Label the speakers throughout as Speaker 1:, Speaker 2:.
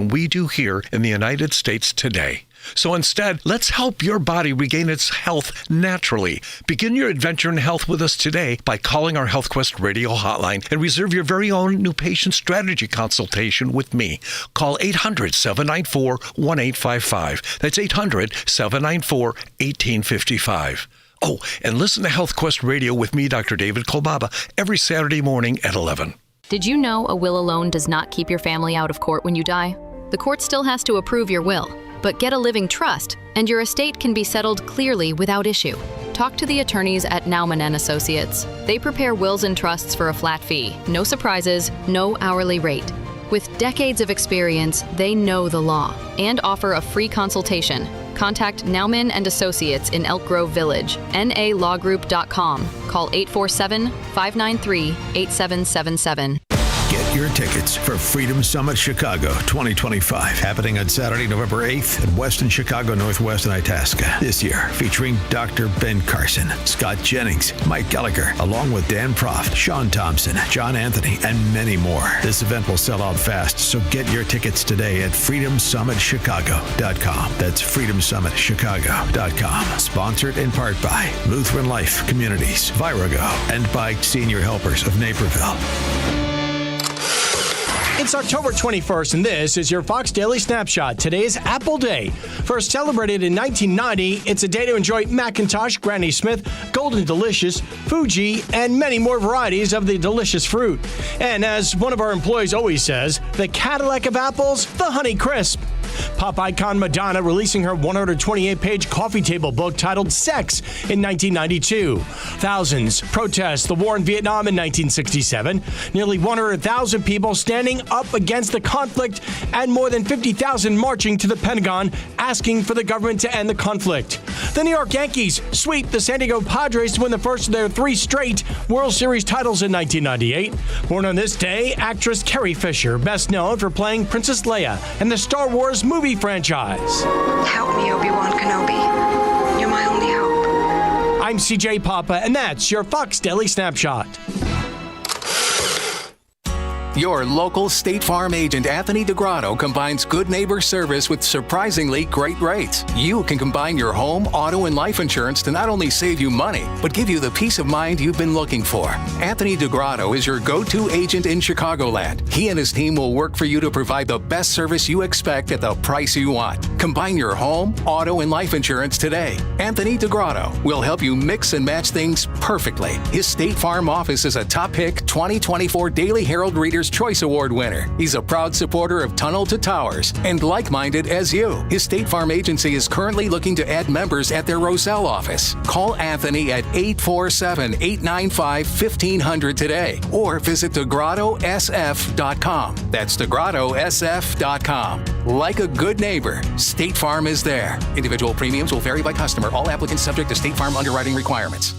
Speaker 1: we do here in the United States today. So instead, let's help your body regain its health naturally. Begin your adventure in health with us today by calling our HealthQuest radio hotline and reserve your very own new patient strategy consultation with me. Call 800-794-1855. That's 800-794-1855. Oh, and listen to HealthQuest Radio with me, Dr. David Kolbaba, every Saturday morning at 11.
Speaker 2: Did you know a will alone does not keep your family out of court when you die? The court still has to approve your will, but get a living trust, and your estate can be settled clearly without issue. Talk to the attorneys at Naumann & Associates. They prepare wills and trusts for a flat fee, no surprises, no hourly rate. With decades of experience, they know the law and offer a free consultation. Contact Naumann & Associates in Elk Grove Village, nalawgroup.com. Call 847-593-8777.
Speaker 3: Get your tickets for Freedom Summit Chicago 2025, happening on Saturday, November 8th at Westin Chicago Northwest in Itasca. This year, featuring Dr. Ben Carson, Scott Jennings, Mike Gallagher, along with Dan Proft, Sean Thompson, John Anthony, and many more. This event will sell out fast, so get your tickets today at freedomsummitchicago.com. That's freedomsummitchicago.com. Sponsored in part by Lutheran Life Communities, Virago, and by Senior Helpers of Naperville.
Speaker 4: It's October 21st, and this is your Fox Daily Snapshot. Today is Apple Day. First celebrated in 1990, it's a day to enjoy Macintosh, Granny Smith, Golden Delicious, Fuji, and many more varieties of the delicious fruit. And as one of our employees always says, the Cadillac of apples, the Honey Crisp. Pop icon Madonna releasing her 128-page coffee table book titled Sex in 1992. Thousands protest the war in Vietnam in 1967. Nearly 100,000 people standing up against the conflict and more than 50,000 marching to the Pentagon asking for the government to end the conflict. The New York Yankees sweep the San Diego Padres to win the first of their 3 straight World Series titles in 1998. Born on this day, actress Carrie Fisher, best known for playing Princess Leia in the Star Wars movie franchise.
Speaker 5: Help me, Obi-Wan Kenobi. You're my only hope.
Speaker 4: I'm CJ Papa, and that's your Fox Daily Snapshot.
Speaker 6: Your local State Farm agent, Anthony DeGrotto, combines good neighbor service with surprisingly great rates. You can combine your home, auto, and life insurance to not only save you money, but give you the peace of mind you've been looking for. Anthony DeGrotto is your go-to agent in Chicagoland. He and his team will work for you to provide the best service you expect at the price you want. Combine your home, auto, and life insurance today. Anthony DeGrotto will help you mix and match things perfectly. His State Farm office is a top pick 2024 Daily Herald Reader's Choice Award winner. He's a proud supporter of Tunnel to Towers and like-minded as you. His State Farm agency is currently looking to add members at their Roselle office. Call Anthony at 847-895-1500 today or visit DeGrottoSF.com. That's DeGrottoSF.com. Like a good neighbor, State Farm is there. Individual premiums will vary by customer. All applicants subject to State Farm underwriting requirements.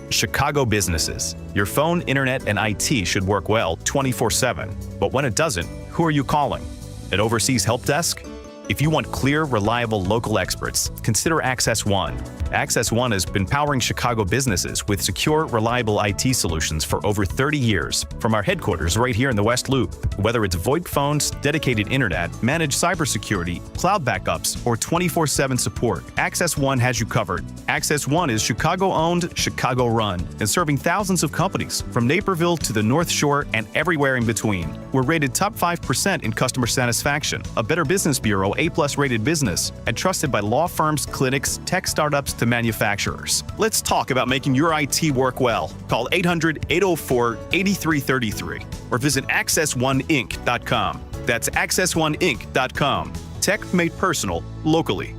Speaker 7: Chicago businesses. Your phone, internet, and IT should work well 24/7. But when it doesn't, who are you calling? An overseas help desk? If you want clear, reliable local experts, consider Access One. Access One has been powering Chicago businesses with secure, reliable IT solutions for over 30 years from our headquarters right here in the West Loop. Whether it's VoIP phones, dedicated internet, managed cybersecurity, cloud backups, or 24/7 support, Access One has you covered. Access One is Chicago-owned, Chicago-run, and serving thousands of companies from Naperville to the North Shore and everywhere in between. We're rated top 5% in customer satisfaction, a Better Business Bureau A+ rated business, and trusted by law firms, clinics, tech startups to manufacturers. Let's talk about making your IT work well. Call 800-804-8333 or visit AccessOneInc.com. That's AccessOneInc.com. Tech made personal, locally.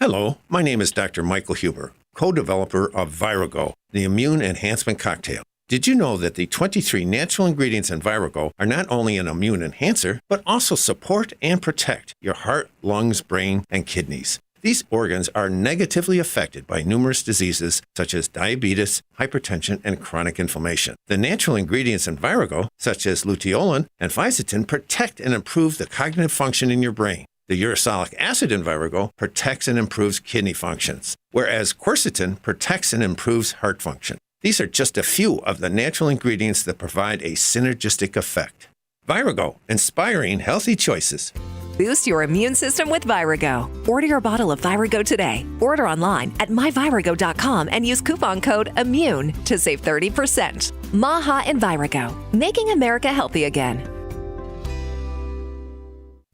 Speaker 8: Hello, my name is Dr. Michael Huber, co-developer of Virago, the immune enhancement cocktail. Did you know that the 23 natural ingredients in Virago are not only an immune enhancer, but also support and protect your heart, lungs, brain, and kidneys? These organs are negatively affected by numerous diseases such as diabetes, hypertension, and chronic inflammation. The natural ingredients in Virago, such as luteolin and fisetin, protect and improve the cognitive function in your brain. The uracilic acid in Virago protects and improves kidney functions, whereas quercetin protects and improves heart function. These are just a few of the natural ingredients that provide a synergistic effect. Virago, inspiring healthy choices.
Speaker 9: Boost your immune system with Virago. Order your bottle of Virago today. Order online at myvirago.com and use coupon code IMMUNE to save 30%. Maha and Virago, making America healthy again.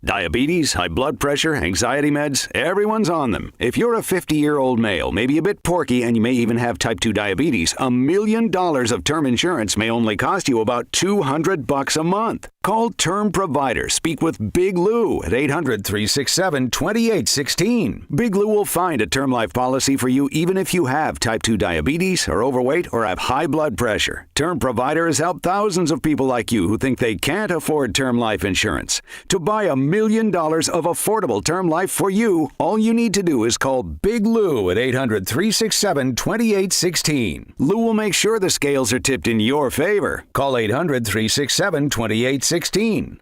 Speaker 10: Diabetes, high blood pressure, anxiety meds, everyone's on them. If you're a 50-year-old male, maybe a bit porky, and you may even have type 2 diabetes, $1 million of term insurance may only cost you about $200 a month. Call Term Provider. Speak with Big Lou at 800-367-2816. Big Lou will find a term life policy for you even if you have type 2 diabetes, are overweight, or have high blood pressure. Term Provider has helped thousands of people like you who think they can't afford term life insurance. To buy $1 million of affordable term life for you, all you need to do is call Big Lou at 800-367-2816. Lou will make sure the scales are tipped in your favor. Call 800-367-2816.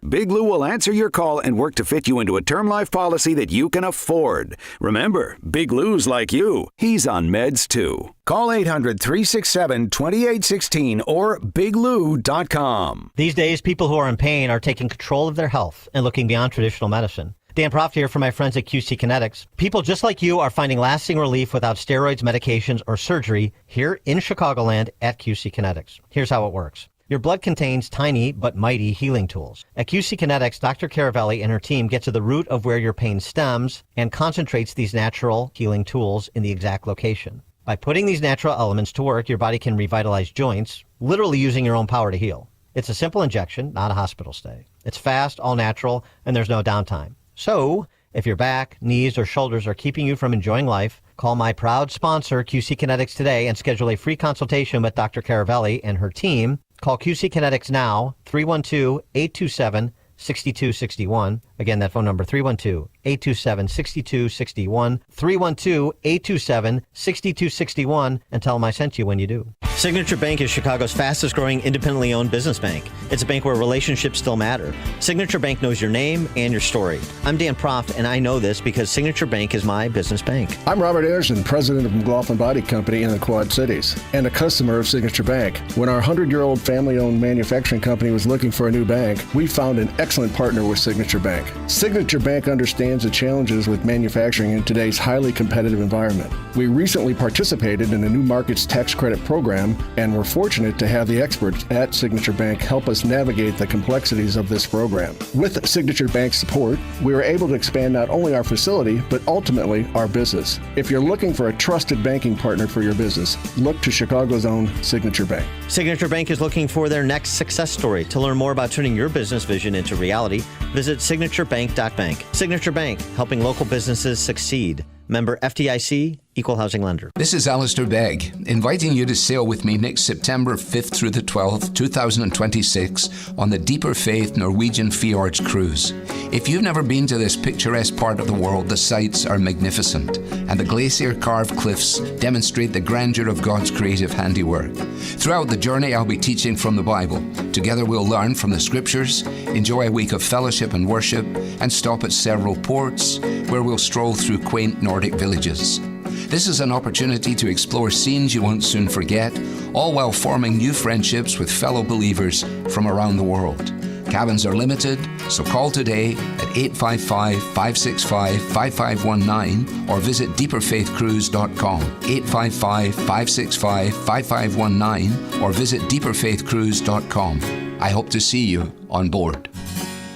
Speaker 10: Big Lou will answer your call and work to fit you into a term life policy that you can afford. Remember, Big Lou's like you. He's on meds too. Call 800-367-2816 or biglou.com.
Speaker 11: These days, people who are in pain are taking control of their health and looking beyond traditional medicine. Dan Proft here for my friends at QC Kinetics. People just like you are finding lasting relief without steroids, medications, or surgery here in Chicagoland at QC Kinetics. Here's how it works. Your blood contains tiny but mighty healing tools. At QC Kinetics, Dr. Caravelli and her team get to the root of where your pain stems and concentrates these natural healing tools in the exact location. By putting these natural elements to work, your body can revitalize joints, literally using your own power to heal. It's a simple injection, not a hospital stay. It's fast, all natural, and there's no downtime. So, if your back, knees, or shoulders are keeping you from enjoying life, call my proud sponsor, QC Kinetics, today and schedule a free consultation with Dr. Caravelli and her team. Call QC Kinetics now, 312-827-6261. Again, that phone number, 312-827-6261, 312-827-6261, and tell them I sent you when you do. Signature Bank is Chicago's fastest growing independently owned business bank. It's a bank where relationships still matter. Signature Bank knows your name and your story. I'm Dan Proft, and I know this because Signature Bank is my business bank.
Speaker 12: I'm Robert Anderson, president of McLaughlin Body Company in the Quad Cities, and a customer of Signature Bank. When our 100-year-old family-owned manufacturing company was looking for a new bank, we found an excellent partner with Signature Bank. Signature Bank understands the challenges with manufacturing in today's highly competitive environment. We recently participated in a new markets tax credit program, and we're fortunate to have the experts at Signature Bank help us navigate the complexities of this program. With Signature Bank's support, we were able to expand not only our facility, but ultimately our business. If you're looking for a trusted banking partner for your business, look to Chicago's own Signature Bank.
Speaker 11: Signature Bank is looking for their next success story. To learn more about turning your business vision into reality, visit signaturebank.bank. Signature Bank, helping local businesses succeed. Member FDIC, Equal Housing Lender.
Speaker 13: This is Alistair Begg, inviting you to sail with me next September 5th through the 12th, 2026, on the Deeper Faith Norwegian Fjords cruise. If you've never been to this picturesque part of the world, the sights are magnificent, and the glacier-carved cliffs demonstrate the grandeur of God's creative handiwork. Throughout the journey, I'll be teaching from the Bible. Together we'll learn from the Scriptures, enjoy a week of fellowship and worship, and stop at several ports, where we'll stroll through quaint Nordic villages. This is an opportunity to explore scenes you won't soon forget, all while forming new friendships with fellow believers from around the world. Cabins are limited, so call today at 855-565-5519 or visit deeperfaithcruise.com. 855-565-5519 or visit deeperfaithcruise.com. I hope to see you on board.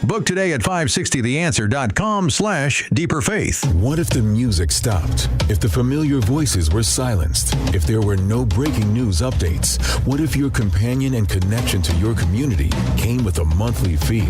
Speaker 3: Book today at 560theanswer.com/deeperfaith.
Speaker 14: What if the music stopped? If the familiar voices were silenced? If there were no breaking news updates? What if your companion and connection to your community came with a monthly fee?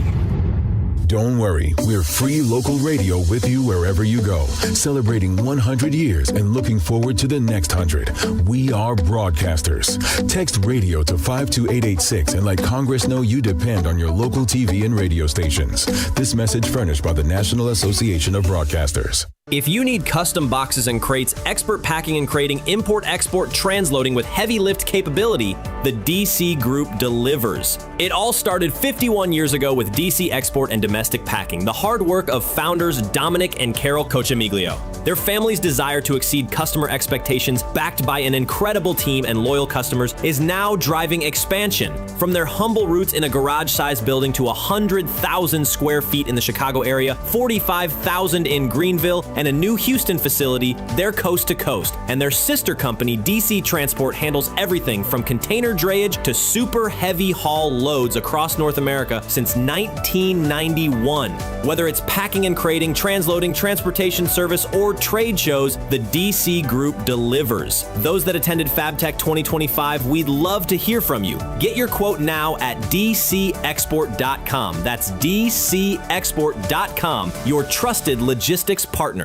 Speaker 14: Don't worry, we're free local radio with you wherever you go, celebrating 100 years and looking forward to the next 100. We are broadcasters. Text radio to 52886 and let Congress know you depend on your local TV and radio stations. This message furnished by the National Association of Broadcasters.
Speaker 15: If you need custom boxes and crates, expert packing and crating, import-export transloading with heavy lift capability, the DC Group delivers. It all started 51 years ago with DC Export and Domestic Packing, the hard work of founders Dominic and Carol Cochamiglio. Their family's desire to exceed customer expectations, backed by an incredible team and loyal customers, is now driving expansion. From their humble roots in a garage-sized building to 100,000 square feet in the Chicago area, 45,000 in Greenville, and a new Houston facility, they're coast to coast. And their sister company, DC Transport, handles everything from container drayage to super heavy haul loads across North America since 1991. Whether it's packing and crating, transloading, transportation service, or trade shows, the DC Group delivers. Those that attended FabTech 2025, we'd love to hear from you. Get your quote now at dcexport.com. That's dcexport.com, your trusted logistics partner.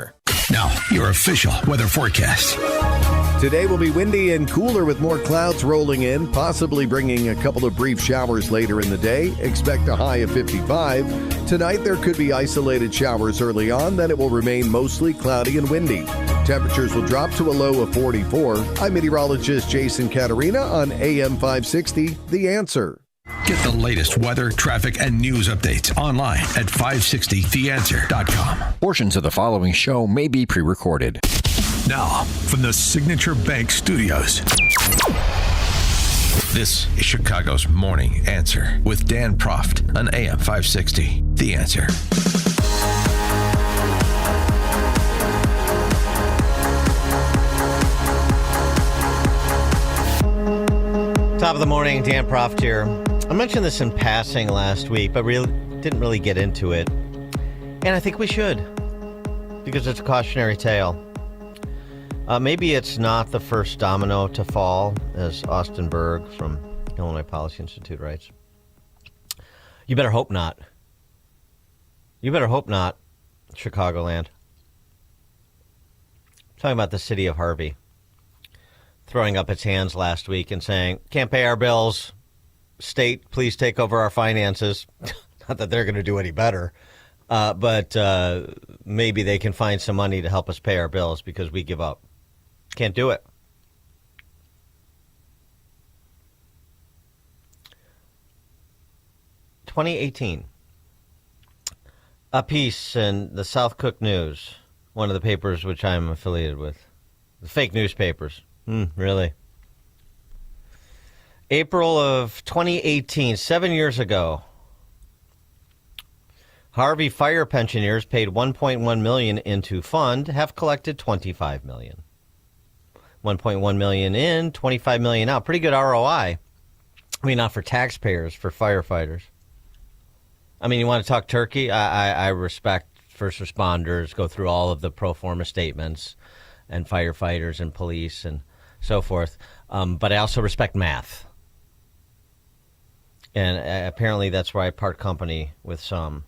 Speaker 3: Now, your official weather forecast.
Speaker 16: Today will be windy and cooler with more clouds rolling in, possibly bringing a couple of brief showers later in the day. Expect a high of 55. Tonight, there could be isolated showers early on, then it will remain mostly cloudy and windy. Temperatures will drop to a low of 44. I'm meteorologist Jason Caterina on AM 560, The Answer.
Speaker 3: Get the latest weather, traffic, and news updates online at 560theanswer.com.
Speaker 17: Portions of the following show may be pre-recorded.
Speaker 3: Now, from the Signature Bank Studios, this is Chicago's Morning Answer with Dan Proft on AM 560, The Answer.
Speaker 11: Top of the morning, Dan Proft here. I mentioned this in passing last week, but didn't really get into it. And I think we should, because it's a cautionary tale. Maybe it's not the first domino to fall, as Austin Berg from Illinois Policy Institute writes. You better hope not. You better hope not, Chicagoland. I'm talking about the city of Harvey throwing up its hands last week and saying, can't pay our bills. State, please take over our finances. Not that they're going to do any better, but maybe they can find some money to help us pay our bills because we give up. Can't do it. (2018) A piece in the South Cook News, one of the papers which I'm affiliated with, the fake newspapers. Really? April of 2018, 7 years ago, Harvey fire pensioners paid $1.1 million into fund, have collected $25 million. $1.1 million in, $25 million out. Pretty good ROI. I mean, not for taxpayers, for firefighters. I mean, you want to talk turkey? I respect first responders, go through all of the pro forma statements, and firefighters and police and so forth. But I also respect math. And apparently that's where I part company with some.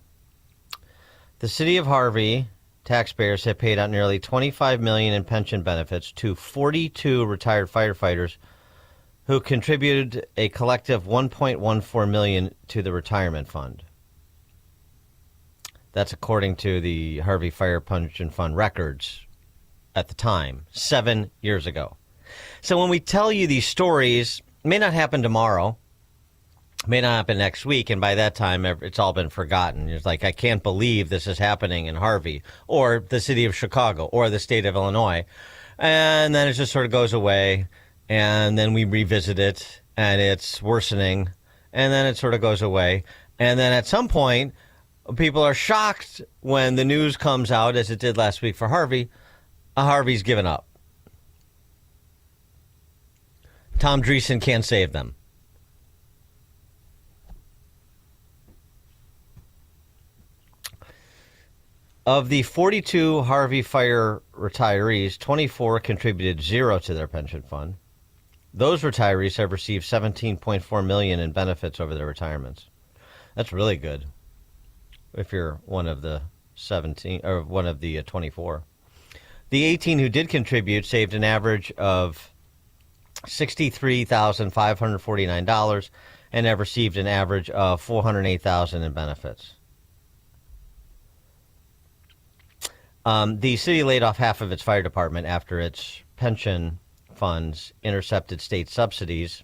Speaker 11: The city of Harvey taxpayers have paid out nearly $25 million in pension benefits to 42 retired firefighters who contributed a collective $1.14 million to the retirement fund. That's according to the Harvey Fire Pension Fund records at the time, 7 years ago. So when we tell you these stories, it may not happen tomorrow, may not happen next week, and by that time, it's all been forgotten. It's like, I can't believe this is happening in Harvey, or the city of Chicago, or the state of Illinois. And then it just sort of goes away, and then we revisit it, and it's worsening, and then it sort of goes away. And then at some point, people are shocked when the news comes out, as it did last week for Harvey, Harvey's given up. Tom Dreesen can't save them. Of the 42 Harvey Fire retirees, 24 contributed zero to their pension fund. Those retirees have received $17.4 million in benefits over their retirements. That's really good if you're one of the 17 or one of the 24. The 18 who did contribute saved an average of $63,549 and have received an average of $408,000 in benefits. The city laid off half of its fire department after its pension funds intercepted state subsidies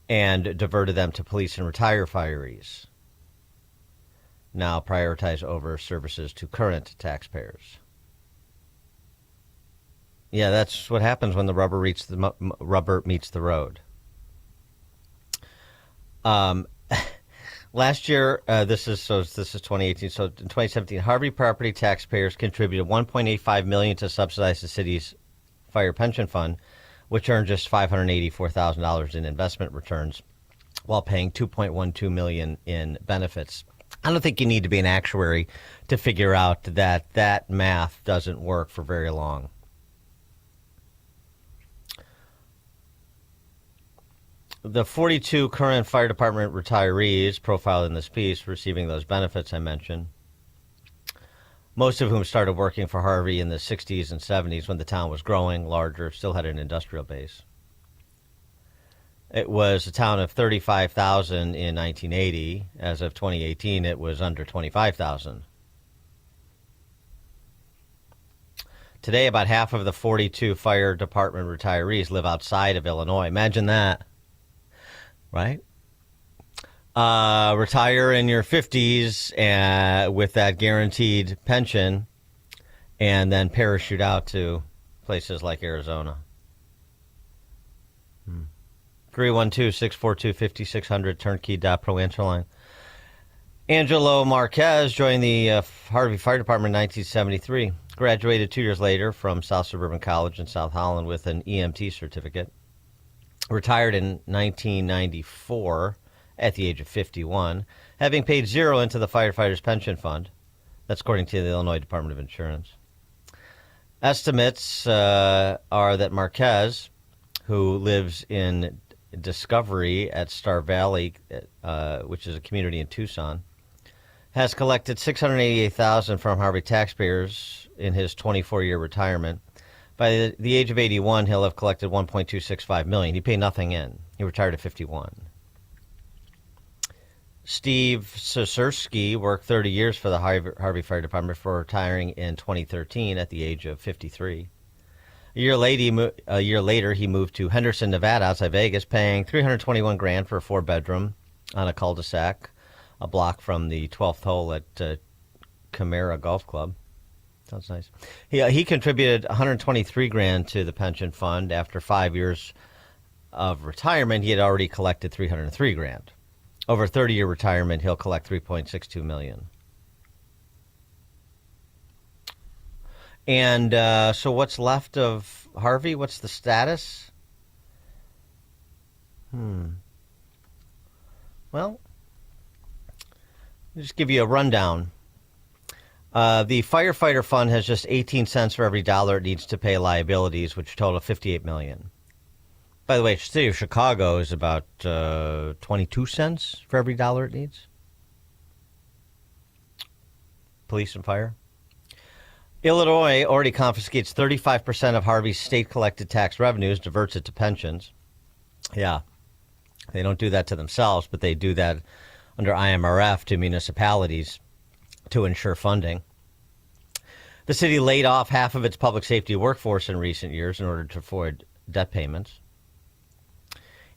Speaker 11: and diverted them to police and retirees. Now prioritize over services to current taxpayers. Yeah, that's what happens when the rubber meets the road. Last year, this is 2018. So in 2017, Harvey property taxpayers contributed $1.85 million to subsidize the city's fire pension fund, which earned just $584,000 in investment returns, while paying $2.12 million in benefits. I don't think you need to be an actuary to figure out that math doesn't work for very long. The 42 current fire department retirees profiled in this piece receiving those benefits I mentioned, most of whom started working for Harvey in the 60s and 70s when the town was growing, larger, still had an industrial base. It was a town of 35,000 in 1980. As of 2018, it was under 25,000. Today, about half of the 42 fire department retirees live outside of Illinois. Imagine that. Right? Retire in your 50s with that guaranteed pension and then parachute out to places like Arizona. 312-642-5600, turnkey.pro answer line. Angelo Marquez joined the Harvey Fire Department in 1973. Graduated 2 years later from South Suburban College in South Holland with an EMT certificate. Retired in 1994 at the age of 51, having paid zero into the firefighters' pension fund. That's according to the Illinois Department of Insurance. Estimates are that Marquez, who lives in Discovery at Star Valley, which is a community in Tucson, has collected $688,000 from Harvey taxpayers in his 24-year retirement. By the age of 81, he'll have collected $1.265 million. He paid nothing in. He retired at 51. Steve Sersky worked 30 years for the Harvey Fire Department before retiring in 2013 at the age of 53. A year later, he moved to Henderson, Nevada, outside Vegas, paying $321,000 for a 4-bedroom on a cul-de-sac, a block from the 12th hole at Chimera Golf Club. Sounds nice. He contributed $123,000 to the pension fund. After 5 years of retirement, he had already collected $303,000. Over a 30-year retirement, he'll collect $3.62 million. And so what's left of Harvey? What's the status? Well, I'll just give you a rundown. The firefighter fund has just 18 cents for every dollar it needs to pay liabilities, which total $58 million. By the way, the city of Chicago is about 22 cents for every dollar it needs. Police and fire. Illinois already confiscates 35% of Harvey's state-collected tax revenues, diverts it to pensions. Yeah, they don't do that to themselves, but they do that under IMRF to municipalities to ensure funding. The city laid off half of its public safety workforce in recent years in order to avoid debt payments.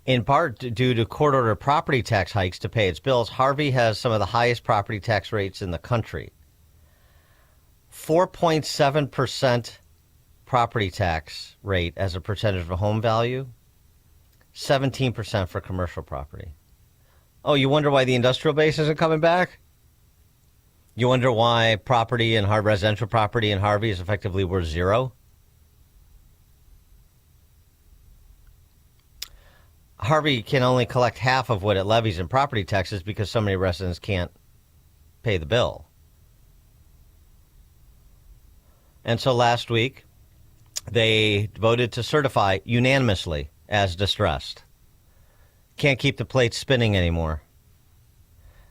Speaker 11: In part due to court-ordered property tax hikes to pay its bills, Harvey has some of the highest property tax rates in the country. 4.7% property tax rate as a percentage of home value, 17% for commercial property. Oh, you wonder why the industrial base isn't coming back? You wonder why property and residential property in Harvey is effectively worth zero? Harvey can only collect half of what it levies in property taxes because so many residents can't pay the bill. And so last week, they voted to certify unanimously as distressed. Can't keep the plates spinning anymore.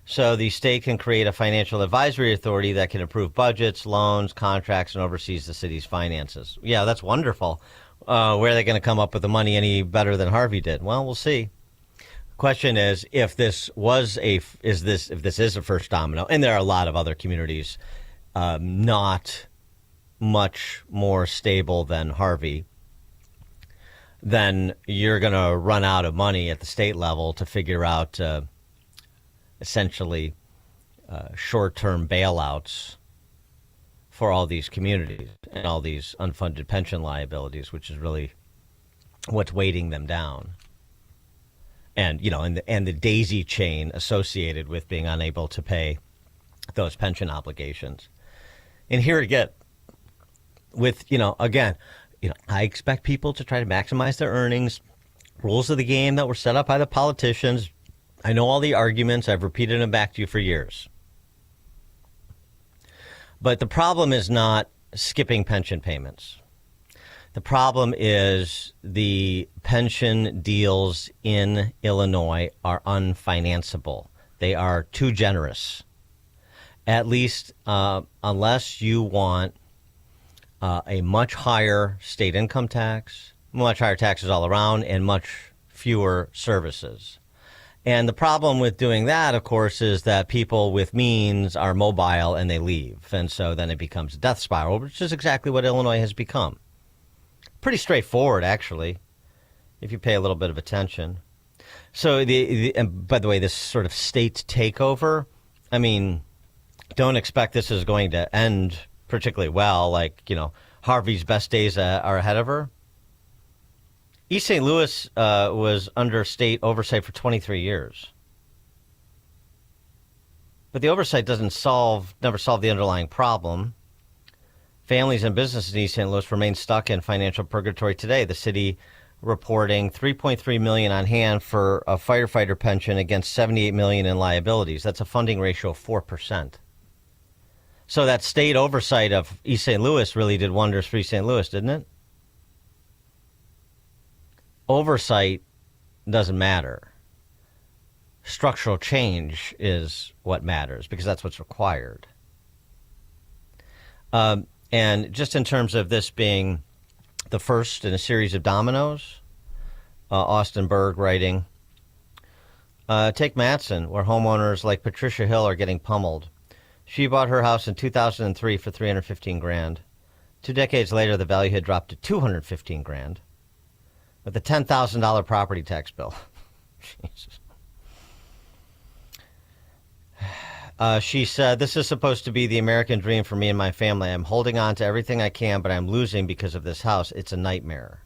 Speaker 11: So the state can create a financial advisory authority that can approve budgets, loans, contracts, and oversees the city's finances. Yeah, that's wonderful. Where are they going to come up with the money any better than Harvey did? Well, we'll see. The question is, if this is a first domino, and there are a lot of other communities not much more stable than Harvey, then you're going to run out of money at the state level to figure out essentially short-term bailouts for all these communities and all these unfunded pension liabilities, which is really what's weighting them down. And, you know, and the daisy chain associated with being unable to pay those pension obligations. And here again, with, again, I expect people to try to maximize their earnings, rules of the game that were set up by the politicians. I know all the arguments. I've repeated them back to you for years. But the problem is not skipping pension payments. The problem is the pension deals in Illinois are unfinanceable. They are too generous. At least unless you want a much higher state income tax, much higher taxes all around, and much fewer services. And the problem with doing that, of course, is that people with means are mobile and they leave. And so then it becomes a death spiral, which is exactly what Illinois has become. Pretty straightforward, actually, if you pay a little bit of attention. So, and by the way, this sort of state takeover, I mean, don't expect this is going to end particularly well. Like, Harvey's best days are ahead of her. East St. Louis was under state oversight for 23 years. But the oversight never solved the underlying problem. Families and businesses in East St. Louis remain stuck in financial purgatory today. The city reporting $3.3 million on hand for a firefighter pension against $78 million in liabilities. That's a funding ratio of 4%. So that state oversight of East St. Louis really did wonders for East St. Louis, didn't it? Oversight doesn't matter. Structural change is what matters because that's what's required. And just in terms of this being the first in a series of dominoes, Austin Berg writing, take Matson, where homeowners like Patricia Hill are getting pummeled. She bought her house in 2003 for $315,000. 2 decades later, the value had dropped to $215,000 with a $10,000 property tax bill. Jesus. She said, this is supposed to be the American dream for me and my family. I'm holding on to everything I can, but I'm losing because of this house. It's a nightmare.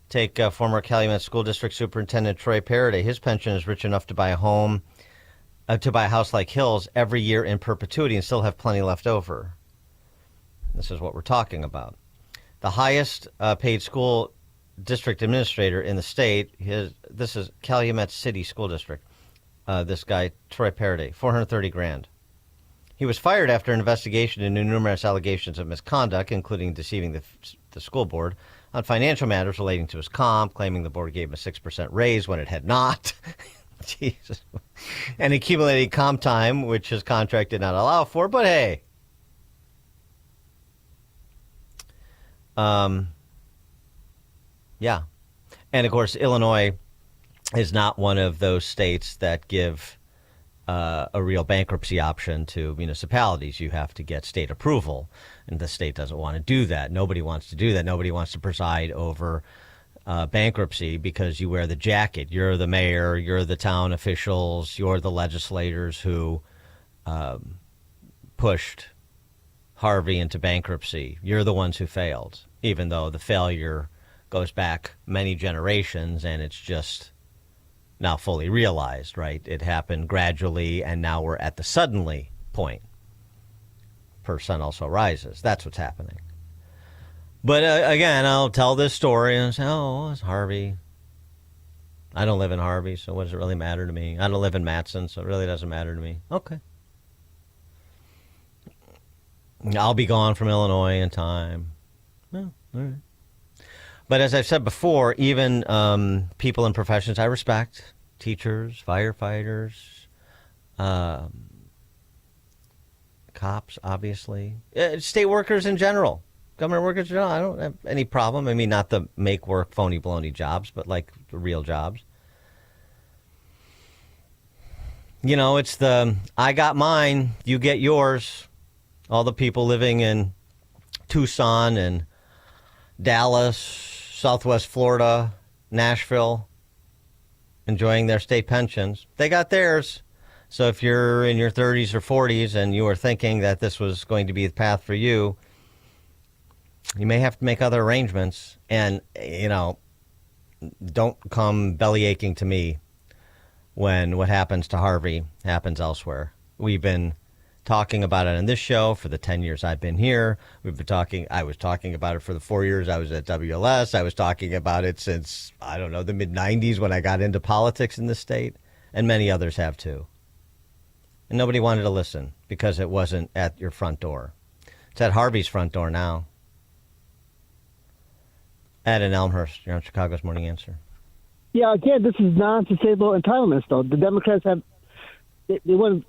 Speaker 11: Take former Calumet School District Superintendent Troy Paraday. His pension is rich enough to buy a home, to buy a house like Hills every year in perpetuity and still have plenty left over. This is what we're talking about. The highest paid school district administrator in the state, this is Calumet City School District. This guy, Troy Paraday, $430,000. He was fired after an investigation into numerous allegations of misconduct, including deceiving the school board on financial matters relating to his comp, claiming the board gave him a 6% raise when it had not. Jesus. And accumulated comp time, which his contract did not allow for, but hey. Yeah. And of course, Illinois is not one of those states that give a real bankruptcy option to municipalities. You have to get state approval, and the state doesn't want to do that. Nobody wants to do that. Nobody wants to preside over bankruptcy because you wear the jacket. You're the mayor, you're the town officials, you're the legislators who pushed Harvey into bankruptcy. You're the ones who failed, even though the failure goes back many generations and it's just now fully realized, right? It happened gradually, and now we're at the suddenly point. Percent also rises. That's what's happening. But again, I'll tell this story and say, oh, it's Harvey. I don't live in Harvey, so what does it really matter to me? I don't live in Matson, so it really doesn't matter to me. Okay. I'll be gone from Illinois in time. Well, all right. But as I've said before, even people in professions I respect, teachers, firefighters, cops, obviously, state workers in general, government workers in general, I don't have any problem. I mean, not the make work, phony, baloney jobs, but like the real jobs. You know, it's the I got mine, you get yours. All the people living in Tucson and Dallas, Southwest Florida, Nashville, enjoying their state pensions. They got theirs. So if you're in your 30s or 40s and you were thinking that this was going to be the path for you, you may have to make other arrangements. And, you know, don't come belly aching to me when what happens to Harvey happens elsewhere. We've been talking about it on this show for the 10 years I've been here. I was talking about it for the 4 years I was at WLS. I was talking about it since, I don't know, the mid-90s when I got into politics in this state. And many others have too. And nobody wanted to listen because it wasn't at your front door. It's at Harvey's front door now. Ed in Elmhurst, you're on Chicago's Morning Answer.
Speaker 18: Yeah, again, this is non-sustainable entitlements, though. The Democrats have they went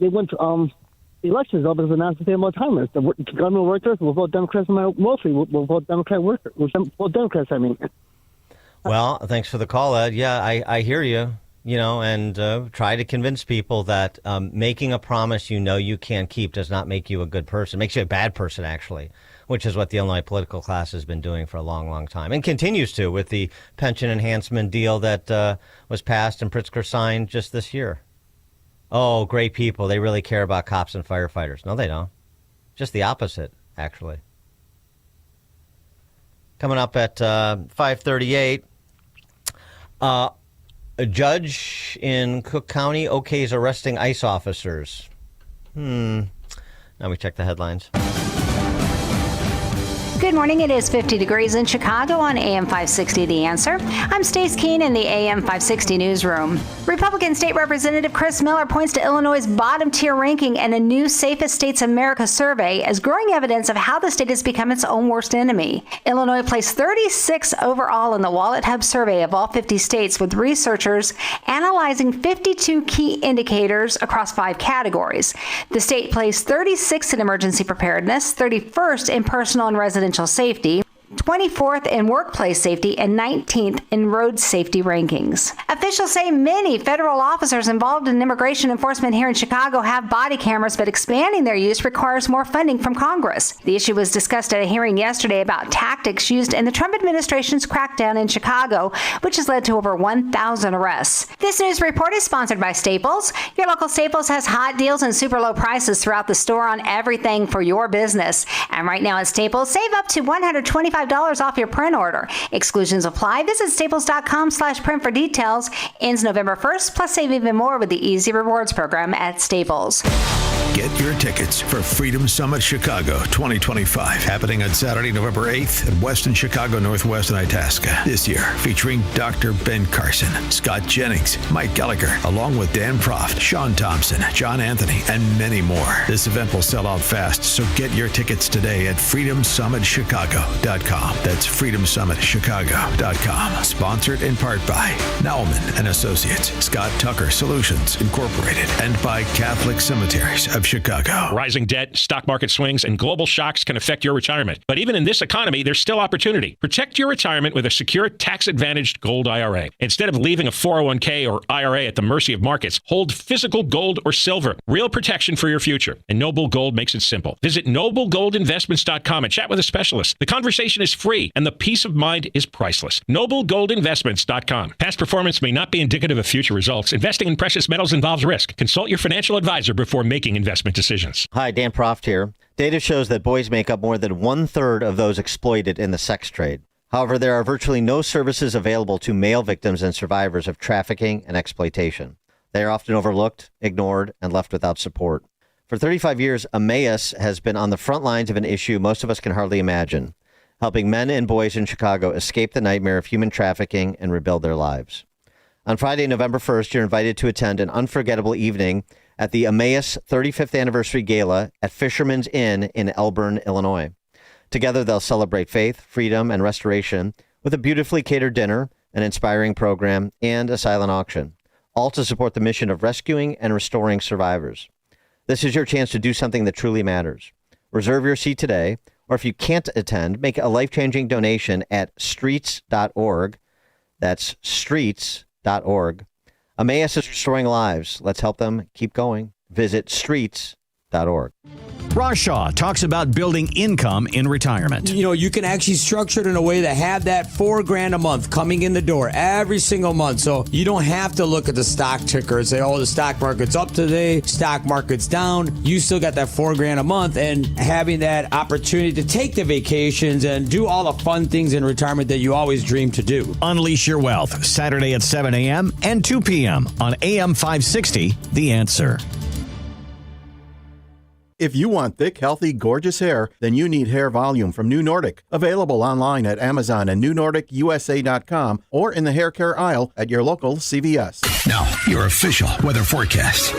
Speaker 18: elections though, but it's a non-sustainable entitlements. The government workers will vote Democrats, mostly will vote Democrat workers. Will vote Democrats, I mean.
Speaker 11: Well, thanks for the call, Ed. Yeah, I hear you. You know, and try to convince people that making a promise you know you can't keep does not make you a good person. It makes you a bad person, actually, which is what the Illinois political class has been doing for a long, long time and continues to with the pension enhancement deal that was passed and Pritzker signed just this year. Oh, great people. They really care about cops and firefighters. No, they don't. Just the opposite, actually. Coming up at 5:38. A judge in Cook County okays arresting ICE officers. Now we check the headlines.
Speaker 19: Good morning. It is 50 degrees in Chicago on AM 560 The Answer. I'm Stace Keene in the AM 560 newsroom. Republican State Representative Chris Miller points to Illinois' bottom-tier ranking in a new Safest States America survey as growing evidence of how the state has become its own worst enemy. Illinois placed 36 overall in the Wallet Hub survey of all 50 states, with researchers analyzing 52 key indicators across 5 categories. The state placed 36th in emergency preparedness, 31st in personal and residential safety, 24th in workplace safety, and 19th in road safety rankings. Officials say many federal officers involved in immigration enforcement here in Chicago have body cameras, but expanding their use requires more funding from Congress. The issue was discussed at a hearing yesterday about tactics used in the Trump administration's crackdown in Chicago, which has led to over 1,000 arrests. This news report is sponsored by Staples. Your local Staples has hot deals and super low prices throughout the store on everything for your business. And right now at Staples, save up to $125 off your print order. Exclusions apply. Visit staples.com/print for details. Ends November 1st, plus save even more with the Easy Rewards program at Staples.
Speaker 3: Get your tickets for Freedom Summit Chicago 2025, happening on Saturday, November 8th at Westin Chicago Northwest in Itasca. This year, featuring Dr. Ben Carson, Scott Jennings, Mike Gallagher, along with Dan Proft, Sean Thompson, John Anthony, and many more. This event will sell out fast, so get your tickets today at freedomsummitchicago.com. That's freedomsummitchicago.com. Sponsored in part by Nauman and Associates, Scott Tucker Solutions Incorporated, and by Catholic Cemeteries of Chicago.
Speaker 20: Rising debt, stock market swings, and global shocks can affect your retirement. But even in this economy, there's still opportunity. Protect your retirement with a secure, tax-advantaged gold IRA. Instead of leaving a 401k or IRA at the mercy of markets, hold physical gold or silver. Real protection for your future. And Noble Gold makes it simple. Visit NobleGoldInvestments.com and chat with a specialist. The conversation is free, and the peace of mind is priceless. NobleGoldInvestments.com. Past performance may not be indicative of future results. Investing in precious metals involves risk. Consult your financial advisor before making investment decisions.
Speaker 11: Hi, Dan Proft here. Data shows that boys make up more than 1/3 of those exploited in the sex trade. However, there are virtually no services available to male victims and survivors of trafficking and exploitation. They are often overlooked, ignored, and left without support. For 35 years, Emmaus has been on the front lines of an issue most of us can hardly imagine, helping men and boys in Chicago escape the nightmare of human trafficking and rebuild their lives. On Friday, November 1st, you're invited to attend an unforgettable evening at the Emmaus 35th Anniversary Gala at Fisherman's Inn in Elburn, Illinois. Together, they'll celebrate faith, freedom, and restoration with a beautifully catered dinner, an inspiring program, and a silent auction, all to support the mission of rescuing and restoring survivors. This is your chance to do something that truly matters. Reserve your seat today, or if you can't attend, make a life-changing donation at streets.org. That's streets.org. Emmaus is restoring lives. Let's help them keep going. Visit streets.org.
Speaker 21: Ross Shaw talks about building income in retirement.
Speaker 22: You know, you can actually structure it in a way to have that $4,000 a month coming in the door every single month. So you don't have to look at the stock ticker and say, oh, the stock market's up today, stock market's down. You still got that $4,000 a month, and having that opportunity to take the vacations and do all the fun things in retirement that you always dream to do.
Speaker 21: Unleash your wealth, Saturday at 7 a.m. and 2 p.m. on AM 560, The Answer.
Speaker 23: If you want thick, healthy, gorgeous hair, then you need Hair Volume from New Nordic. Available online at Amazon and NewNordicUSA.com or in the hair care aisle at your local CVS.
Speaker 3: Now, your official weather forecast.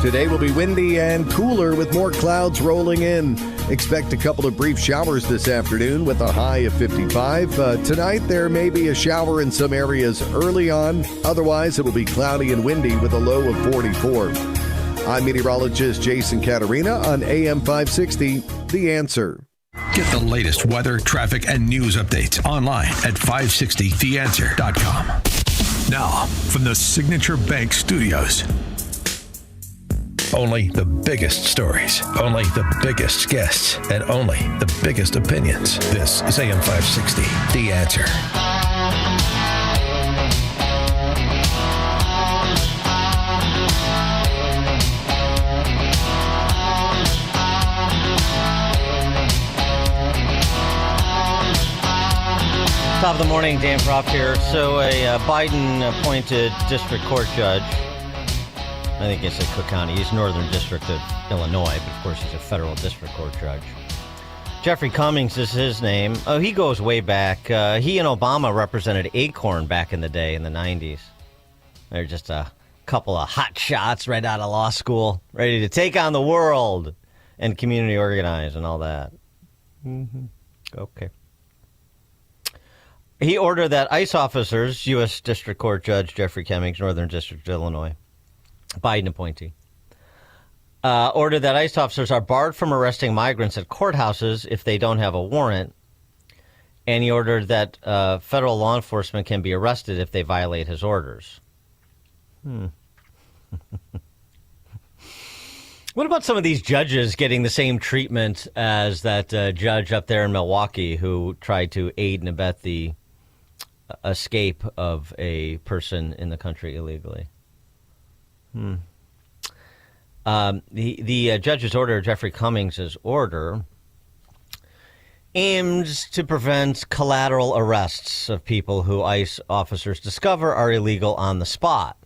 Speaker 16: Today will be windy and cooler with more clouds rolling in. Expect a couple of brief showers this afternoon with a high of 55. Tonight, there may be a shower in some areas early on. Otherwise, it will be cloudy and windy with a low of 44. I'm meteorologist Jason Caterina on AM 560, The Answer.
Speaker 3: Get the latest weather, traffic, and news updates online at 560theanswer.com. Now, from the Signature Bank Studios. Only the biggest stories, only the biggest guests, and only the biggest opinions. This is AM 560, The Answer.
Speaker 11: Top of the morning, Dan Proft here. So a Biden-appointed district court judge, I think it's in Cook County, he's Northern District of Illinois, but of course he's a federal district court judge. Jeffrey Cummings is his name. Oh, he goes way back. He and Obama represented Acorn back in the day, in the 90s. They're just a couple of hot shots right out of law school, ready to take on the world and community organize and all that. Mm-hmm. Okay. He ordered that ICE officers, U.S. District Court Judge Jeffrey Cummings, Northern District of Illinois, Biden appointee, ordered that ICE officers are barred from arresting migrants at courthouses if they don't have a warrant. And he ordered that federal law enforcement can be arrested if they violate his orders. What about some of these judges getting the same treatment as that judge up there in Milwaukee who tried to aid and abet the escape of a person in the country illegally? The judge's order, Jeffrey Cummings' order, aims to prevent collateral arrests of people who ICE officers discover are illegal on the spot.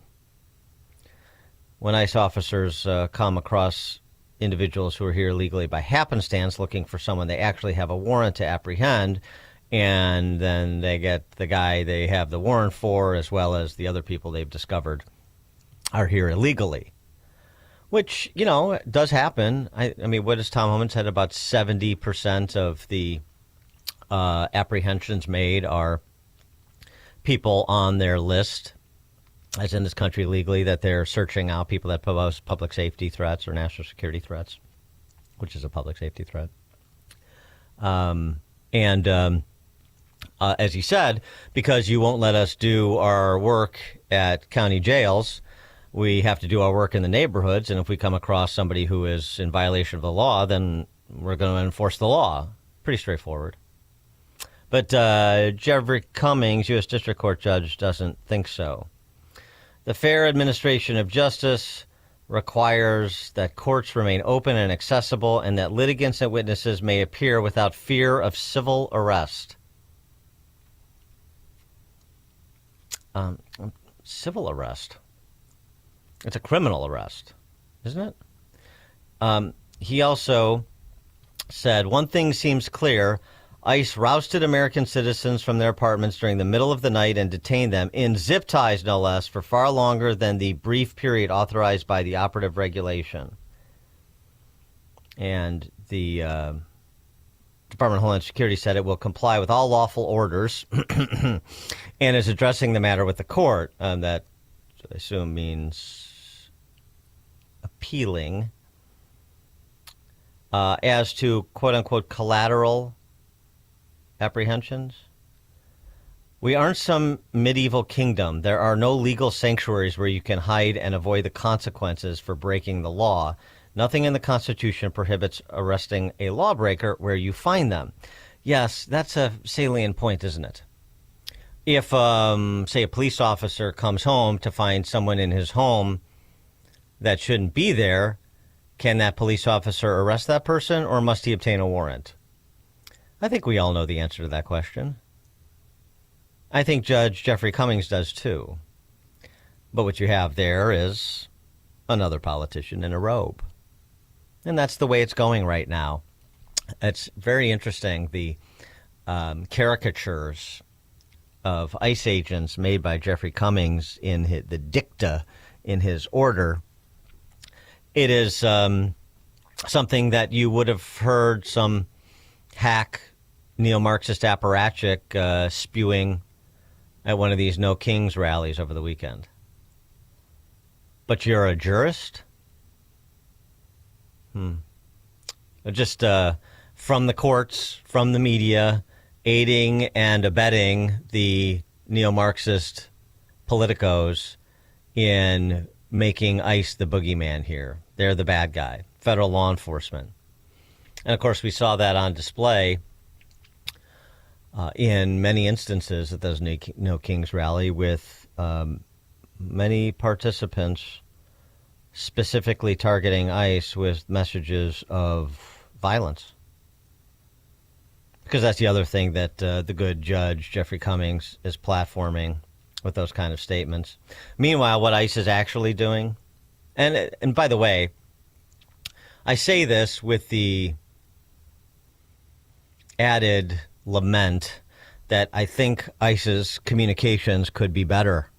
Speaker 11: When ICE officers come across individuals who are here illegally by happenstance looking for someone they actually have a warrant to apprehend, and then they get the guy they have the warrant for as well as the other people they've discovered are here illegally, which, you know, does happen. I mean, what has Tom Homan said? About 70% of the apprehensions made are people on their list, as in this country legally, that they're searching out, people that pose public safety threats or national security threats, which is a public safety threat. As he said, because you won't let us do our work at county jails, we have to do our work in the neighborhoods. And if we come across somebody who is in violation of the law, then we're going to enforce the law. Pretty straightforward. But Jeffrey Cummings, U.S. District Court judge, doesn't think so. The fair administration of justice requires that courts remain open and accessible and that litigants and witnesses may appear without fear of civil arrest. Civil arrest? It's a criminal arrest, isn't it? He also said, one thing seems clear. ICE rousted American citizens from their apartments during the middle of the night and detained them, in zip ties no less, for far longer than the brief period authorized by the operative regulation. And the Department of Homeland Security said it will comply with all lawful orders and is addressing the matter with the court. That, I assume, means appealing. As to, quote-unquote, collateral apprehensions. We aren't some medieval kingdom. There are no legal sanctuaries where you can hide and avoid the consequences for breaking the law. Nothing in the Constitution prohibits arresting a lawbreaker where you find them. Yes, that's a salient point, isn't it? If, say, a police officer comes home to find someone in his home that shouldn't be there, can that police officer arrest that person, or must he obtain a warrant? I think we all know the answer to that question. I think Judge Jeffrey Cummings does too. But what you have there is another politician in a robe. And that's the way it's going right now. It's very interesting, the caricatures of ICE agents made by Jeffrey Cummings in the dicta in his order. It is something that you would have heard some hack neo-Marxist apparatchik spewing at one of these No Kings rallies over the weekend. But you're a jurist? Just from the courts, from the media, aiding and abetting the neo-Marxist politicos in making ICE the boogeyman here. They're the bad guy, federal law enforcement. And, of course, we saw that on display in many instances at those No Kings rally with many participants specifically targeting ICE with messages of violence. Because that's the other thing that the good judge, Jeffrey Cummings, is platforming with those kind of statements. Meanwhile, what ICE is actually doing, and by the way, I say this with the added lament that I think ICE's communications could be better.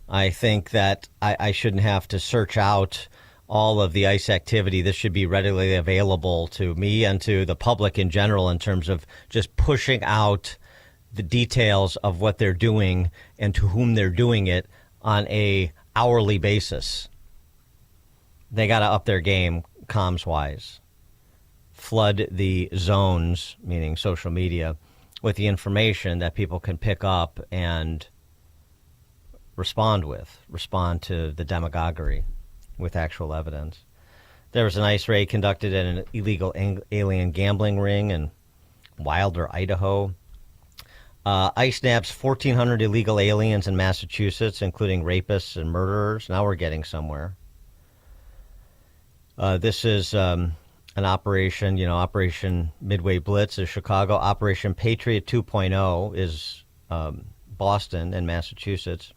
Speaker 11: I think that I shouldn't have to search out all of the ICE activity. This should be readily available to me and to the public in general in terms of just pushing out the details of what they're doing and to whom they're doing it on a hourly basis. They got to up their game comms-wise. Flood the zones, meaning social media, with the information that people can pick up and respond to the demagoguery with actual evidence. There was an ICE raid conducted at an illegal alien gambling ring in Wilder, Idaho. ICE nabs 1,400 illegal aliens in Massachusetts, including rapists and murderers. Now we're getting somewhere. This is an operation, Operation Midway Blitz is Chicago. Operation Patriot 2.0 is Boston and Massachusetts.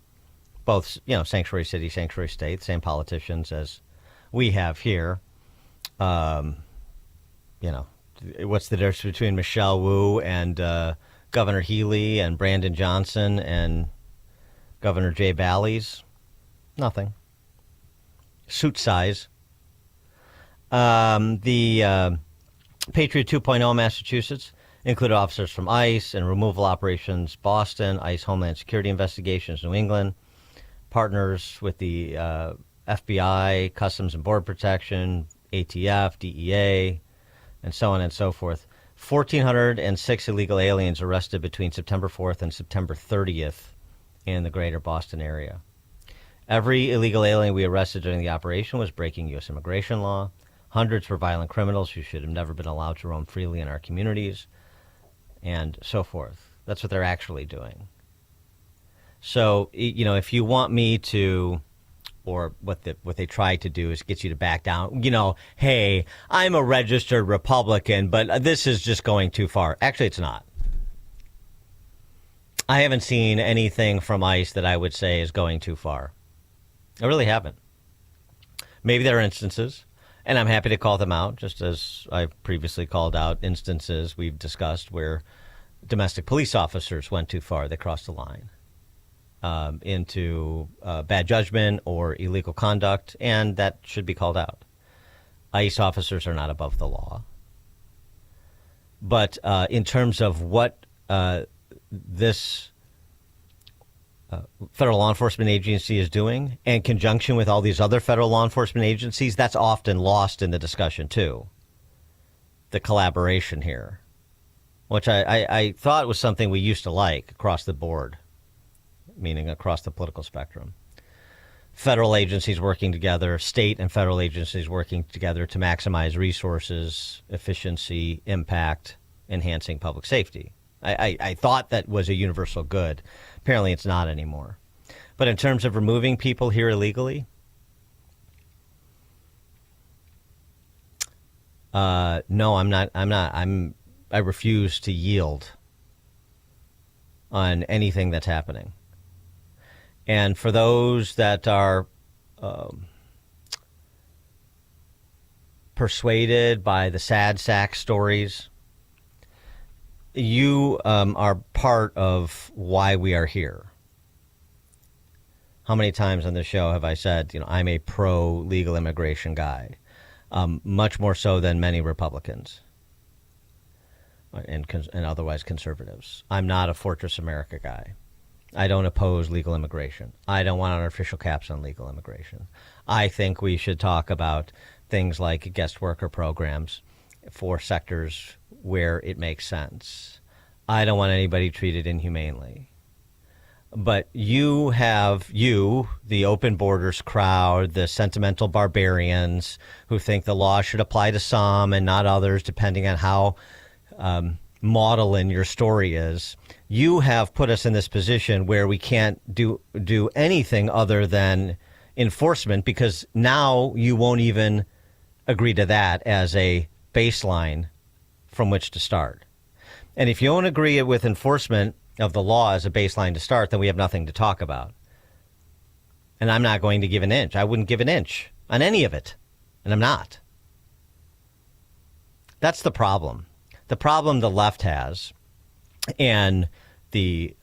Speaker 11: Both, sanctuary city, sanctuary state, same politicians as we have here. What's the difference between Michelle Wu and Governor Healy and Brandon Johnson and Governor Jay Bally's? Nothing. Suit size. The Patriot 2.0 Massachusetts included officers from ICE and removal operations Boston, ICE Homeland Security Investigations New England, partners with the FBI, Customs and Border Protection, ATF, DEA, and so on and so forth. 1,406 illegal aliens arrested between September 4th and September 30th in the greater Boston area. Every illegal alien we arrested during the operation was breaking U.S. immigration law. Hundreds were violent criminals who should have never been allowed to roam freely in our communities, and so forth. That's what they're actually doing. So, if you want me to, or what they try to do is get you to back down, hey, I'm a registered Republican, but this is just going too far. Actually, it's not. I haven't seen anything from ICE that I would say is going too far. I really haven't. Maybe there are instances, and I'm happy to call them out, just as I've previously called out instances we've discussed where domestic police officers went too far. They crossed the line into bad judgment or illegal conduct, and that should be called out. ICE officers are not above the law. But in terms of what this federal law enforcement agency is doing in conjunction with all these other federal law enforcement agencies, that's often lost in the discussion too. The collaboration here which I thought was something we used to like across the board, meaning across the political spectrum. Federal agencies working together, state and federal agencies working together to maximize resources, efficiency, impact, enhancing public safety. I thought that was a universal good. Apparently it's not anymore. But in terms of removing people here illegally, no, I'm not. I refuse to yield on anything that's happening. And for those that are persuaded by the sad sack stories, you are part of why we are here. How many times on the show have I said, I'm a pro-legal immigration guy, much more so than many Republicans and otherwise conservatives. I'm not a Fortress America guy. I don't oppose legal immigration. I don't want artificial caps on legal immigration. I think we should talk about things like guest worker programs for sectors where it makes sense. I don't want anybody treated inhumanely. But you, the open borders crowd, the sentimental barbarians who think the law should apply to some and not others, depending on how maudlin your story is, you have put us in this position where we can't do anything other than enforcement, because now you won't even agree to that as a baseline from which to start. And if you don't agree with enforcement of the law as a baseline to start, then we have nothing to talk about. And I'm not going to give an inch. I wouldn't give an inch on any of it. And I'm not. That's the problem. The problem the left has, and the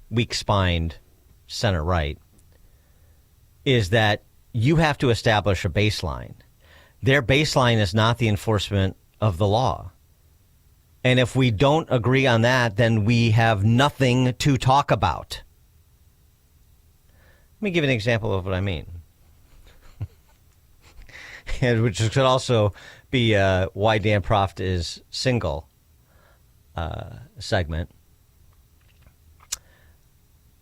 Speaker 11: weak-spined center-right, is that you have to establish a baseline. Their baseline is not the enforcement of the law. And if we don't agree on that, then we have nothing to talk about. Let me give an example of what I mean. And which could also be why Dan Proft is single segment.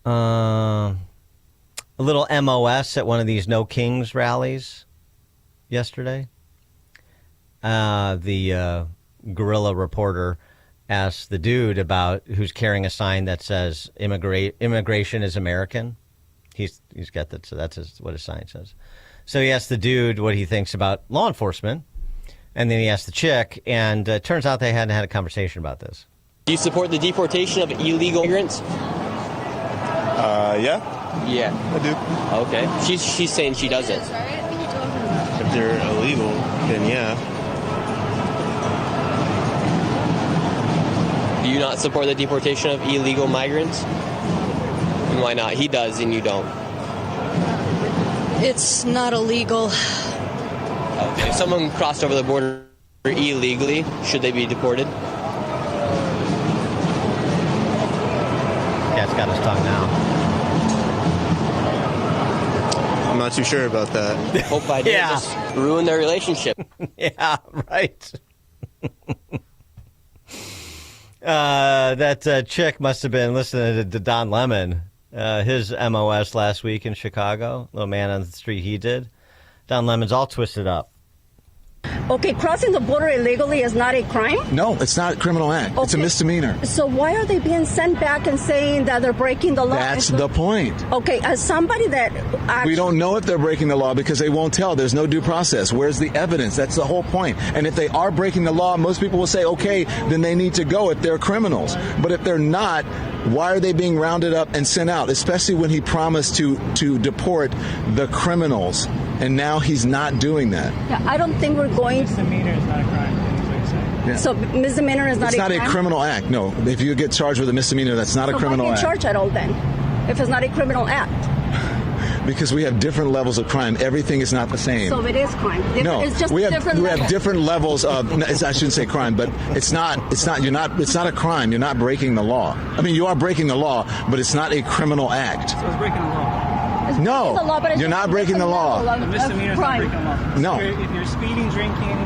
Speaker 11: A little MOS at one of these No Kings rallies yesterday. The guerrilla reporter asked the dude about who's carrying a sign that says immigration is American. He's got that, so that's what his sign says. So he asked the dude what he thinks about law enforcement, and then he asked the chick, and it turns out they hadn't had a conversation about this.
Speaker 1: Do you support the deportation of illegal immigrants?
Speaker 2: Yeah.
Speaker 1: Yeah,
Speaker 2: I do.
Speaker 1: Okay. She's saying she doesn't.
Speaker 2: If they're illegal, then yeah.
Speaker 1: Do you not support the deportation of illegal migrants? And why not? He does and you don't.
Speaker 5: It's not illegal.
Speaker 1: Okay. If someone crossed over the border illegally, should they be deported?
Speaker 11: Yeah, it's got his tongue now.
Speaker 2: I'm not too sure about that.
Speaker 1: Hope I didn't just ruin their relationship.
Speaker 11: Yeah, right. That chick must have been listening to Don Lemon, his MOS last week in Chicago. Little man on the street he did. Don Lemon's all twisted up.
Speaker 5: Okay, crossing the border illegally is not a crime?
Speaker 24: No, it's not a criminal act. Okay. It's a misdemeanor.
Speaker 5: So why are they being sent back and saying that they're breaking the law?
Speaker 24: That's the point.
Speaker 5: Okay, as somebody that actually...
Speaker 24: We don't know if they're breaking the law because they won't tell. There's no due process. Where's the evidence? That's the whole point. And if they are breaking the law, most people will say, okay, then they need to go if they're criminals. But if they're not, why are they being rounded up and sent out? Especially when he promised to deport the criminals. And now he's not doing that.
Speaker 5: Yeah, I don't think we're going...
Speaker 25: Misdemeanor is not a crime.
Speaker 24: Yeah.
Speaker 5: So misdemeanor is not a crime?
Speaker 24: It's not a criminal act, no. If you get charged with a misdemeanor, that's not a criminal act.
Speaker 5: So why get charged at all then, if it's not a criminal act?
Speaker 24: Because we have different levels of crime. Everything is not the same.
Speaker 5: So it is crime.
Speaker 24: No,
Speaker 5: it's just
Speaker 24: we have
Speaker 5: levels.
Speaker 24: different levels of. I shouldn't say crime, but it's not. It's not a crime. You're not breaking the law. I mean, you are breaking the law, but it's not a criminal act.
Speaker 25: So it's breaking the law.
Speaker 24: No, you're not breaking the law.
Speaker 25: The misdemeanor is not breaking the law.
Speaker 24: No.
Speaker 25: If you're speeding, drinking,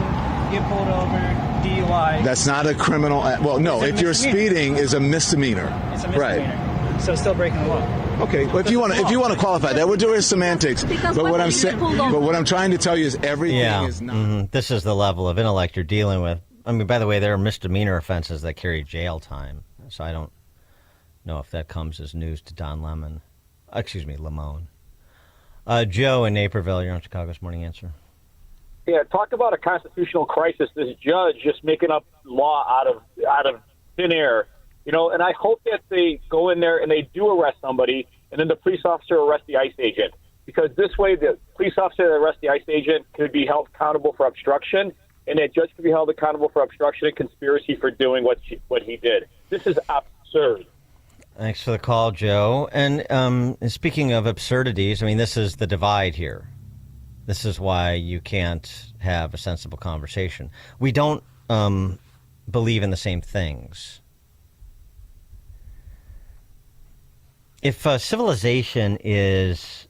Speaker 25: get pulled over, DUI.
Speaker 24: That's not a criminal. Well, no. If you're speeding, is a misdemeanor.
Speaker 25: It's a misdemeanor.
Speaker 24: Right.
Speaker 25: So still breaking the law.
Speaker 24: Okay. Well, if you want to qualify that, we're doing semantics.
Speaker 5: Because
Speaker 24: But what I'm
Speaker 5: you
Speaker 24: saying,
Speaker 5: pulled over.
Speaker 24: but what I'm trying to tell you is everything is not.
Speaker 11: This is the level of intellect you're dealing with. I mean, by the way, there are misdemeanor offenses that carry jail time. So I don't know if that comes as news to Don Lemon. Lamone. Joe in Naperville, you're on Chicago's Morning Answer.
Speaker 4: Yeah, talk about a constitutional crisis. This judge just making up law out of thin air, And I hope that they go in there and they do arrest somebody, and then the police officer arrests the ICE agent, because this way the police officer that arrests the ICE agent could be held accountable for obstruction, and that judge could be held accountable for obstruction and conspiracy for doing what he did. This is absurd.
Speaker 11: Thanks for the call, Joe. And speaking of absurdities, I mean, this is the divide here. This is why you can't have a sensible conversation. We don't believe in the same things. If civilization is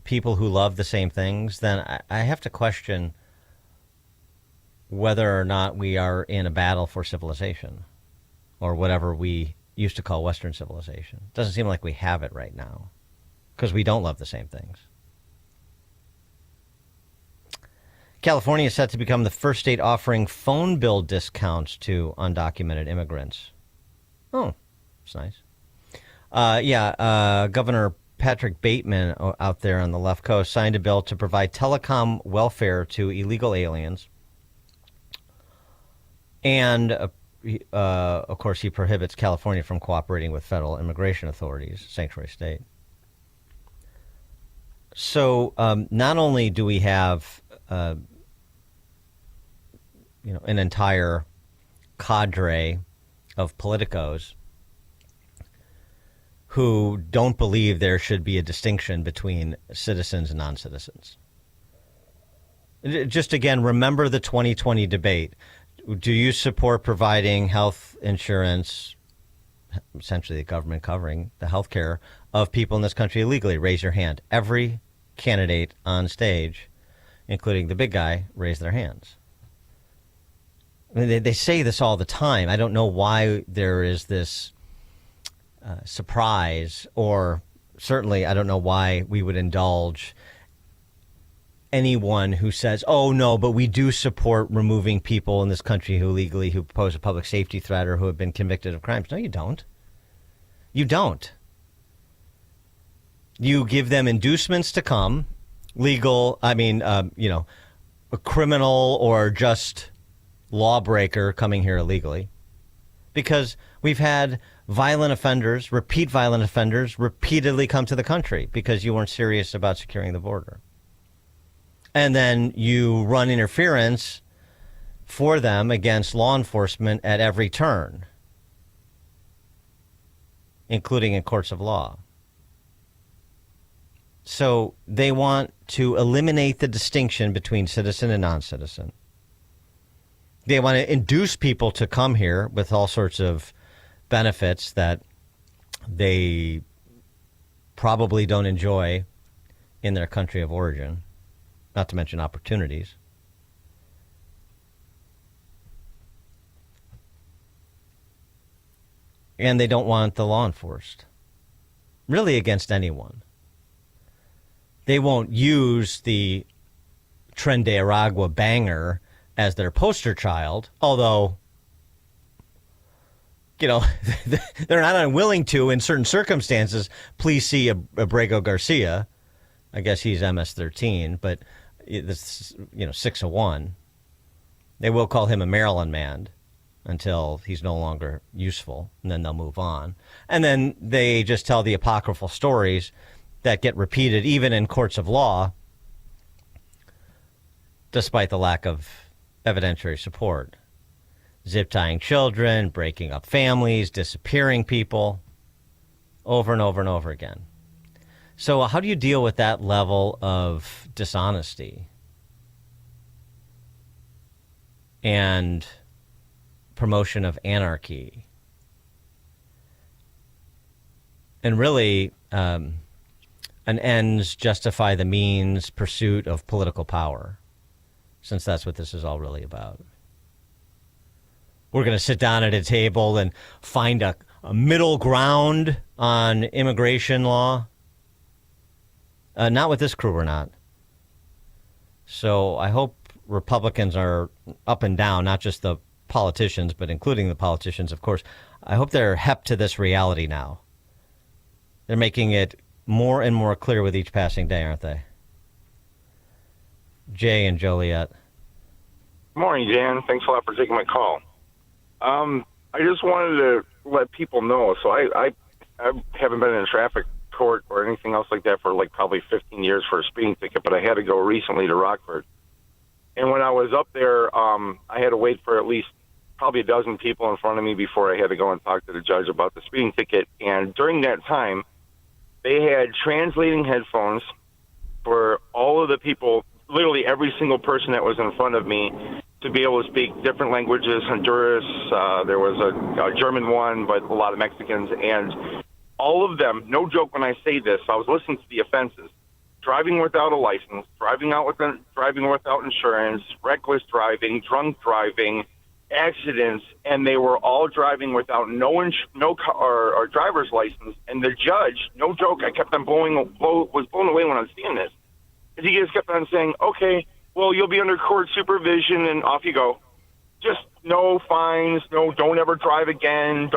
Speaker 11: people who love the same things, then I have to question whether or not we are in a battle for civilization, or whatever we used to call Western civilization. It doesn't seem like we have it right now, because we don't love the same things. California is set to become the first state offering phone bill discounts to undocumented immigrants. Oh, that's nice. Governor Patrick Bateman out there on the left coast signed a bill to provide telecom welfare to illegal aliens. And, of course, he prohibits California from cooperating with federal immigration authorities, sanctuary state. So not only do we have an entire cadre of politicos who don't believe there should be a distinction between citizens and non-citizens. Just again, remember the 2020 debate. Do you support providing health insurance, essentially the government covering the health care of people in this country illegally? Raise your hand. Every candidate on stage, including the big guy, raised their hands. I mean, they say this all the time. I don't know why there is this surprise, or certainly I don't know why we would indulge anyone who says, oh, no, but we do support removing people in this country who pose a public safety threat or who have been convicted of crimes. No, you don't. You don't. You give them inducements to come, a criminal or just lawbreaker coming here illegally, because we've had repeat violent offenders repeatedly come to the country because you weren't serious about securing the border. And then you run interference for them against law enforcement at every turn, including in courts of law. So they want to eliminate the distinction between citizen and non-citizen. They want to induce people to come here with all sorts of benefits that they probably don't enjoy in their country of origin, not to mention opportunities. And they don't want the law enforced, really against anyone. They won't use the Tren de Aragua banger as their poster child, although, they're not unwilling to, in certain circumstances. Please see Abrego Garcia. I guess he's MS-13, but it's 601. They will call him a Maryland man until he's no longer useful, and then they'll move on. And then they just tell the apocryphal stories that get repeated even in courts of law, despite the lack of evidentiary support. Zip tying children, breaking up families, disappearing people, over and over and over again. So how do you deal with that level of dishonesty and promotion of anarchy? And really, an ends justify the means pursuit of political power. since that's what this is all really about. We're going to sit down at a table and find a middle ground on immigration law. Not with this crew, we're not. So I hope Republicans are up and down, not just the politicians, but including the politicians, of course. I hope they're hep to this reality now. They're making it more and more clear with each passing day, aren't they? Jay and Joliet.
Speaker 6: Good morning, Dan. Thanks a lot for taking my call. I just wanted to let people know. So I haven't been in a traffic court or anything else like that for like probably 15 years for a speeding ticket, but I had to go recently to Rockford. And when I was up there, I had to wait for at least probably a dozen people in front of me before I had to go and talk to the judge about the speeding ticket. And during that time, they had translating headphones for all of the people, literally every single person that was in front of me, to be able to speak different languages. Honduras, there was a German one, but a lot of Mexicans. And all of them, no joke when I say this, I was listening to the offenses. Driving without a license, driving without insurance, reckless driving, drunk driving, accidents, and they were all driving without no car or driver's license. And the judge, no joke, I kept on was blown away when I was seeing this. He just kept on saying, okay, well, you'll be under court supervision and off you go. Just no fines, don't ever drive again.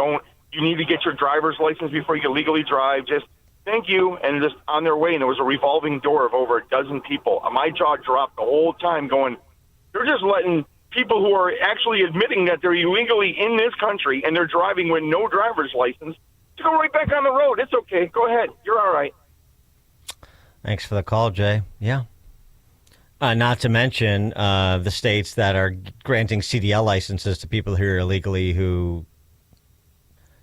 Speaker 6: You need to get your driver's license before you can legally drive. Just thank you. And just on their way, and there was a revolving door of over a dozen people. My jaw dropped the whole time going, they're just letting people who are actually admitting that they're illegally in this country and they're driving with no driver's license to go right back on the road. It's okay. Go ahead. You're all right.
Speaker 11: Thanks for the call, Jay. Yeah. Not to mention the states that are granting CDL licenses to people here illegally who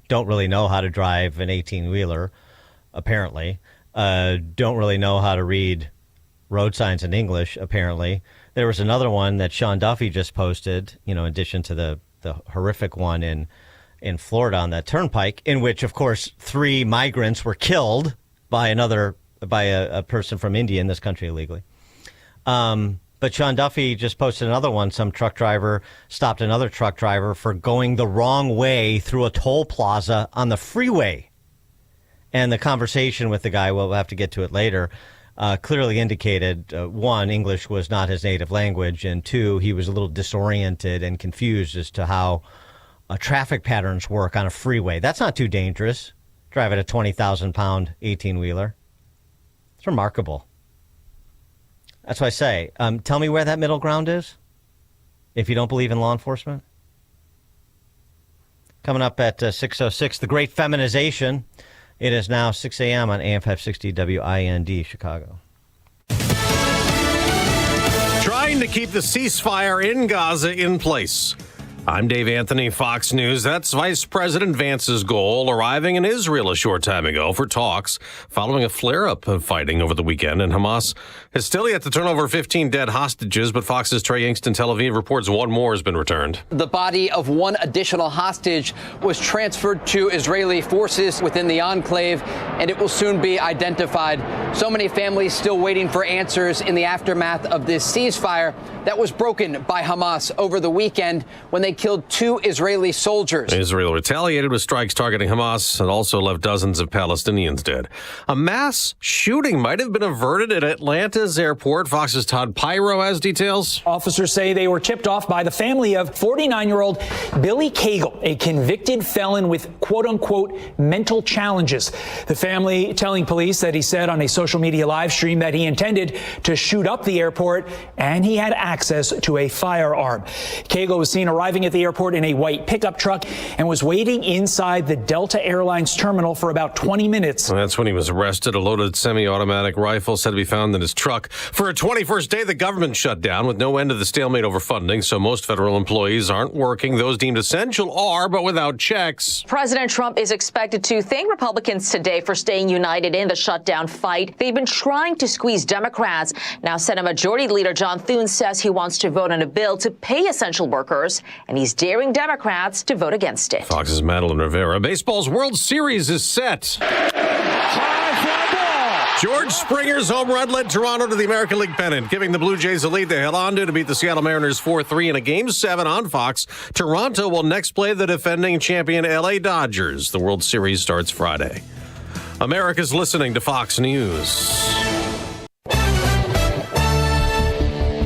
Speaker 11: don't really know how to drive an 18-wheeler, apparently. Don't really know how to read road signs in English, apparently. There was another one that Sean Duffy just posted, in addition to the horrific one in Florida on that turnpike, in which, of course, 3 migrants were killed by a person from India in this country illegally. But Sean Duffy just posted another one. Some truck driver stopped another truck driver for going the wrong way through a toll plaza on the freeway. And the conversation with the guy, we'll have to get to it later, clearly indicated, 1, English was not his native language, and 2, he was a little disoriented and confused as to how traffic patterns work on a freeway. That's not too dangerous, driving a 20,000-pound 18-wheeler. It's remarkable. That's why I say, tell me where that middle ground is, if you don't believe in law enforcement. Coming up at 6:06, the great feminization. It is now 6 a.m. on AM 560 WIND, Chicago.
Speaker 7: Trying to keep the ceasefire in Gaza in place. I'm Dave Anthony, Fox News. That's Vice President Vance's goal, arriving in Israel a short time ago for talks following a flare-up of fighting over the weekend. And Hamas has still yet to turn over 15 dead hostages, but Fox's Trey Yingst in Tel Aviv reports one more has been returned.
Speaker 8: The body of one additional hostage was transferred to Israeli forces within the enclave, and it will soon be identified. So many families still waiting for answers in the aftermath of this ceasefire that was broken by Hamas over the weekend when they killed 2 Israeli soldiers.
Speaker 7: Israel retaliated with strikes targeting Hamas and also left dozens of Palestinians dead. A mass shooting might have been averted at Atlanta's airport. Fox's Todd Pyro has details.
Speaker 9: Officers say they were tipped off by the family of 49-year-old Billy Cagle, a convicted felon with quote-unquote mental challenges. The family telling police that he said on a social media live stream that he intended to shoot up the airport and he had access to a firearm. Cagle was seen arriving at the airport in a white pickup truck and was waiting inside the Delta Airlines terminal for about 20 minutes.
Speaker 7: That's when he was arrested. A loaded semi-automatic rifle said to be found in his truck. For a 21st day, the government shut down with no end to the stalemate over funding, so most federal employees aren't working. Those deemed essential are, but without checks.
Speaker 10: President Trump is expected to thank Republicans today for staying united in the shutdown fight. They've been trying to squeeze Democrats. Now, Senate Majority Leader John Thune says he wants to vote on a bill to pay essential workers, and he's daring Democrats to vote against it.
Speaker 7: Fox's Madeline Rivera. Baseball's World Series is set. George Springer's home run led Toronto to the American League pennant, giving the Blue Jays a lead they held on to beat the Seattle Mariners 4-3 in a Game 7 on Fox. Toronto will next play the defending champion LA Dodgers. The World Series starts Friday. America's listening to Fox News.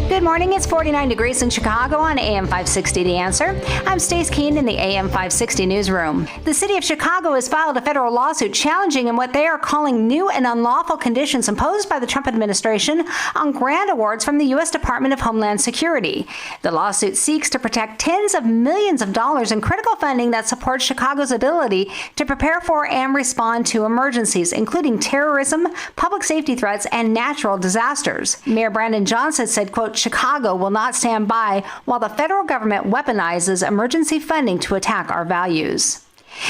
Speaker 19: Good morning. It's 49 degrees in Chicago on AM 560 The Answer. I'm Stace Keen in the AM 560 newsroom. The city of Chicago has filed a federal lawsuit challenging in what they are calling new and unlawful conditions imposed by the Trump administration on grant awards from the U.S. Department of Homeland Security. The lawsuit seeks to protect tens of millions of dollars in critical funding that supports Chicago's ability to prepare for and respond to emergencies, including terrorism, public safety threats, and natural disasters. Mayor Brandon Johnson said, quote, Chicago will not stand by while the federal government weaponizes emergency funding to attack our values.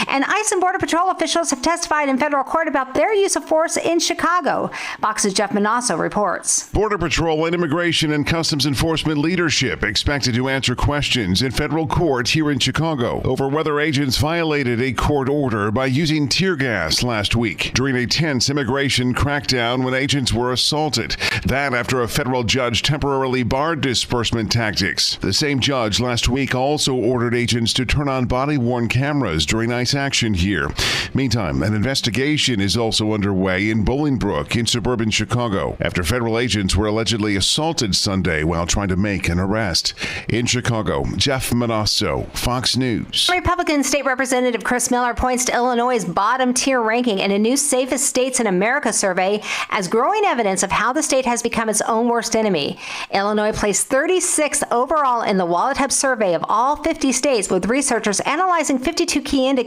Speaker 19: And ICE and Border Patrol officials have testified in federal court about their use of force in Chicago. Fox's Jeff Manasso reports.
Speaker 12: Border Patrol and Immigration and Customs Enforcement leadership expected to answer questions in federal court here in Chicago over whether agents violated a court order by using tear gas last week during a tense immigration crackdown when agents were assaulted. That after a federal judge temporarily barred disbursement tactics. The same judge last week also ordered agents to turn on body-worn cameras during ICE action here. Meantime, an investigation is also underway in Bolingbrook in suburban Chicago after federal agents were allegedly assaulted Sunday while trying to make an arrest. In Chicago, Jeff Manasso, Fox News.
Speaker 19: Republican State Representative Chris Miller points to Illinois' bottom-tier ranking in a new Safest States in America survey as growing evidence of how the state has become its own worst enemy. Illinois placed 36th overall in the Wallet Hub survey of all 50 states, with researchers analyzing 52 key indicators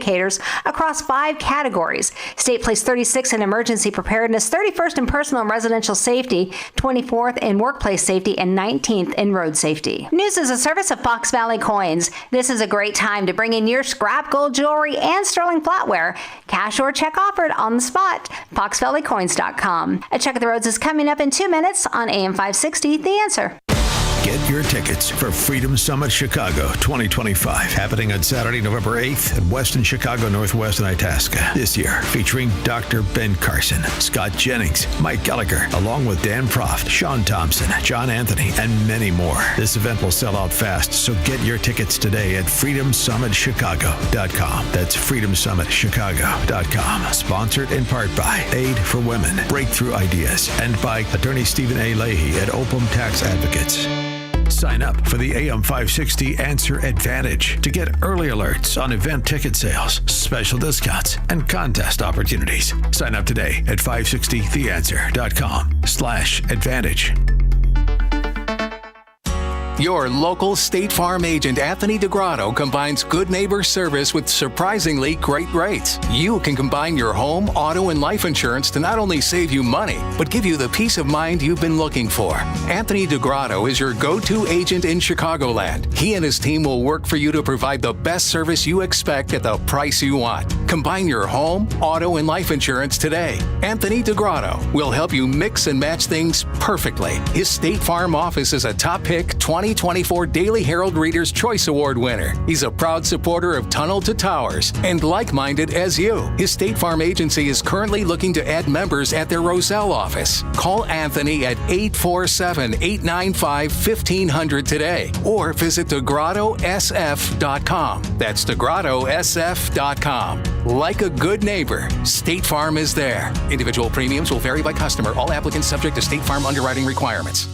Speaker 19: across 5 categories. State placed 36th in emergency preparedness, 31st in personal and residential safety, 24th in workplace safety, and 19th in road safety. News is a service of Fox Valley Coins. This is a great time to bring in your scrap gold jewelry and sterling flatware. Cash or check offered on the spot. FoxValleyCoins.com. A check of the roads is coming up in 2 minutes on AM 560, The Answer.
Speaker 3: Get your tickets for Freedom Summit Chicago 2025, happening on Saturday, November 8th at Westin Chicago Northwest and Itasca. This year, featuring Dr. Ben Carson, Scott Jennings, Mike Gallagher, along with Dan Proft, Sean Thompson, John Anthony, and many more. This event will sell out fast, so get your tickets today at freedomsummitchicago.com. That's freedomsummitchicago.com. Sponsored in part by Aid for Women, Breakthrough Ideas, and by Attorney Stephen A. Leahy at Opum Tax Advocates. Sign up for the AM 560 Answer Advantage to get early alerts on event ticket sales, special discounts, and contest opportunities. Sign up today at 560theanswer.com/advantage.
Speaker 13: Your local State Farm agent, Anthony DeGrotto, combines good neighbor service with surprisingly great rates. You can combine your home, auto, and life insurance to not only save you money, but give you the peace of mind you've been looking for. Anthony DeGrotto is your go-to agent in Chicagoland. He and his team will work for you to provide the best service you expect at the price you want. Combine your home, auto, and life insurance today. Anthony DeGrotto will help you mix and match things perfectly. His State Farm office is a top pick 2024 Daily Herald Reader's Choice Award winner. He's a proud supporter of Tunnel to Towers and like-minded as you. His State Farm agency is currently looking to add members at their Roselle office. Call Anthony at 847-895-1500 today or visit DeGrottoSF.com. That's DeGrottoSF.com. Like a good neighbor, State Farm is there. Individual premiums will vary by customer. All applicants subject to State Farm underwriting requirements.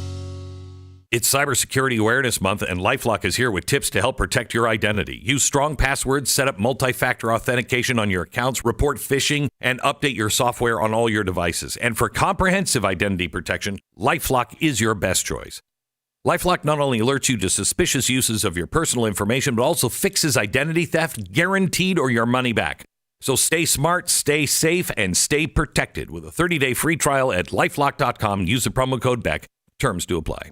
Speaker 14: It's Cybersecurity Awareness Month, and LifeLock is here with tips to help protect your identity. Use strong passwords, set up multi-factor authentication on your accounts, report phishing, and update your software on all your devices. And for comprehensive identity protection, LifeLock is your best choice. LifeLock not only alerts you to suspicious uses of your personal information, but also fixes identity theft, guaranteed, or your money back. So stay smart, stay safe, and stay protected with a 30-day free trial at LifeLock.com. Use the promo code BECK. Terms do apply.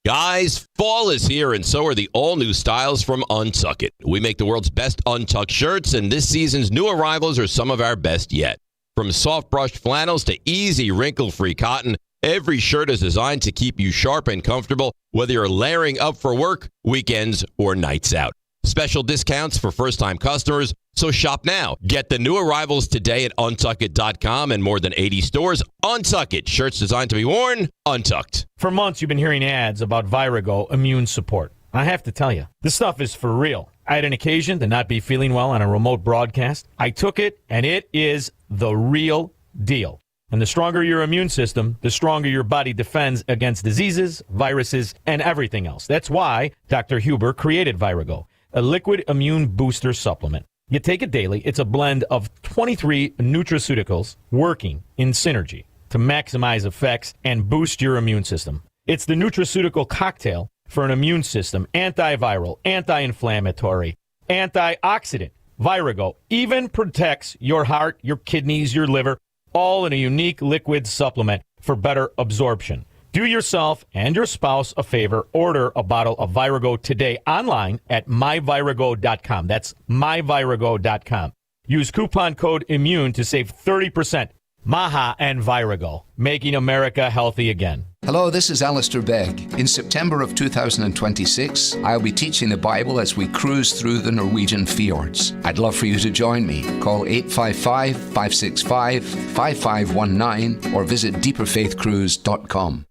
Speaker 15: Guys, fall is here, and so are the all-new styles from Untuck It. We make the world's best untucked shirts, and this season's new arrivals are some of our best yet. From soft-brushed flannels to easy wrinkle-free cotton, every shirt is designed to keep you sharp and comfortable, whether you're layering up for work, weekends, or nights out. Special discounts for first-time customers, So shop now. Get the new arrivals today at untuckit.com and more than 80 stores. Untuckit. Shirts designed to be worn untucked.
Speaker 17: For months, you've been hearing ads about Virago Immune Support. I have to tell you, this stuff is for real. I had an occasion to not be feeling well on a remote broadcast. I took it, and it is the real deal. And the stronger your immune system, the stronger your body defends against diseases, viruses, and everything else. That's why Dr. Huber created Virago, a liquid immune booster supplement. You take it daily. It's a blend of 23 nutraceuticals working in synergy to maximize effects and boost your immune system. It's the nutraceutical cocktail for an immune system, antiviral, anti-inflammatory, antioxidant. Virago even protects your heart, your kidneys, your liver, all in a unique liquid supplement for better absorption. Do yourself and your spouse a favor. Order a bottle of Virago today online at myvirago.com. That's myvirago.com. Use coupon code IMMUNE to save 30%. Maha and Virago, making America healthy again.
Speaker 18: Hello, this is Alistair Begg. In September of 2026, I'll be teaching the Bible as we cruise through the Norwegian fjords. I'd love for you to join me. Call 855-565-5519 or visit deeperfaithcruise.com.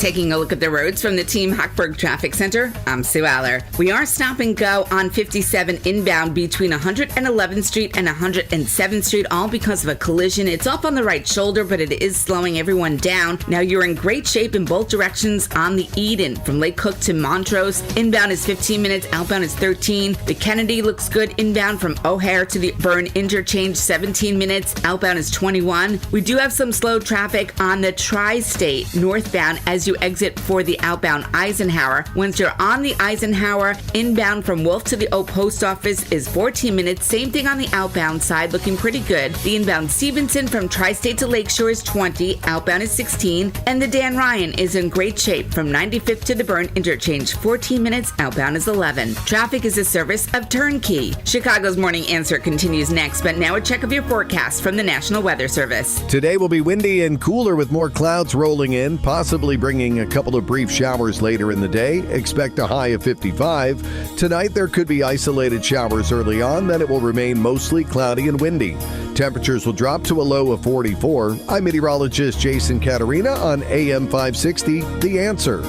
Speaker 20: Taking a look at the roads from the Team Hochberg Traffic Center, I'm Sue Aller. We are stop and go on 57 inbound between 111th Street and 107th Street, all because of a collision. It's off on the right shoulder, but it is slowing everyone down. Now you're in great shape in both directions on the Eden from Lake Cook to Montrose. Inbound is 15 minutes, outbound is 13. The Kennedy looks good inbound from O'Hare to the Byrne Interchange, 17 minutes, outbound is 21. We do have some slow traffic on the Tri-State northbound as you exit for the outbound Eisenhower. Once you're on the Eisenhower, inbound from Wolf to the O Post Office is 14 minutes. Same thing on the outbound side, looking pretty good. The inbound Stevenson from Tri-State to Lakeshore is 20, outbound is 16, and the Dan Ryan is in great shape from 95th to the Byrne Interchange, 14 minutes, outbound is 11. Traffic is a service of Turnkey. Chicago's Morning Answer continues next, but now a check of your forecast from the National Weather Service.
Speaker 16: Today will be windy and cooler with more clouds rolling in, possibly bringing a couple of brief showers later in the day. Expect a high of 55. Tonight there could be isolated showers early on, then it will remain mostly cloudy and windy. Temperatures will drop to a low of 44. I'm meteorologist Jason Caterina on AM 560, The Answer.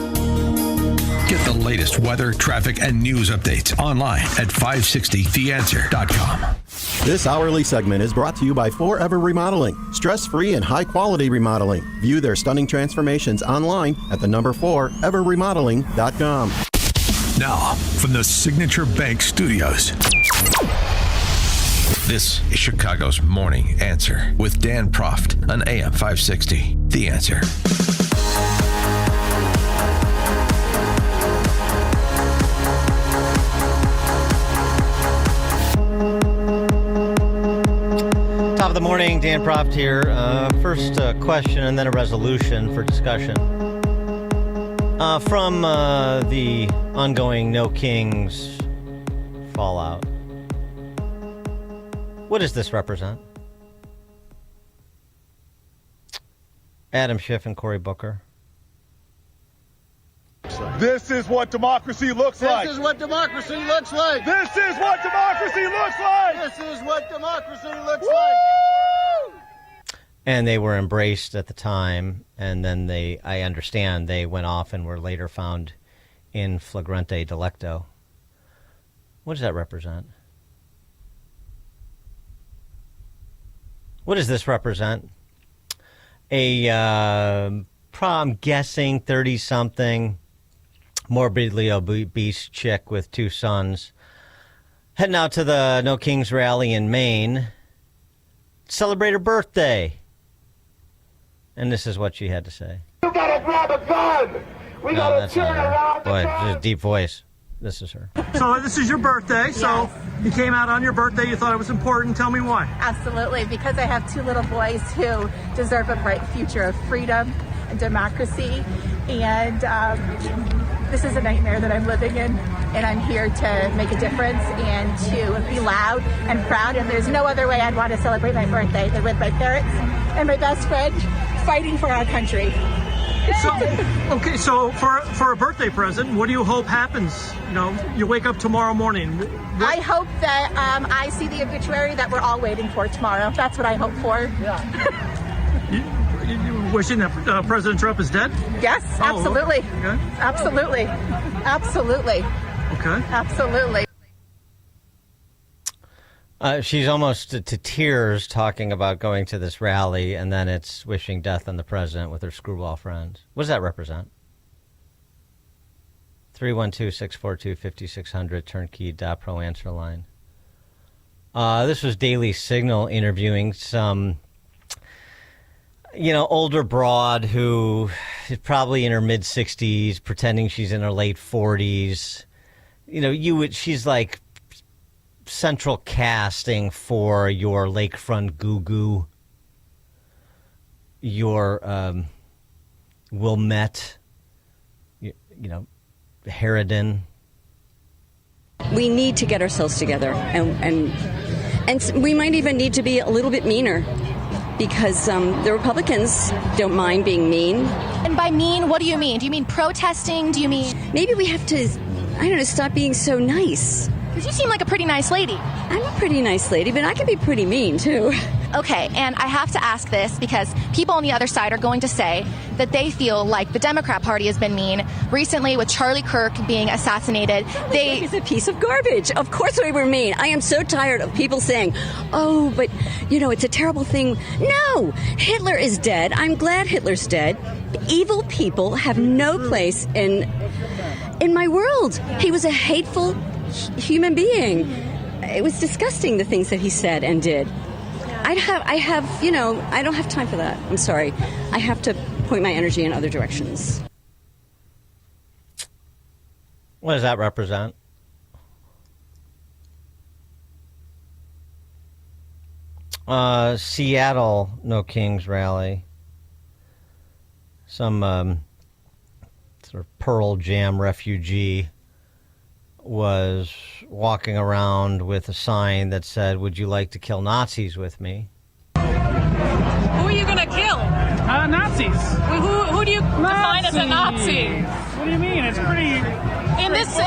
Speaker 3: Get the latest weather, traffic, and news updates online at 560theanswer.com.
Speaker 23: This hourly segment is brought to you by Forever Remodeling. Stress-free and high-quality remodeling. View their stunning transformations online at the number 4everremodeling.com.
Speaker 3: Now, from the Signature Bank Studios, this is Chicago's Morning Answer with Dan Proft on AM 560. The Answer.
Speaker 11: Top of the morning, Dan Proft here. First question and then a resolution for discussion. From the ongoing No Kings fallout. What does this represent? Adam Schiff and Cory Booker.
Speaker 21: This is what democracy looks like.
Speaker 22: This is what democracy looks like.
Speaker 21: This is what democracy looks like.
Speaker 22: This is what democracy looks
Speaker 21: Woo!
Speaker 22: like.
Speaker 11: And they were embraced at the time, and then I understand, they went off and were later found in flagrante delicto. What does that represent? What does this represent? I'm guessing 30-something, morbidly obese chick with 2 sons, heading out to the No Kings rally in Maine, celebrate her birthday. And this is what she had to say.
Speaker 21: You gotta grab a gun. We gotta turn around.
Speaker 11: Boy, this is a deep voice. This is her.
Speaker 25: So this is your birthday, so you came out on your birthday, you thought it was important. Tell me why.
Speaker 26: Absolutely, because I have 2 little boys who deserve a bright future of freedom and democracy. And this is a nightmare that I'm living in, and I'm here to make a difference and to be loud and proud. And there's no other way I'd want to celebrate my birthday than with my parents and my best friend fighting for our country.
Speaker 25: So for a birthday present, what do you hope happens? You wake up tomorrow morning.
Speaker 26: I hope that I see the obituary that we're all waiting for tomorrow. That's what I hope for.
Speaker 25: You wishing that President Trump is dead?
Speaker 26: Yes, absolutely.
Speaker 25: Okay.
Speaker 26: Absolutely. Absolutely.
Speaker 25: Okay.
Speaker 26: Absolutely.
Speaker 11: She's almost to tears talking about going to this rally, and then it's wishing death on the president with her screwball friends. What does that represent? 312-642-5600, turnkey.pro answer line. This was Daily Signal interviewing some, older broad who is probably in her mid-60s, pretending she's in her late 40s. She's like central casting for your lakefront goo-goo, your Wilmette, Harridan.
Speaker 1: We need to get ourselves together, and we might even need to be a little bit meaner, because the Republicans don't mind being mean.
Speaker 2: And by mean, what do you mean? Do you mean protesting? Do you mean...
Speaker 1: Maybe we have to, stop being so nice.
Speaker 2: Because you seem like a pretty nice lady.
Speaker 1: I'm a pretty nice lady, but I can be pretty mean, too.
Speaker 2: Okay, and I have to ask this because people on the other side are going to say that they feel like the Democrat Party has been mean. Recently, with Charlie Kirk being assassinated,
Speaker 1: He's a piece of garbage. Of course we were mean. I am so tired of people saying, oh, but, it's a terrible thing. No, Hitler is dead. I'm glad Hitler's dead. Evil people have no place in my world. He was a hateful human being. It was disgusting, the things that he said and did. I don't have time for that. I'm sorry. I have to point my energy in other directions.
Speaker 11: What does that represent? Seattle No Kings rally. Some sort of Pearl Jam refugee was walking around with a sign that said, "Would you like to kill Nazis with me?"
Speaker 4: Who are you going to kill?
Speaker 25: Nazis.
Speaker 4: Who do you define as a Nazi?
Speaker 25: What do you mean? It's pretty...
Speaker 4: In this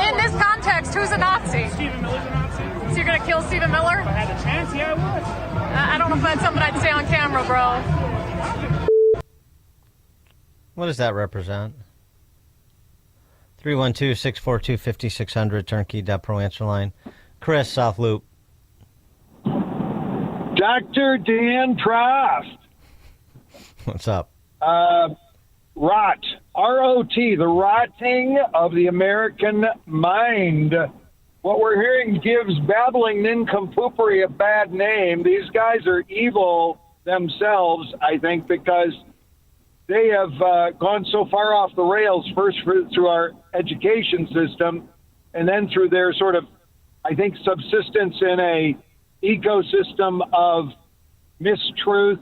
Speaker 4: context, who's a Nazi?
Speaker 25: Stephen Miller's a Nazi.
Speaker 4: So you're going to kill Stephen Miller?
Speaker 25: If I had a chance, yeah, I would.
Speaker 4: I don't know if that's something I'd say on camera, bro.
Speaker 11: What does that represent? 312-642-5600, turnkey.pro answer line. Chris, South Loop.
Speaker 5: Dr. Dan Proft.
Speaker 11: What's up?
Speaker 5: Rot. R-O-T, the rotting of the American mind. What we're hearing gives babbling nincompoopery a bad name. These guys are evil themselves, I think, because they have gone so far off the rails, first through our education system, and then through their sort of, I think, subsistence in a ecosystem of mistruth,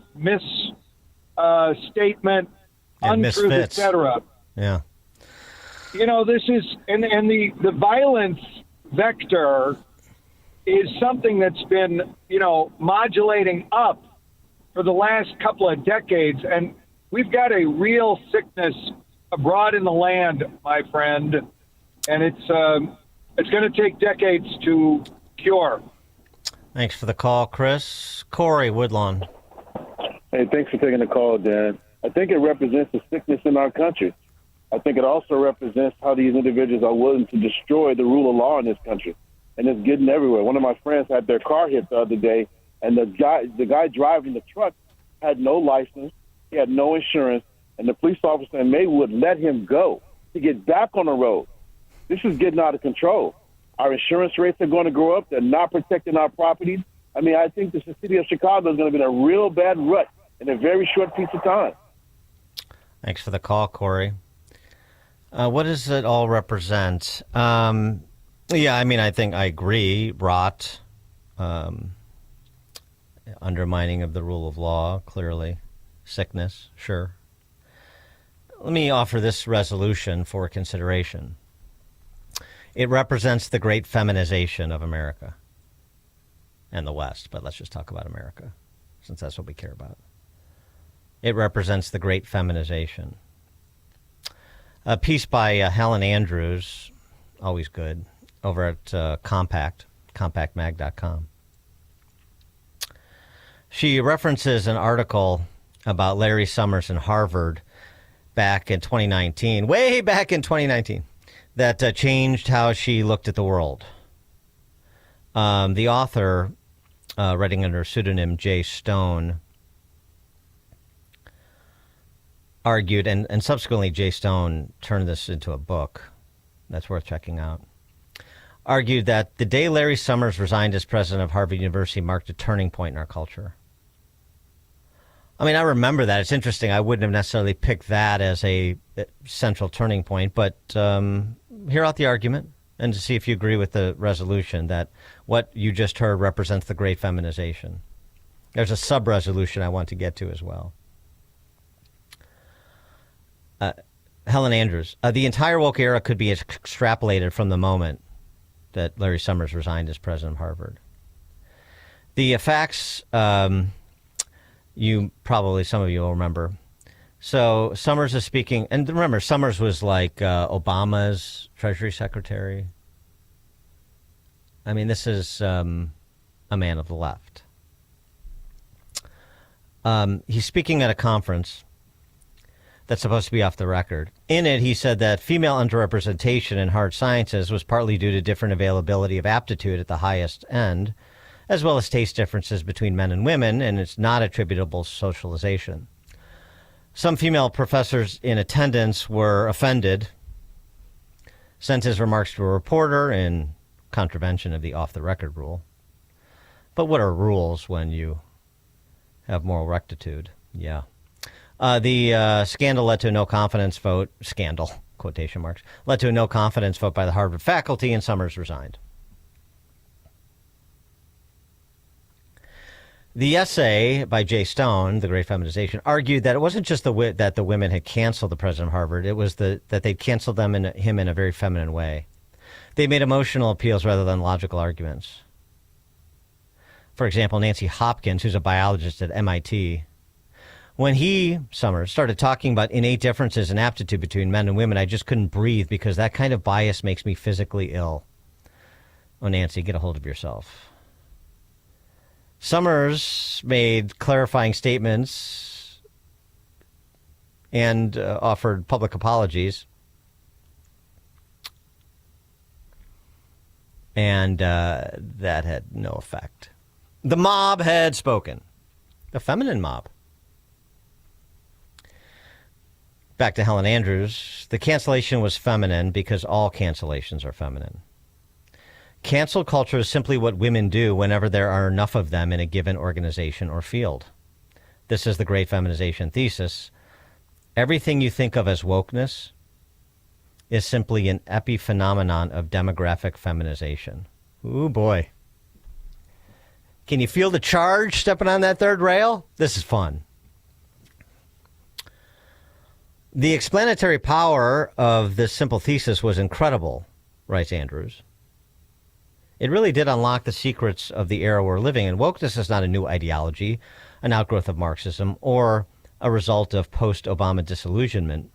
Speaker 5: misstatement, untruth, etc.
Speaker 11: Yeah.
Speaker 5: This is, and the violence vector is something that's been, modulating up for the last couple of decades, and we've got a real sickness abroad in the land, my friend, and it's going to take decades to cure.
Speaker 11: Thanks for the call, Chris. Corey, Woodlawn.
Speaker 6: Hey, thanks for taking the call, Dan. I think it represents the sickness in our country. I think it also represents how these individuals are willing to destroy the rule of law in this country, and it's getting everywhere. One of my friends had their car hit the other day, and the guy driving the truck had no license. He had no insurance, and the police officer in Maywood let him go to get back on the road. This is getting out of control. Our insurance rates are going to go up. They're not protecting our properties. I mean, I think the city of Chicago is going to be in a real bad rut in a very short piece of time.
Speaker 11: Thanks for the call, Corey. What does it all represent? I think I agree. Rot, undermining of the rule of law, clearly. Sickness, sure. Let me offer this resolution for consideration. It represents the great feminization of America and the West, but let's just talk about America, since that's what we care about. It represents the great feminization. A piece by Helen Andrews, always good, over at compactmag.com. She references an article about Larry Summers in Harvard back in 2019, way back in 2019, that changed how she looked at the world. The author, writing under pseudonym Jay Stone, argued, and subsequently Jay Stone turned this into a book that's worth checking out, argued that the day Larry Summers resigned as president of Harvard University marked a turning point in our culture. I mean, I remember that. It's interesting. I wouldn't have necessarily picked that as a central turning point, but hear out the argument and to see if you agree with the resolution that what you just heard represents the great feminization. There's a sub-resolution I want to get to as well. Helen Andrews, the entire woke era could be extrapolated from the moment that Larry Summers resigned as president of Harvard. The facts... some of you will remember. So Summers is speaking, and remember, Summers was like Obama's Treasury Secretary. I mean, this is a man of the left. He's speaking at a conference that's supposed to be off the record. In it, he said that female underrepresentation in hard sciences was partly due to different availability of aptitude at the highest end, as well as taste differences between men and women, and it's not attributable to socialization. Some female professors in attendance were offended, sent his remarks to a reporter in contravention of the off-the-record rule. But what are rules when you have moral rectitude? Yeah. The scandal led to a no-confidence vote, scandal, quotation marks, led to a no-confidence vote by the Harvard faculty, and Summers resigned. The essay by Jay Stone, The Great Feminization, argued that it wasn't just that the women had canceled the president of Harvard, it was that they'd canceled him in a very feminine way. They made emotional appeals rather than logical arguments. For example, Nancy Hopkins, who's a biologist at MIT, when Summers, started talking about innate differences in aptitude between men and women, I just couldn't breathe because that kind of bias makes me physically ill. Oh, Nancy, get a hold of yourself. Summers made clarifying statements and offered public apologies. And that had no effect. The mob had spoken. The feminine mob. Back to Helen Andrews. The cancellation was feminine because all cancellations are feminine. Cancel culture is simply what women do whenever there are enough of them in a given organization or field. This is the great feminization thesis. Everything you think of as wokeness is simply an epiphenomenon of demographic feminization. Ooh, boy. Can you feel the charge stepping on that third rail? This is fun. The explanatory power of this simple thesis was incredible, writes Andrews. It really did unlock the secrets of the era we're living in. Wokeness is not a new ideology, an outgrowth of Marxism, or a result of post-Obama disillusionment.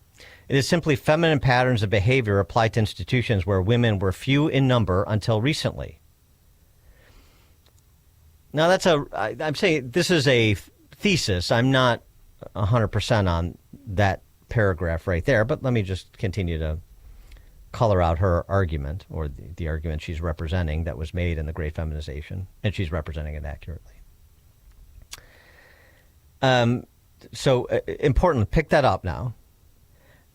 Speaker 11: It is simply feminine patterns of behavior applied to institutions where women were few in number until recently. Now, I'm saying this is a thesis. I'm not 100% on that paragraph right there, but let me just continue to color out her argument, or the argument she's representing that was made in The Great Feminization, and she's representing it accurately. So important, pick that up now,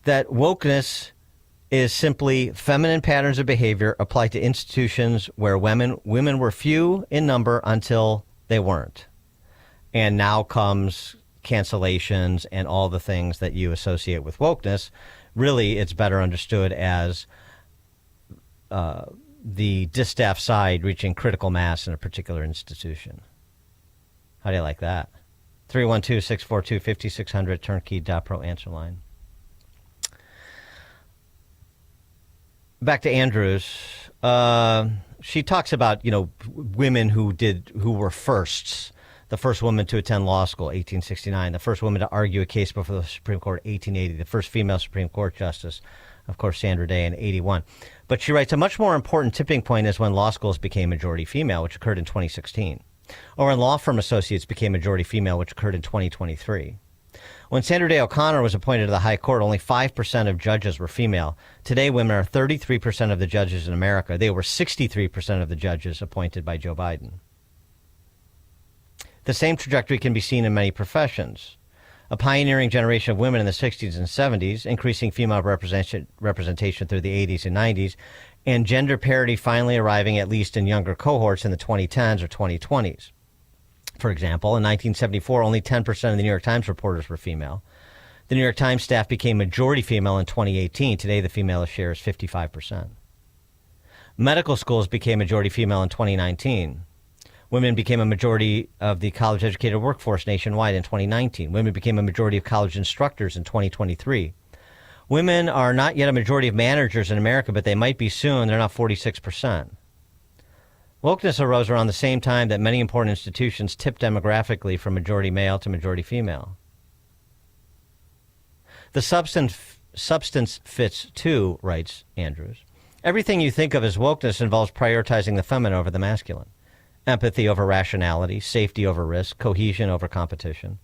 Speaker 11: that wokeness is simply feminine patterns of behavior applied to institutions where women were few in number until they weren't. And now comes cancellations and all the things that you associate with wokeness. Really, it's better understood as the distaff side reaching critical mass in a particular institution. How do you like that? 312-642-5600, turnkey.pro answer line. Back to Andrews. She talks about, women who were firsts, The first woman to attend law school, 1869. The first woman to argue a case before the Supreme Court, 1880. The first female Supreme Court justice, of course, Sandra Day in 81. But she writes, a much more important tipping point is when law schools became majority female, which occurred in 2016. Or when law firm associates became majority female, which occurred in 2023. When Sandra Day O'Connor was appointed to the High Court, only 5% of judges were female. Today, women are 33% of the judges in America. They were 63% of the judges appointed by Joe Biden. The same trajectory can be seen in many professions. A pioneering generation of women in the 60s and 70s, increasing female representation through the 80s and 90s, and gender parity finally arriving at least in younger cohorts in the 2010s or 2020s. For example, in 1974, only 10% of the New York Times reporters were female. The New York Times staff became majority female in 2018. Today, the female share is 55%. Medical schools became majority female in 2019. Women became a majority of the college-educated workforce nationwide in 2019. Women became a majority of college instructors in 2023. Women are not yet a majority of managers in America, but they might be soon. They're now 46%. Wokeness arose around the same time that many important institutions tipped demographically from majority male to majority female. The substance fits too, writes Andrews. Everything you think of as wokeness involves prioritizing the feminine over the masculine. Empathy over rationality, safety over risk, cohesion over competition.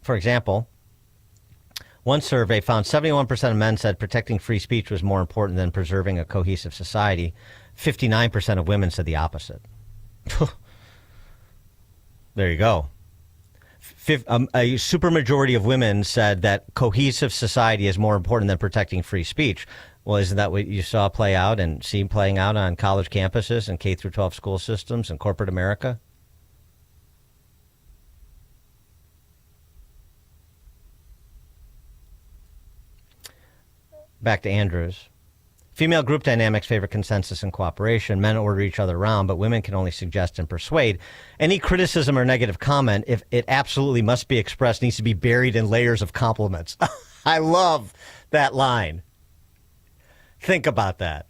Speaker 11: For example, one survey found 71% of men said protecting free speech was more important than preserving a cohesive society. 59% of women said the opposite. There you go. A supermajority of women said that cohesive society is more important than protecting free speech. Well, isn't that what you saw play out and see playing out on college campuses and K-12 school systems and corporate America? Back to Andrews. Female group dynamics favor consensus and cooperation. Men order each other around, but women can only suggest and persuade. Any criticism or negative comment, if it absolutely must be expressed, needs to be buried in layers of compliments. I love that line. Think about that.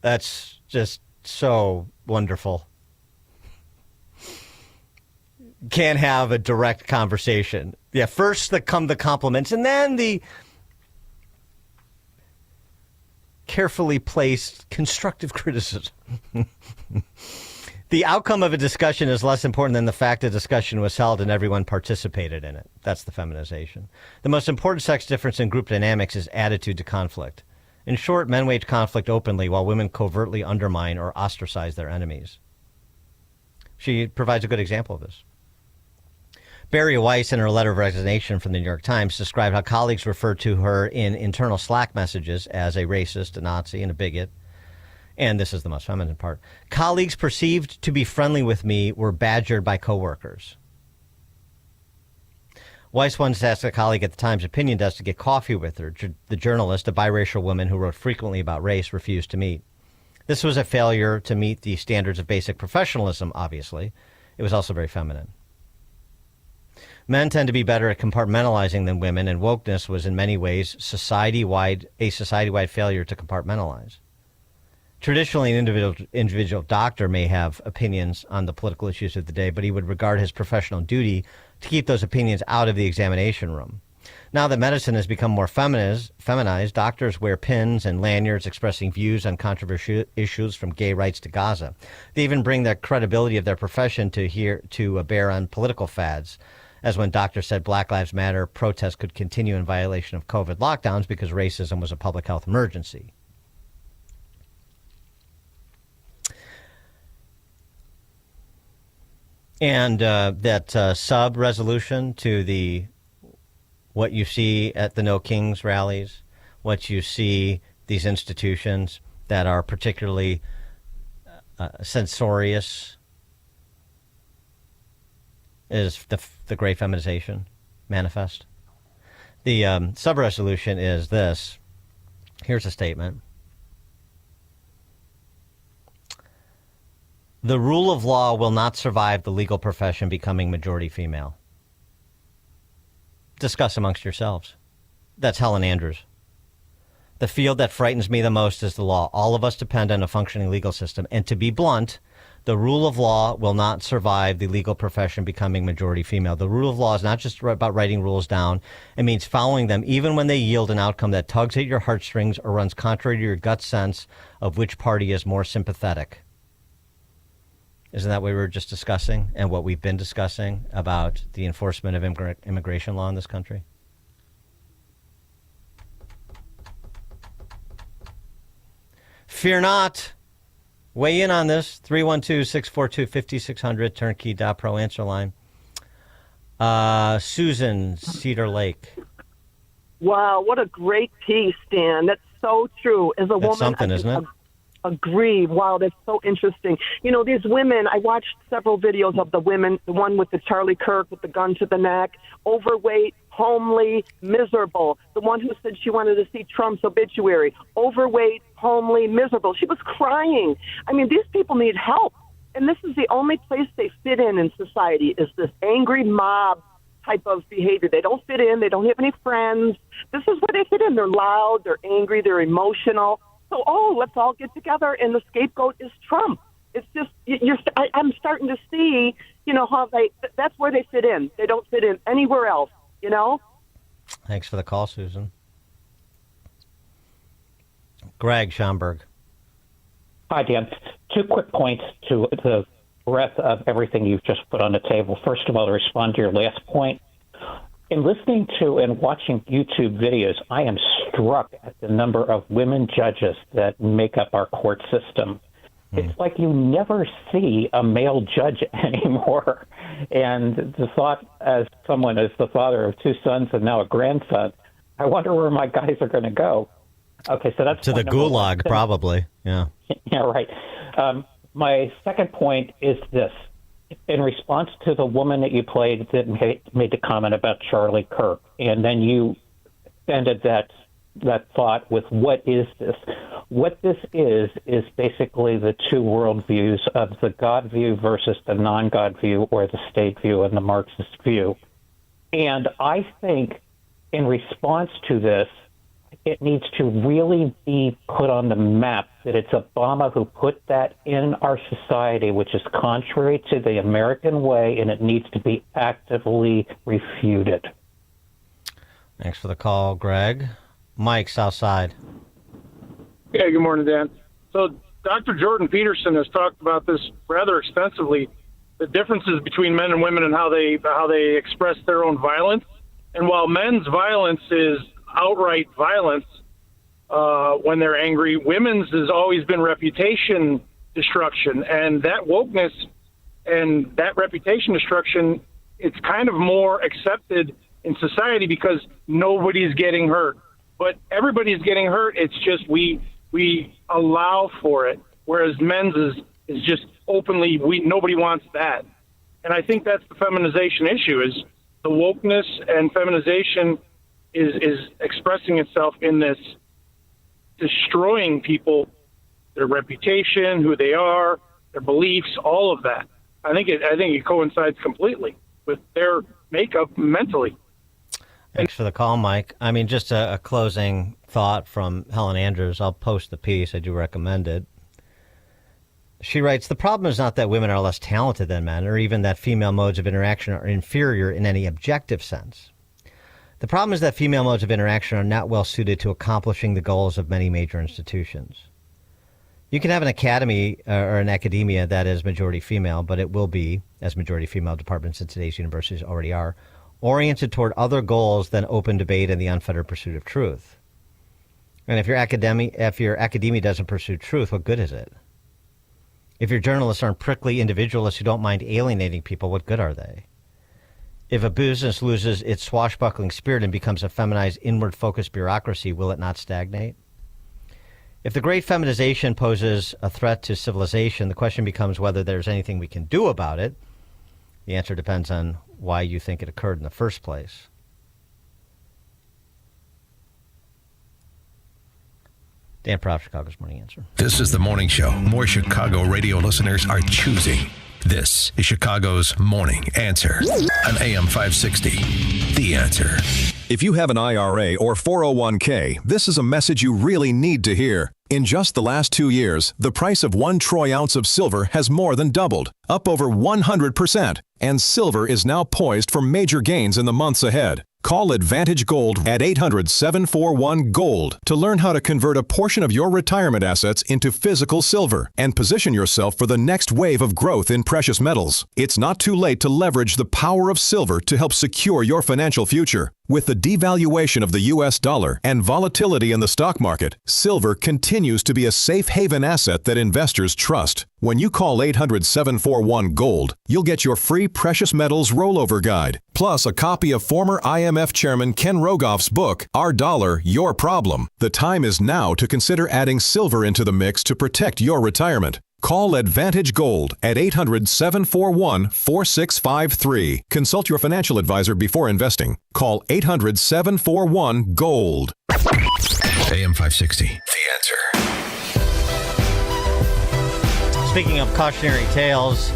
Speaker 11: That's just so wonderful. Can't have a direct conversation. Yeah, first come the compliments, and then the carefully placed constructive criticism. The outcome of a discussion is less important than the fact a discussion was held and everyone participated in it. That's the feminization. The most important sex difference in group dynamics is attitude to conflict. In short, men wage conflict openly while women covertly undermine or ostracize their enemies. She provides a good example of this. Barry Weiss, in her letter of resignation from the New York Times, described how colleagues referred to her in internal Slack messages as a racist, a Nazi, and a bigot. And this is the most feminine part. Colleagues perceived to be friendly with me were badgered by coworkers. Weiss once asked a colleague at the Times opinion desk to get coffee with her. The journalist, a biracial woman who wrote frequently about race, refused to meet. This was a failure to meet the standards of basic professionalism, obviously. It was also very feminine. Men tend to be better at compartmentalizing than women, and wokeness was in many ways a society-wide failure to compartmentalize. Traditionally, an individual doctor may have opinions on the political issues of the day, but he would regard his professional duty to keep those opinions out of the examination room. Now that medicine has become more feminized, doctors wear pins and lanyards expressing views on controversial issues from gay rights to Gaza. They even bring the credibility of their profession to bear on political fads, as when doctors said Black Lives Matter protests could continue in violation of COVID lockdowns because racism was a public health emergency. And that sub-resolution to what you see at the No Kings rallies, what you see these institutions that are particularly censorious, is the great feminization manifest. The sub-resolution is this. Here's a statement. The rule of law will not survive the legal profession becoming majority female. Discuss amongst yourselves. That's Helen Andrews. The field that frightens me the most is the law. All of us depend on a functioning legal system. And to be blunt, the rule of law will not survive the legal profession becoming majority female. The rule of law is not just about writing rules down. It means following them even when they yield an outcome that tugs at your heartstrings or runs contrary to your gut sense of which party is more sympathetic. Isn't that what we were just discussing and what we've been discussing about the enforcement of immigration law in this country? Fear not. Weigh in on this. 312-642-5600, turnkey.pro answer line. Susan, Cedar Lake.
Speaker 7: Wow, what a great piece, Dan. That's so true. As a woman,
Speaker 11: something, isn't it?
Speaker 7: Agree. Wow, that's so interesting. You know, these women, I watched several videos of the women, the one with the Charlie Kirk with the gun to the neck, overweight, homely, miserable. The one who said she wanted to see Trump's obituary, overweight, homely, miserable. She was crying. I mean, these people need help. And this is the only place they fit in society, is this angry mob type of behavior. They don't fit in. They don't have any friends. This is where they fit in. They're loud. They're angry. They're emotional. So, let's all get together, and the scapegoat is Trump. It's just, I'm starting to see, how that's where they fit in. They don't fit in anywhere else,
Speaker 11: Thanks for the call, Susan. Greg Schomburg.
Speaker 8: Hi, Dan. 2 quick points to the breadth of everything you've just put on the table. First of all, to respond to your last point, in listening to and watching YouTube videos, I am struck at the number of women judges that make up our court system. It's like you never see a male judge anymore. And the thought, as someone as the father of 2 sons and now a grandson, I wonder where my guys are going to go. Okay, so that's
Speaker 11: to the gulag, probably. Yeah.
Speaker 8: Yeah, right. My second point is this. In response to the woman that you played that made the comment about Charlie Kirk, and then you ended that thought with, what is this? What this is basically the 2 worldviews of the God view versus the non-God view, or the state view and the Marxist view. And I think in response to this, it needs to really be put on the map that it's Obama who put that in our society, which is contrary to the American way, and it needs to be actively refuted.
Speaker 11: Thanks for the call, Greg. Mike, Southside.
Speaker 22: Yeah, good morning, Dan. So Dr. Jordan Peterson has talked about this rather extensively, the differences between men and women and how they express their own violence. And while men's violence is outright violence when they're angry, women's has always been reputation destruction. And that wokeness and that reputation destruction, it's kind of more accepted in society because nobody's getting hurt. But everybody's getting hurt. It's just we allow for it, whereas men's is just openly, nobody wants that. And I think that's the feminization issue, is the wokeness and feminization is expressing itself in this destroying people, their reputation, who they are, their beliefs, all of that. I think it coincides completely with their makeup mentally.
Speaker 11: Thanks for the call, Mike. I mean, just a closing thought from Helen Andrews. I'll post the piece. I do recommend it. She writes, the problem is not that women are less talented than men, or even that female modes of interaction are inferior in any objective sense. The problem is that female modes of interaction are not well suited to accomplishing the goals of many major institutions. You can have an academy or an academia that is majority female, but it will be, as majority female departments in today's universities already are, oriented toward other goals than open debate and the unfettered pursuit of truth. And if your academia doesn't pursue truth, what good is it? If your journalists aren't prickly individualists who don't mind alienating people, what good are they? If a business loses its swashbuckling spirit and becomes a feminized, inward-focused bureaucracy, will it not stagnate? If the great feminization poses a threat to civilization, the question becomes whether there's anything we can do about it. The answer depends on why you think it occurred in the first place. Dan Proft, Chicago's Morning Answer.
Speaker 3: This is the morning show more Chicago radio listeners are choosing This is Chicago's Morning Answer on AM 560. The Answer.
Speaker 9: If you have an IRA or 401k, this is a message you really need to hear. In just the last 2 years, the price of 1 troy ounce of silver has more than doubled, up over 100%, and silver is now poised for major gains in the months ahead. Call Advantage Gold at 800-741-GOLD to learn how to convert a portion of your retirement assets into physical silver and position yourself for the next wave of growth in precious metals. It's not too late to leverage the power of silver to help secure your financial future. With the devaluation of the U.S. dollar and volatility in the stock market, silver continues to be a safe haven asset that investors trust. When you call 800-741-GOLD, you'll get your free precious metals rollover guide, plus a copy of former IMF Chairman Ken Rogoff's book, Our Dollar, Your Problem. The time is now to consider adding silver into the mix to protect your retirement. Call Advantage Gold at 800-741-4653. Consult your financial advisor before investing. Call 800-741-GOLD.
Speaker 3: AM 560. The Answer.
Speaker 11: Speaking of cautionary tales,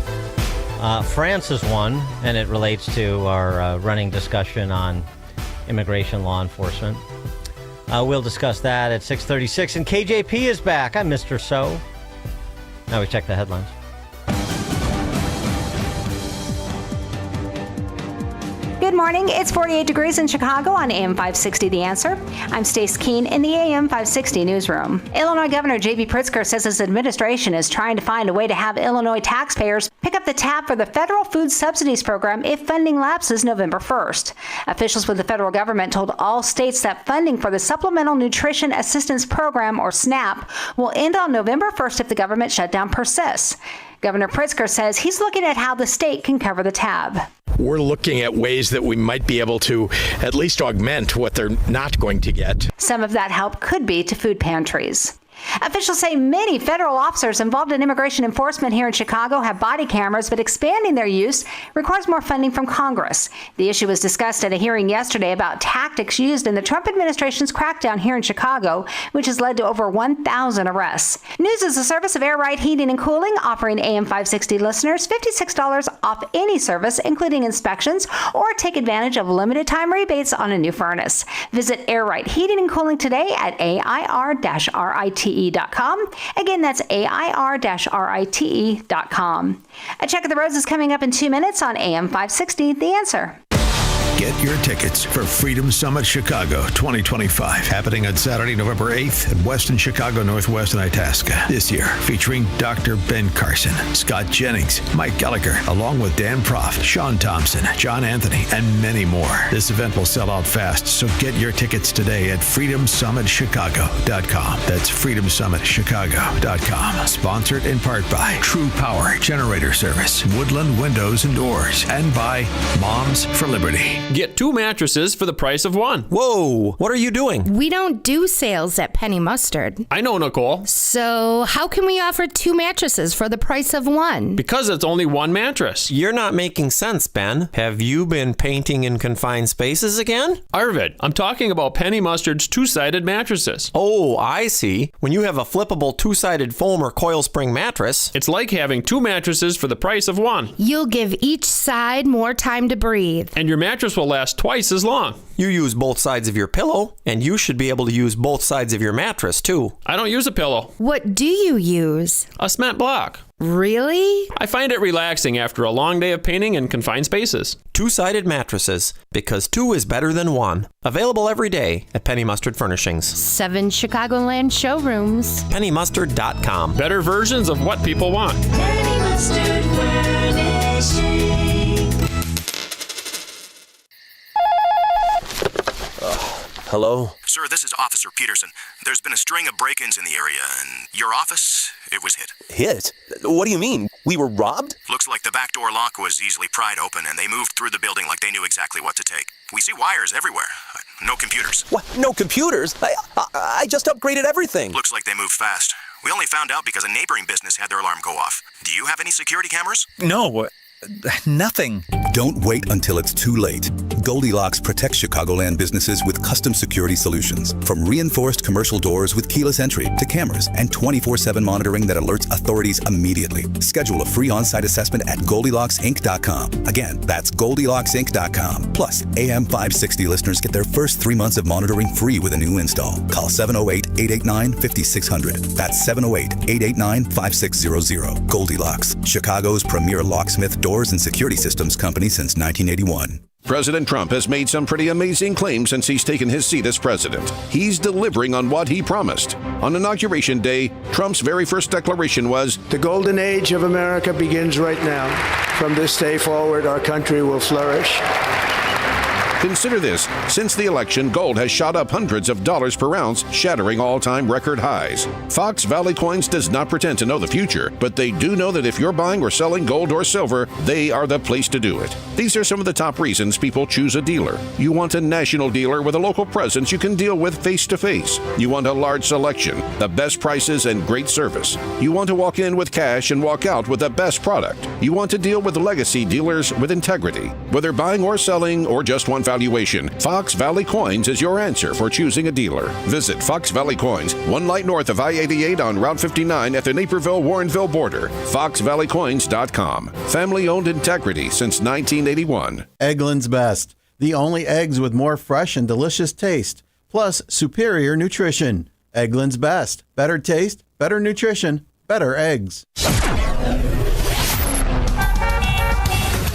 Speaker 11: France is one, and it relates to our running discussion on immigration law enforcement. We'll discuss that at 6:36, and KJP is back. I'm Mr. So. Now we check the headlines.
Speaker 10: Good morning. It's 48 degrees in Chicago on AM 560 The Answer. I'm Stace Keene in the AM 560 newsroom. Illinois Governor J.B. Pritzker says his administration is trying to find a way to have Illinois taxpayers pick up the tab for the federal food subsidies program if funding lapses November 1st. Officials with the federal government told all states that funding for the Supplemental Nutrition Assistance Program, or SNAP, will end on November 1st if the government shutdown persists. Governor Pritzker says he's looking at how the state can cover the tab.
Speaker 12: We're looking at ways that we might be able to at least augment what they're not going to get.
Speaker 10: Some of that help could be to food pantries. Officials say many federal officers involved in immigration enforcement here in Chicago have body cameras, but expanding their use requires more funding from Congress. The issue was discussed at a hearing yesterday about tactics used in the Trump administration's crackdown here in Chicago, which has led to over 1,000 arrests. News is a service of Air Right Heating and Cooling, offering AM 560 listeners $56 off any service, including inspections, or take advantage of limited time rebates on a new furnace. Visit Air Right Heating and Cooling today at AIR-RITE.com. Again, that's AIR-RITE.com. A check of the roads is coming up in 2 minutes on AM 560, The Answer.
Speaker 3: Get your tickets for Freedom Summit Chicago 2025, happening on Saturday, November 8th at Westin Chicago Northwest and Itasca. This year, featuring Dr. Ben Carson, Scott Jennings, Mike Gallagher, along with Dan Proft, Sean Thompson, John Anthony, and many more. This event will sell out fast, so get your tickets today at freedomsummitchicago.com. That's freedomsummitchicago.com. Sponsored in part by True Power Generator Service, Woodland Windows and Doors, and by Moms for Liberty.
Speaker 13: Get 2 mattresses for the price of 1. Whoa, what are you doing?
Speaker 19: We don't do sales at Penny Mustard.
Speaker 13: I know, Nicole.
Speaker 19: So how can we offer 2 mattresses for the price of 1?
Speaker 13: Because it's only 1 mattress.
Speaker 24: You're not making sense, Ben. Have you been painting in confined spaces again?
Speaker 13: Arvid, I'm talking about Penny Mustard's 2-sided mattresses.
Speaker 24: Oh, I see. When you have a flippable 2-sided foam or coil spring mattress,
Speaker 13: it's like having 2 mattresses for the price of 1.
Speaker 19: You'll give each side more time to breathe.
Speaker 13: And your mattress will last twice as long.
Speaker 24: You use both sides of your pillow, and you should be able to use both sides of your mattress, too.
Speaker 13: I don't use a pillow.
Speaker 19: What do you use?
Speaker 13: A cement block.
Speaker 19: Really?
Speaker 13: I find it relaxing after a long day of painting in confined spaces.
Speaker 24: 2-sided mattresses, because 2 is better than 1. Available every day at Penny Mustard Furnishings.
Speaker 19: 7 Chicagoland showrooms.
Speaker 24: PennyMustard.com.
Speaker 13: Better versions of what people want.
Speaker 27: Penny Mustard Furnishings. Hello?
Speaker 28: Sir, this is Officer Peterson. There's been a string of break-ins in the area, and your office, it was hit.
Speaker 27: Hit? What do you mean? We were robbed?
Speaker 28: Looks like the back door lock was easily pried open, and they moved through the building like they knew exactly what to take. We see wires everywhere. No computers.
Speaker 27: What? No computers? I just upgraded everything.
Speaker 28: Looks like they moved fast. We only found out because a neighboring business had their alarm go off. Do you have any security cameras?
Speaker 29: No. Nothing.
Speaker 30: Don't wait until it's too late.
Speaker 14: Goldilocks protects Chicagoland businesses with custom security solutions. From reinforced commercial doors with keyless entry to cameras and 24/7 monitoring that alerts authorities immediately. Schedule a free on-site assessment at GoldilocksInc.com. Again, that's GoldilocksInc.com. Plus, AM 560 listeners get their first 3 months of monitoring free with a new install. Call 708-889-5600. That's 708-889-5600. Goldilocks, Chicago's premier locksmith, doors, and security systems company since 1981.
Speaker 15: President Trump has made some pretty amazing claims since he's taken his seat as president. He's delivering on what he promised. On Inauguration Day, Trump's very first declaration was,
Speaker 16: "The golden age of America begins right now. From this day forward, our country will flourish."
Speaker 15: Consider this. Since the election, gold has shot up hundreds of dollars per ounce, shattering all-time record highs. Fox Valley Coins does not pretend to know the future, but they do know that if you're buying or selling gold or silver, they are the place to do it. These are some of the top reasons people choose a dealer. You want a national dealer with a local presence you can deal with face-to-face. You want a large selection, the best prices, and great service. You want to walk in with cash and walk out with the best product. You want to deal with legacy dealers with integrity. Whether buying or selling or just one valuation, Fox Valley Coins is your answer for choosing a dealer. Visit Fox Valley Coins, 1 light north of I-88 on Route 59 at the Naperville-Warrenville border. FoxValleyCoins.com. Family-owned integrity since 1981.
Speaker 17: Eggland's Best. The only eggs with more fresh and delicious taste, plus superior nutrition. Eggland's Best. Better taste, better nutrition, better eggs.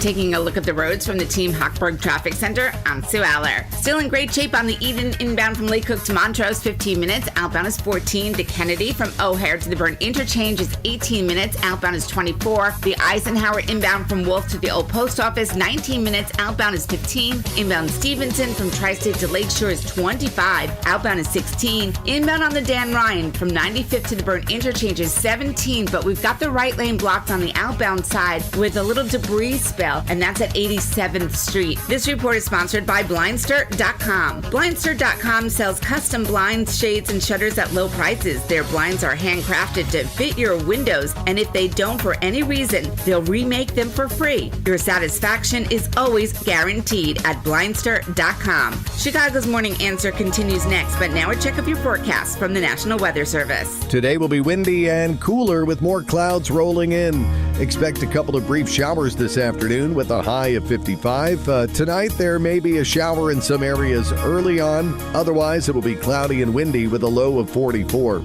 Speaker 18: Taking a look at the roads from the Team Hochberg Traffic Center, I'm Sue Aller. Still in great shape on the Eden inbound from Lake Cook to Montrose, 15 minutes. Outbound is 14 to Kennedy. From O'Hare to the Burn Interchange is 18 minutes. Outbound is 24. The Eisenhower inbound from Wolf to the Old Post Office, 19 minutes. Outbound is 15. Inbound Stevenson from Tri-State to Lakeshore is 25. Outbound is 16. Inbound on the Dan Ryan from 95th to the Burn Interchange is 17, but we've got the right lane blocked on the outbound side with a little debris spell, and that's at 87th Street. This report is sponsored by Blindster.com. Blindster.com sells custom blinds, shades, and shutters at low prices. Their blinds are handcrafted to fit your windows, and if they don't for any reason, they'll remake them for free. Your satisfaction is always guaranteed at Blindster.com. Chicago's Morning Answer continues next, but now a check of your forecast from the National Weather Service.
Speaker 20: Today will be windy and cooler with more clouds rolling in. Expect a couple of brief showers this afternoon with a high of 55. Tonight, there may be a shower in some areas early on. Otherwise, it will be cloudy and windy with a low of 44.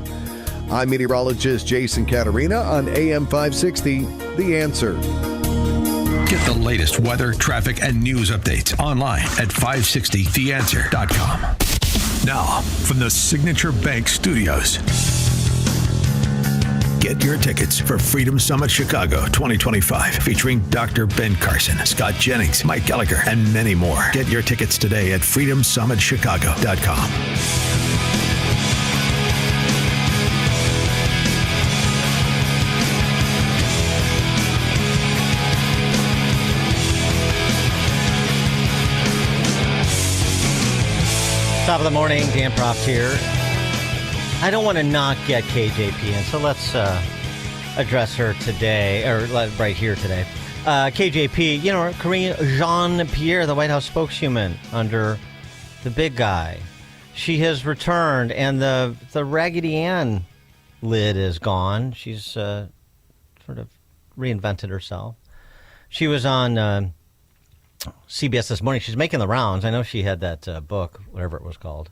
Speaker 20: I'm meteorologist Jason Caterina on AM 560, The Answer.
Speaker 3: Get the latest weather, traffic, and news updates online at 560theanswer.com. Now, from the Signature Bank Studios. Get your tickets for Freedom Summit Chicago 2025, featuring Dr. Ben Carson, Scott Jennings, Mike Gallagher, and many more. Get your tickets today at freedomsummitchicago.com.
Speaker 11: Top of the morning, Dan Proft here. I don't want to not get KJP in, so let's address her today, or right here today. KJP, you know, Karine Jean-Pierre, the White House spokeswoman under the big guy. She has returned, and the Raggedy Ann lid is gone. She's sort of reinvented herself. She was on CBS this morning. She's making the rounds. I know she had that book, whatever it was called.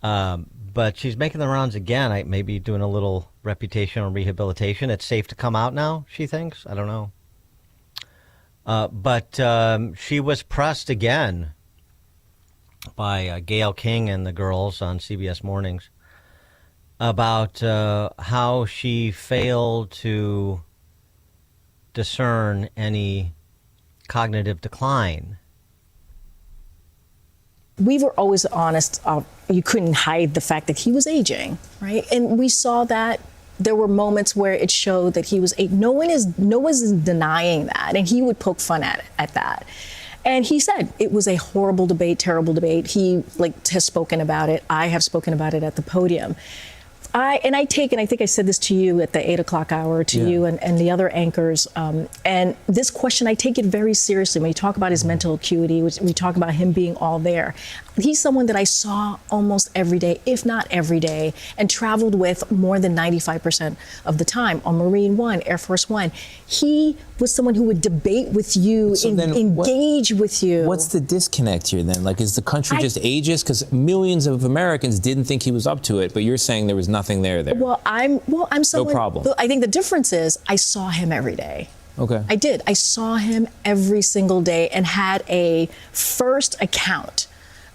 Speaker 11: But she's making the rounds again, maybe doing a little reputational rehabilitation. It's safe to come out now, she thinks. I don't know. But she was pressed again by Gayle King and the girls on CBS Mornings about how she failed to discern any cognitive decline.
Speaker 21: We were always honest. You couldn't hide the fact that he was aging, right? And we saw that there were moments where it showed that he was. No one is denying that, and he would poke fun at that. And he said it was a horrible debate, terrible debate. He has spoken about it. I have spoken about it at the podium. I think I said this to you at the 8 o'clock hour, to you and the other anchors. And this question, I take it very seriously. When you talk about his mental acuity, we talk about him being all there. He's someone that I saw almost every day, if not every day, and traveled with more than 95% of the time on Marine One, Air Force One. He was someone who would debate with you, engage with you.
Speaker 1: What's the disconnect here then? Like, is the country just ageist? Because millions of Americans didn't think he was up to it, but you're saying there was nothing there.
Speaker 21: Well, I'm someone.
Speaker 1: No problem.
Speaker 21: I think the difference is I saw him every day.
Speaker 1: Okay.
Speaker 21: I did. I saw him every single day and had a first account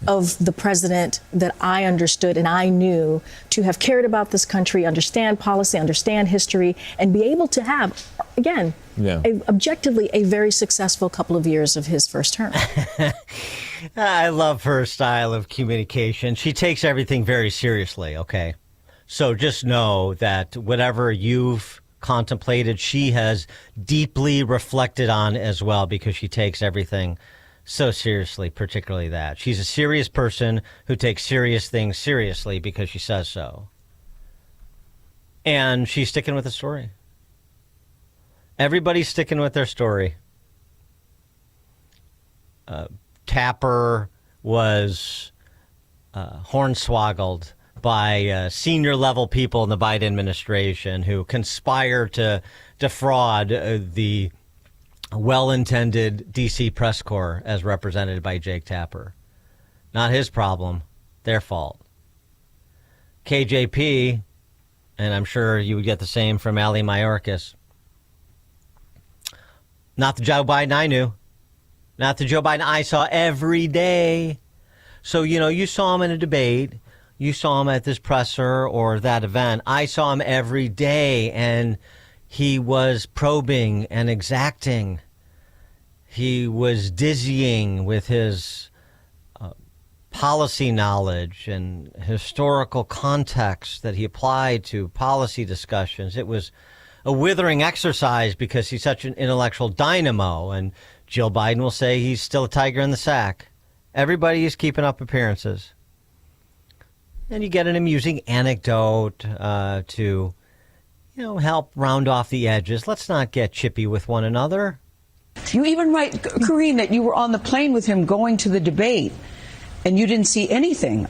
Speaker 21: of the president that I understood and I knew to have cared about this country, understand policy, understand history, and be able to have, again, objectively a very successful couple of years of his first term.
Speaker 11: I love her style of communication. She takes everything very seriously, okay? So just know that whatever you've contemplated, she has deeply reflected on as well, because she takes everything so seriously, particularly that. She's a serious person who takes serious things seriously because she says so. And she's sticking with the story. Everybody's sticking with their story. Tapper was hornswoggled by senior level people in the Biden administration who conspire to defraud the well-intended D.C. press corps as represented by Jake Tapper. Not his problem, their fault. KJP, and I'm sure you would get the same from Ali Mayorkas, not the Joe Biden I knew, not the Joe Biden I saw every day. So, you saw him in a debate, you saw him at this presser or that event. I saw him every day, and he was probing and exacting. He was dizzying with his policy knowledge and historical context that he applied to policy discussions. It was a withering exercise because he's such an intellectual dynamo. And Jill Biden will say he's still a tiger in the sack. Everybody is keeping up appearances. And you get an amusing anecdote to, help round off the edges. Let's not get chippy with one another.
Speaker 2: You even write, Karine, that you were on the plane with him going to the debate, and you didn't see anything.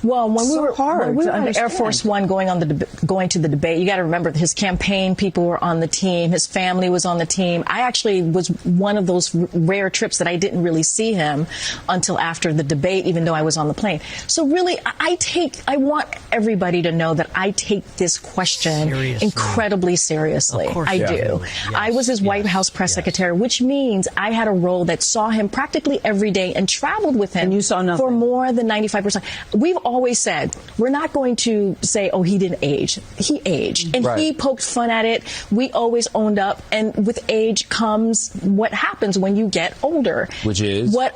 Speaker 21: Well, when we were
Speaker 2: to
Speaker 21: on Air Force One going to the debate, you got to remember his campaign people were on the team, his family was on the team. I actually was one of those rare trips that I didn't really see him until after the debate, even though I was on the plane. So really, I want everybody to know that I take this question incredibly seriously. I do. Yes. I was his White House press secretary, which means I had a role that saw him practically every day and traveled with him.
Speaker 2: And you saw nothing.
Speaker 21: For more than 95%. We've always said we're not going to say, oh, he didn't age. He aged, and he poked fun at it. We always owned up, and with age comes what happens when you get older,
Speaker 1: which is
Speaker 21: but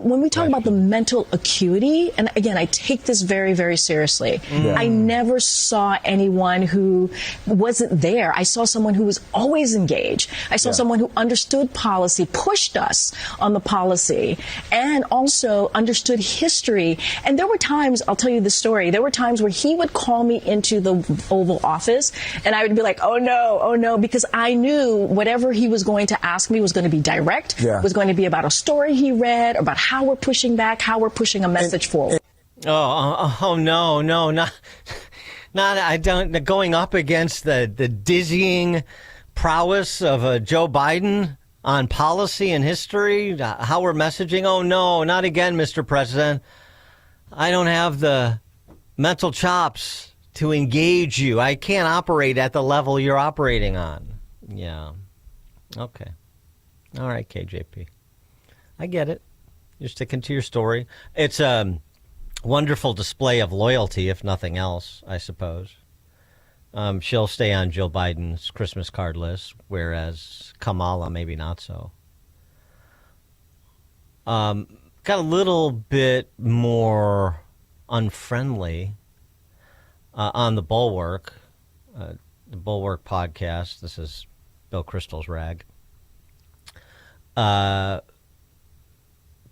Speaker 21: when we talk about the mental acuity, and again, I take this very, very seriously. I never saw anyone who wasn't there. I saw someone who was always engaged. I saw someone who understood policy, pushed us on the policy, and also understood history. And there were times, I'll tell you the story, there were times where he would call me into the Oval Office, and I would be like, oh no, because I knew whatever he was going to ask me was going to be direct, was going to be about a story he read, about how we're pushing back, how we're pushing a message forward.
Speaker 11: No, not I don't, going up against the dizzying prowess of Joe Biden on policy and history, how we're messaging. Oh, no, not again, Mr. President. I don't have the mental chops to engage you. I can't operate at the level you're operating on. Yeah. Okay. All right, KJP. I get it. You're sticking to your story. It's a wonderful display of loyalty, if nothing else, I suppose. She'll stay on Jill Biden's Christmas card list, whereas Kamala, maybe not so. Got a little bit more unfriendly on the Bulwark podcast. This is Bill Kristol's rag.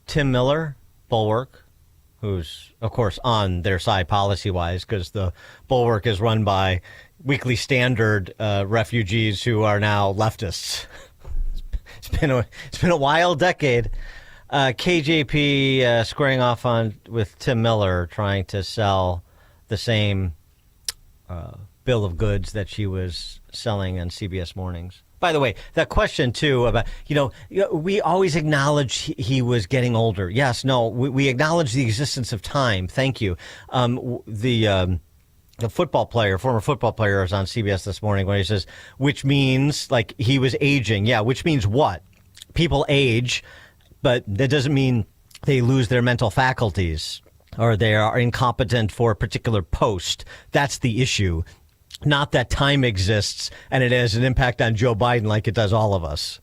Speaker 11: Tim Miller, Bulwark, who's, of course, on their side policy-wise, because the Bulwark is run by Weekly Standard refugees who are now leftists. It's been a wild decade. KJP squaring off with Tim Miller, trying to sell the same bill of goods that she was selling on CBS Mornings. By the way, that question, too, about, we always acknowledge he was getting older. Yes, no, we acknowledge the existence of time. Thank you. The football player, former football player, is on CBS this morning when he says, which means, like, he was aging. Yeah, which means what? People age, but that doesn't mean they lose their mental faculties or they are incompetent for a particular post. That's the issue. Not that time exists and it has an impact on Joe Biden like it does all of us.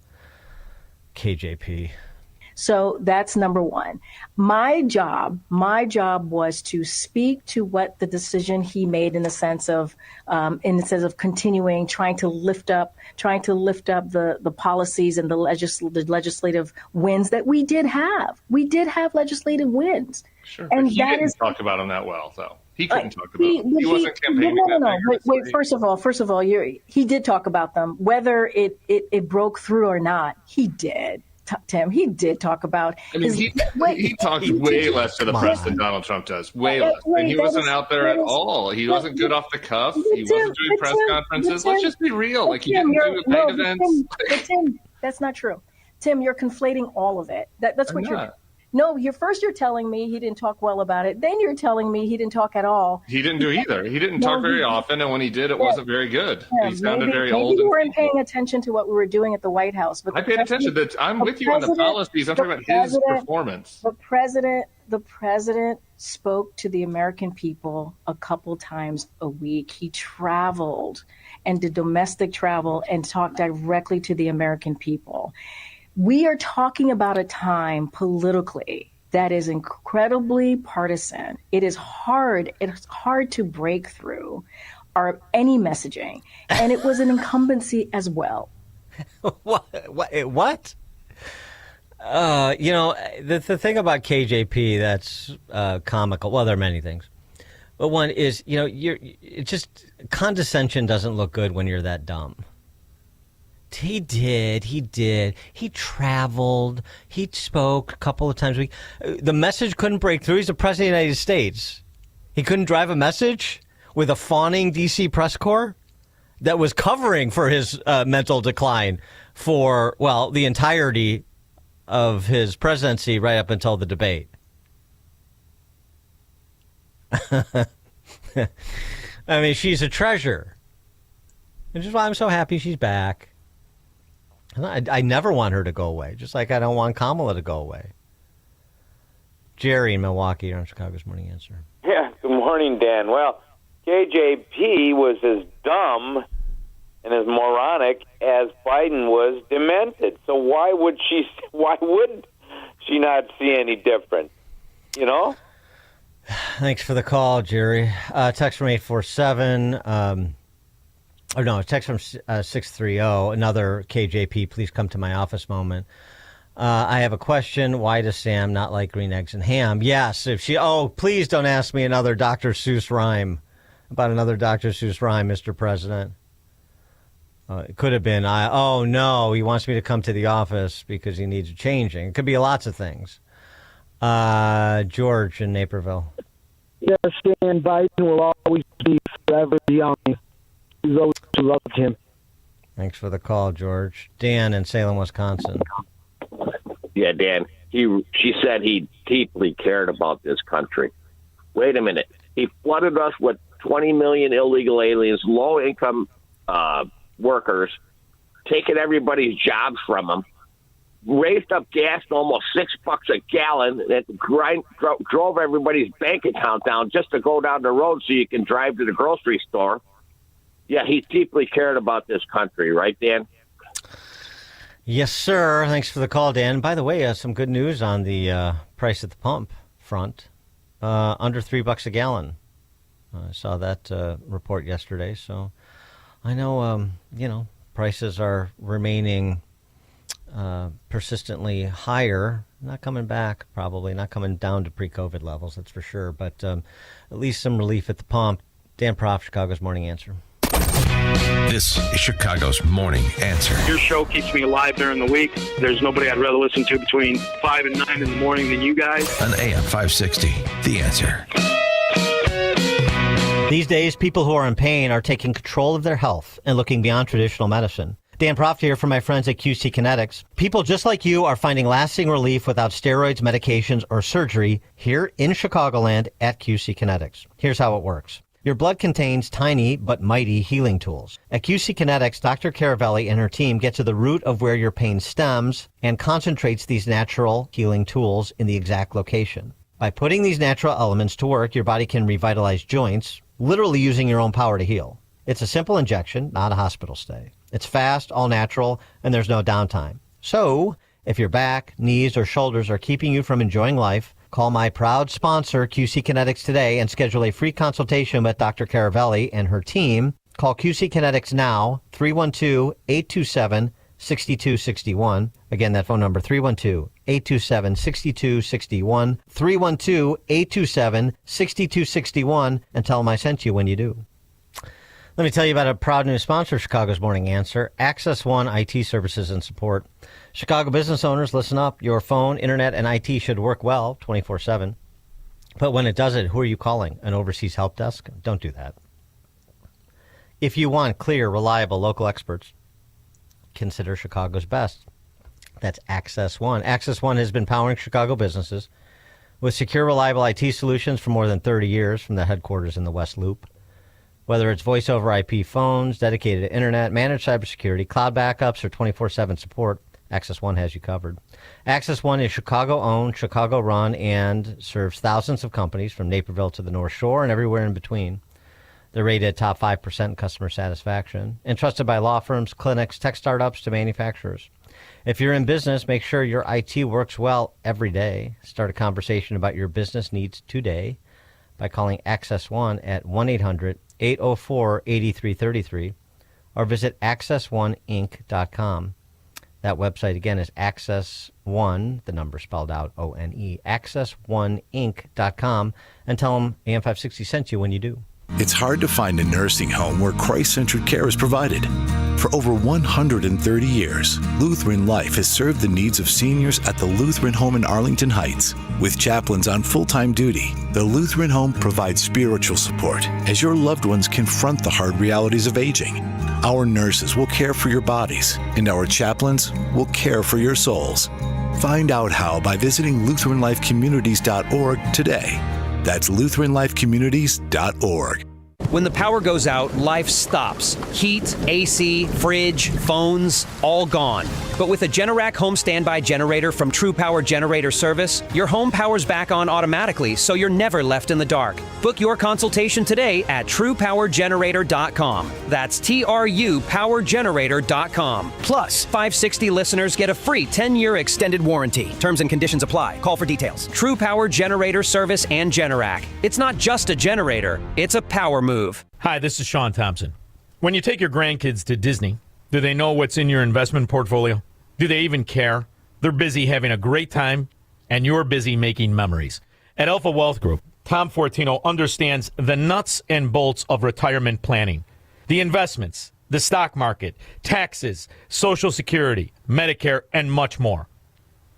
Speaker 11: KJP.
Speaker 21: So that's number one. My job was to speak to what the decision he made in the sense of continuing, trying to lift up the policies and the legislative wins that we did have. We did have legislative wins.
Speaker 4: Sure,
Speaker 21: and
Speaker 4: he didn't talk about them that well, though. He couldn't talk about them. He wasn't campaigning.
Speaker 21: No. Wait. First of all, he did talk about them. Whether it broke through or not, he did. Tim, he did talk about.
Speaker 4: I mean, he talked way less to the press than Donald Trump does. Way less. And he wasn't out there at all. He wasn't good off the cuff. He wasn't doing press conferences. Let's just be real. Like, he didn't do the paid events.
Speaker 21: Tim, that's not true. Tim, you're conflating all of it. That's what you're doing. No, you're telling me he didn't talk well about it. Then you're telling me he didn't talk at all.
Speaker 4: He didn't do either. He didn't talk very often, and when he did, it wasn't very good. He sounded very old.
Speaker 21: Maybe you weren't paying attention to what we were doing at the White House. But
Speaker 4: I paid attention. I'm with you on the policies. I'm talking about his performance.
Speaker 21: The president spoke to the American people a couple times a week. He traveled and did domestic travel and talked directly to the American people. We are talking about a time politically that is incredibly partisan. It is hard. It's hard to break through any messaging. And it was an incumbency as well.
Speaker 11: What? The thing about KJP that's comical, well, there are many things. But one is, condescension doesn't look good when you're that dumb. He did. He traveled. He spoke a couple of times a week. The message couldn't break through. He's the president of the United States. He couldn't drive a message with a fawning D.C. press corps that was covering for his mental decline for, the entirety of his presidency right up until the debate. I mean, she's a treasure. Which is why I'm so happy she's back. I never want her to go away, just like I don't want Kamala to go away. Jerry in Milwaukee, you're on Chicago's Morning Answer.
Speaker 5: Yeah, good morning, Dan. Well, KJP was as dumb and as moronic as Biden was demented. So why would she not see any difference?
Speaker 11: Thanks for the call, Jerry. Text from 847. Text from 630. Another KJP, please come to my office moment. I have a question. Why does Sam not like green eggs and ham? Yes, please don't ask me another Dr. Seuss rhyme about another Dr. Seuss rhyme, Mr. President. It could have been, no, he wants me to come to the office because he needs changing. It could be lots of things. George in Naperville.
Speaker 6: Yes, Dan, Biden will always be forever young. Those who loved him.
Speaker 11: Thanks for the call, George. Dan in Salem, Wisconsin.
Speaker 7: Yeah, Dan. She said he deeply cared about this country. Wait a minute. He flooded us with 20 million illegal aliens, low-income workers, taking everybody's jobs from them, raised up gas to almost $6 a gallon, and drove everybody's bank account down just to go down the road so you can drive to the grocery store. Yeah, he deeply cared about this country, right, Dan?
Speaker 11: Yes, sir. Thanks for the call, Dan. By the way, some good news on the price at the pump front. Under $3 a gallon. I saw that report yesterday. So I know, prices are remaining persistently higher. Not coming back, probably. Not coming down to pre-COVID levels, that's for sure. But at least some relief at the pump. Dan Proft, Chicago's Morning Answer.
Speaker 3: This is Chicago's Morning Answer.
Speaker 8: Your show keeps me alive during the week. There's nobody I'd rather listen to between 5 and 9 in the morning than you guys.
Speaker 3: On AM 560, The Answer.
Speaker 11: These days, people who are in pain are taking control of their health and looking beyond traditional medicine. Dan Proft here from my friends at QC Kinetics. People just like you are finding lasting relief without steroids, medications, or surgery here in Chicagoland at QC Kinetics. Here's how it works. Your blood contains tiny but mighty healing tools. At QC Kinetics, Dr. Caravelli and her team get to the root of where your pain stems and concentrates these natural healing tools in the exact location. By putting these natural elements to work, your body can revitalize joints, literally using your own power to heal. It's a simple injection, not a hospital stay. It's fast, all natural, and there's no downtime. So, if your back, knees, or shoulders are keeping you from enjoying life, call my proud sponsor, QC Kinetics, today and schedule a free consultation with Dr. Caravelli and her team. Call QC Kinetics now, 312-827-6261. Again, that phone number, 312-827-6261, 312-827-6261, and tell them I sent you when you do. Let me tell you about a proud new sponsor of Chicago's Morning Answer, Access One IT Services and Support. Chicago business owners, listen up. Your phone, internet, and IT should work well 24/7. But when it doesn't, who are you calling? An overseas help desk? Don't do that. If you want clear, reliable, local experts, consider Chicago's best. That's Access One. Access One has been powering Chicago businesses with secure, reliable IT solutions for more than 30 years from the headquarters in the West Loop. Whether it's voice over IP phones, dedicated internet, managed cybersecurity, cloud backups, or 24/7 support, Access One has you covered. Access One is Chicago-owned, Chicago-run, and serves thousands of companies from Naperville to the North Shore and everywhere in between. They're rated top 5% in customer satisfaction and trusted by law firms, clinics, tech startups to manufacturers. If you're in business, make sure your IT works well every day. Start a conversation about your business needs today by calling Access One at 1-800-804-8333 or visit accessoneInc.com. That website, again, is Access One, the number spelled out, O-N-E, accessoneInc.com, and tell them AM 560 sent you when you do.
Speaker 9: It's hard to find a nursing home where Christ-centered care is provided. For over 130 years, Lutheran Life has served the needs of seniors at the Lutheran Home in Arlington Heights. With chaplains on full-time duty, the Lutheran Home provides spiritual support as your loved ones confront the hard realities of aging. Our nurses will care for your bodies, and our chaplains will care for your souls. Find out how by visiting LutheranLifeCommunities.org today. That's LutheranLifeCommunities.org.
Speaker 10: When the power goes out, life stops. Heat, AC, fridge, phones, all gone. But with a Generac home standby generator from True Power Generator Service, your home powers back on automatically, so you're never left in the dark. Book your consultation today at TruePowerGenerator.com. That's TruePowerGenerator.com. Plus, 560 listeners get a free 10-year extended warranty. Terms and conditions apply. Call for details. True Power Generator Service and Generac. It's not just a generator, it's a power move.
Speaker 12: Hi, this is Sean Thompson. When you take your grandkids to Disney, do they know what's in your investment portfolio? Do they even care? They're busy having a great time, and you're busy making memories. At Alpha Wealth Group, Tom Fortino understands the nuts and bolts of retirement planning. The investments, the stock market, taxes, Social Security, Medicare, and much more.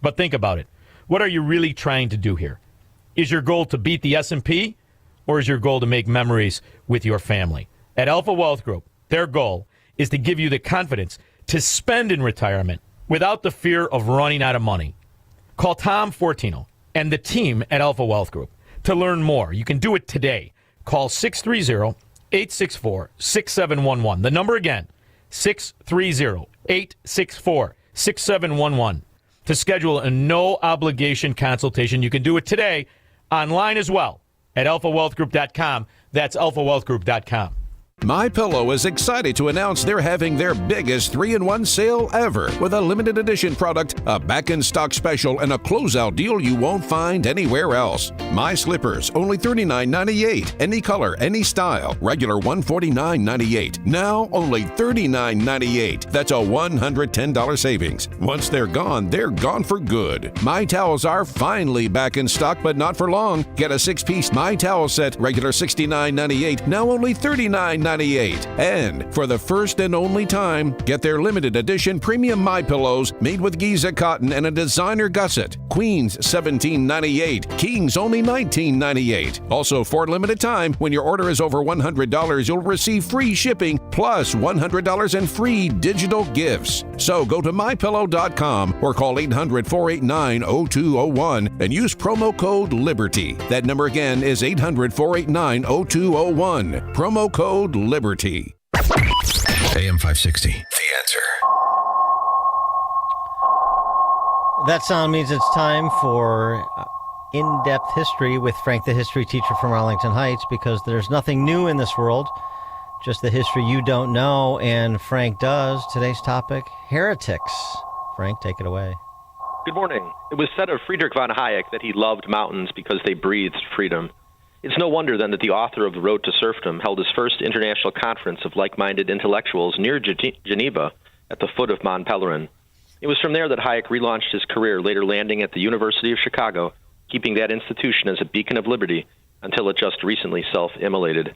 Speaker 12: But think about it. What are you really trying to do here? Is your goal to beat the S&P? Or is your goal to make memories with your family? At Alpha Wealth Group, their goal is to give you the confidence to spend in retirement without the fear of running out of money. Call Tom Fortino and the team at Alpha Wealth Group to learn more. You can do it today. Call 630-864-6711. The number again, 630-864-6711. To schedule a no-obligation consultation. You can do it today online as well. At alphawealthgroup.com. That's alphawealthgroup.com.
Speaker 15: MyPillow is excited to announce they're having their biggest 3-in-1 sale ever with a limited edition product, a back-in-stock special, and a closeout deal you won't find anywhere else. My Slippers, only $39.98. Any color, any style. Regular $149.98. Now only $39.98. That's a $110 savings. Once they're gone for good. My Towels are finally back in stock, but not for long. Get a 6-piece My Towel set, regular $69.98, now only $39.98. And for the first and only time, get their limited edition premium My Pillows made with Giza cotton and a designer gusset. Queens $17.98, Kings only $19.98. Also, for a limited time, when your order is over $100, you'll receive free shipping plus $100 in free digital gifts. So go to mypillow.com or call 800-489-0201 and use promo code LIBERTY. That number again is 800-489-0201. Promo code LIBERTY.
Speaker 3: AM 560. The Answer.
Speaker 11: That sound means it's time for in-depth history with Frank, the history teacher from Arlington Heights, because there's nothing new in this world, just the history you don't know, and Frank does. Today's topic, heretics. Frank, take it away.
Speaker 13: Good morning. It was said of Friedrich von Hayek that he loved mountains because they breathed freedom. It's no wonder, then, that the author of The Road to Serfdom held his first international conference of like-minded intellectuals near Geneva at the foot of Mont Pelerin. It was from there that Hayek relaunched his career, later landing at the University of Chicago, keeping that institution as a beacon of liberty until it just recently self-immolated.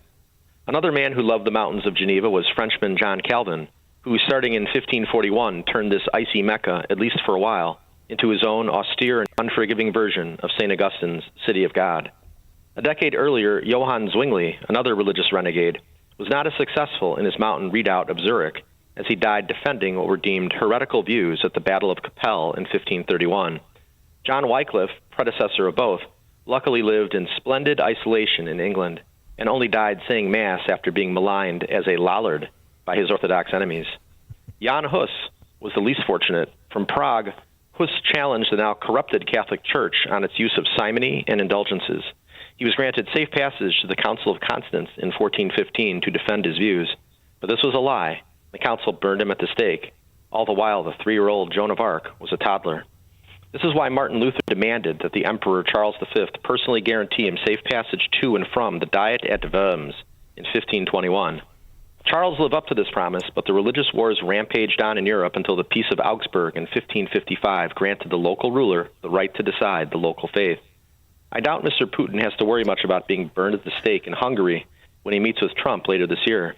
Speaker 13: Another man who loved the mountains of Geneva was Frenchman John Calvin, who, starting in 1541, turned this icy Mecca, at least for a while, into his own austere and unforgiving version of St. Augustine's City of God. A decade earlier, Johann Zwingli, another religious renegade, was not as successful in his mountain redoubt of Zurich, as he died defending what were deemed heretical views at the Battle of Cappel in 1531. John Wycliffe, predecessor of both, luckily lived in splendid isolation in England, and only died saying Mass after being maligned as a Lollard by his Orthodox enemies. Jan Hus was the least fortunate. From Prague, Hus challenged the now corrupted Catholic Church on its use of simony and indulgences. He was granted safe passage to the Council of Constance in 1415 to defend his views, but this was a lie. The council burned him at the stake. All the while, the 3-year-old Joan of Arc was a toddler. This is why Martin Luther demanded that the Emperor Charles V personally guarantee him safe passage to and from the Diet at Worms in 1521. Charles lived up to this promise, but the religious wars rampaged on in Europe until the Peace of Augsburg in 1555 granted the local ruler the right to decide the local faith. I doubt Mr. Putin has to worry much about being burned at the stake in Hungary when he meets with Trump later this year.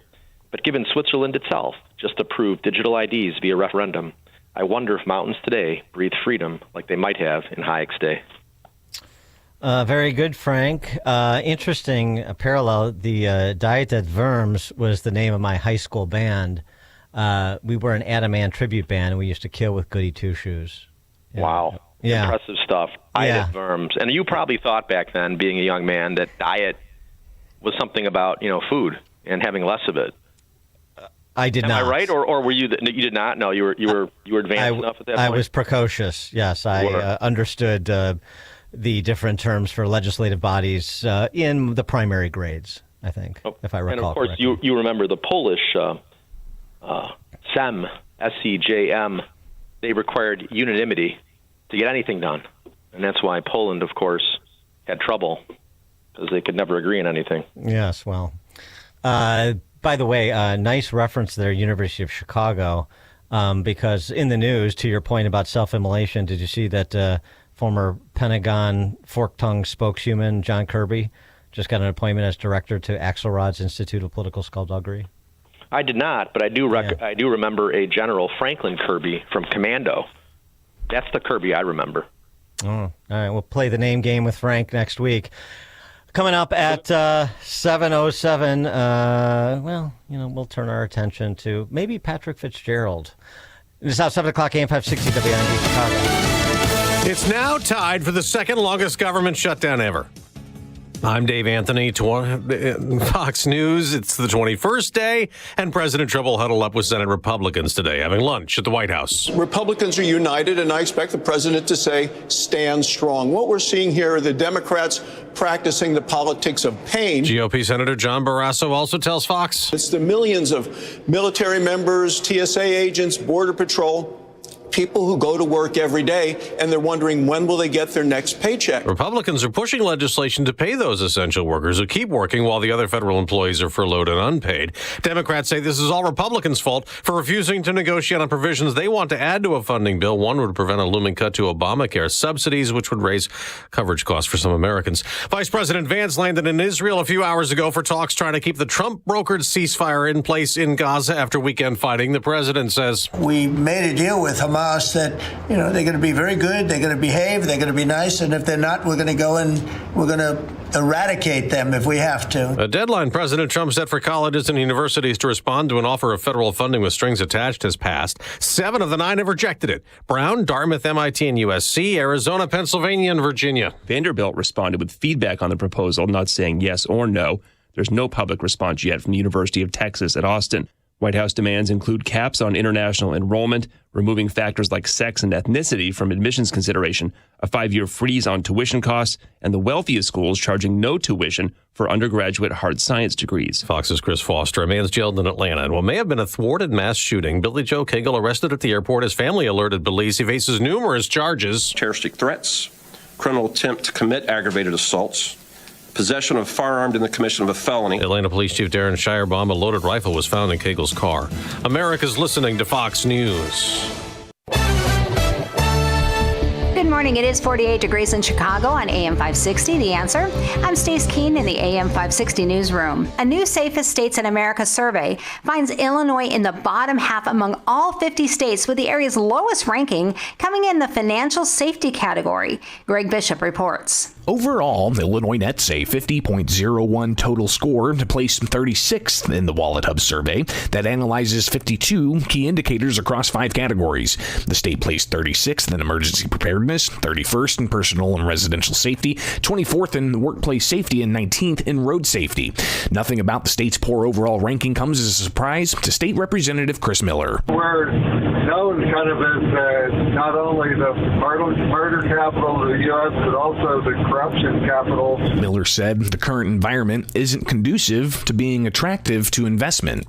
Speaker 13: But given Switzerland itself just approved digital IDs via referendum, I wonder if mountains today breathe freedom like they might have in Hayek's day.
Speaker 11: Very good, Frank. Interesting parallel. The Diet at Worms was the name of my high school band. We were an Adam Ant tribute band, and we used to kill with goody two-shoes. Yeah.
Speaker 13: Wow.
Speaker 11: Yeah.
Speaker 13: Impressive stuff. Diet at Worms. And you probably thought back then, being a young man, that diet was something about, food and having less of it.
Speaker 11: I did not.
Speaker 13: Am I right, or were you? You did not. No, you were advanced enough at that point.
Speaker 11: I was precocious. Yes, I understood the different terms for legislative bodies in the primary grades. I think, if I recall
Speaker 13: correctly. And of course,
Speaker 11: correctly.
Speaker 13: you remember the Polish SEM, SEJM. They required unanimity to get anything done, and that's why Poland, of course, had trouble because they could never agree on anything.
Speaker 11: Yes. Well. By the way, nice reference there, University of Chicago, because in the news, to your point about self-immolation, did you see that former Pentagon fork-tongued spokeshuman John Kirby just got an appointment as director to Axelrod's Institute of Political Skullduggery?
Speaker 13: I did not, but I do remember a General Franklin Kirby from Commando. That's the Kirby I remember.
Speaker 11: Oh, all right, we'll play the name game with Frank next week. Coming up at 7:07, we'll turn our attention to maybe Patrick Fitzgerald. It's now 7 o'clock, AM 560 WND Chicago.
Speaker 19: It's now tied for the second longest government shutdown ever. I'm Dave Anthony, Fox News. It's the 21st day, and President Trump will huddle up with Senate Republicans today, having lunch at the White House.
Speaker 22: Republicans are united, and I expect the president to say, stand strong. What we're seeing here are the Democrats
Speaker 14: practicing the politics of pain.
Speaker 19: GOP Senator John Barrasso also tells Fox.
Speaker 14: It's the millions of military members, TSA agents, Border Patrol, people who go to work every day, and they're wondering when will they get their next paycheck.
Speaker 19: Republicans are pushing legislation to pay those essential workers who keep working while the other federal employees are furloughed and unpaid. Democrats say this is all Republicans' fault for refusing to negotiate on provisions they want to add to a funding bill. One would prevent a looming cut to Obamacare subsidies, which would raise coverage costs for some Americans. Vice President Vance landed in Israel a few hours ago for talks trying to keep the Trump-brokered ceasefire in place in Gaza after weekend fighting. The president says,
Speaker 22: "We made a deal with Hamas that, they're going to be very good, they're going to behave, they're going to be nice, and if they're not, we're going to go and we're going to eradicate them if we have to."
Speaker 19: A deadline President Trump set for colleges and universities to respond to an offer of federal funding with strings attached has passed. 7 of the 9 have rejected it. Brown, Dartmouth, MIT, and USC, Arizona, Pennsylvania, and Virginia.
Speaker 23: Vanderbilt responded with feedback on the proposal, not saying yes or no. There's no public response yet from the University of Texas at Austin. White House demands include caps on international enrollment, removing factors like sex and ethnicity from admissions consideration, a 5-year freeze on tuition costs, and the wealthiest schools charging no tuition for undergraduate hard science degrees.
Speaker 19: Fox's Chris Foster. A man's jailed in Atlanta in what may have been a thwarted mass shooting. Billy Joe Cagle arrested at the airport. His family alerted police. He faces numerous charges.
Speaker 24: Terroristic threats, criminal attempt to commit aggravated assaults, possession of a firearm in the commission of a felony.
Speaker 19: Atlanta Police Chief Darren Shirebaum, a loaded rifle was found in Cagle's car. America's listening to Fox News.
Speaker 25: Good morning. It is 48 degrees in Chicago on AM 560. The Answer. I'm Stace Keene in the AM 560 newsroom. A new Safest States in America survey finds Illinois in the bottom half among all 50 states, with the area's lowest ranking coming in the financial safety category. Greg Bishop reports.
Speaker 26: Overall, Illinois nets a 50.01 total score to place 36th in the Wallet Hub survey that analyzes 52 key indicators across 5 categories. The state placed 36th in emergency preparedness, 31st in personal and residential safety, 24th in workplace safety, and 19th in road safety. Nothing about the state's poor overall ranking comes as a surprise to State Representative Chris Miller.
Speaker 27: We're known kind of as not only the murder capital of the U.S., but also the corruption capital.
Speaker 26: Miller said the current environment isn't conducive to being attractive to investment.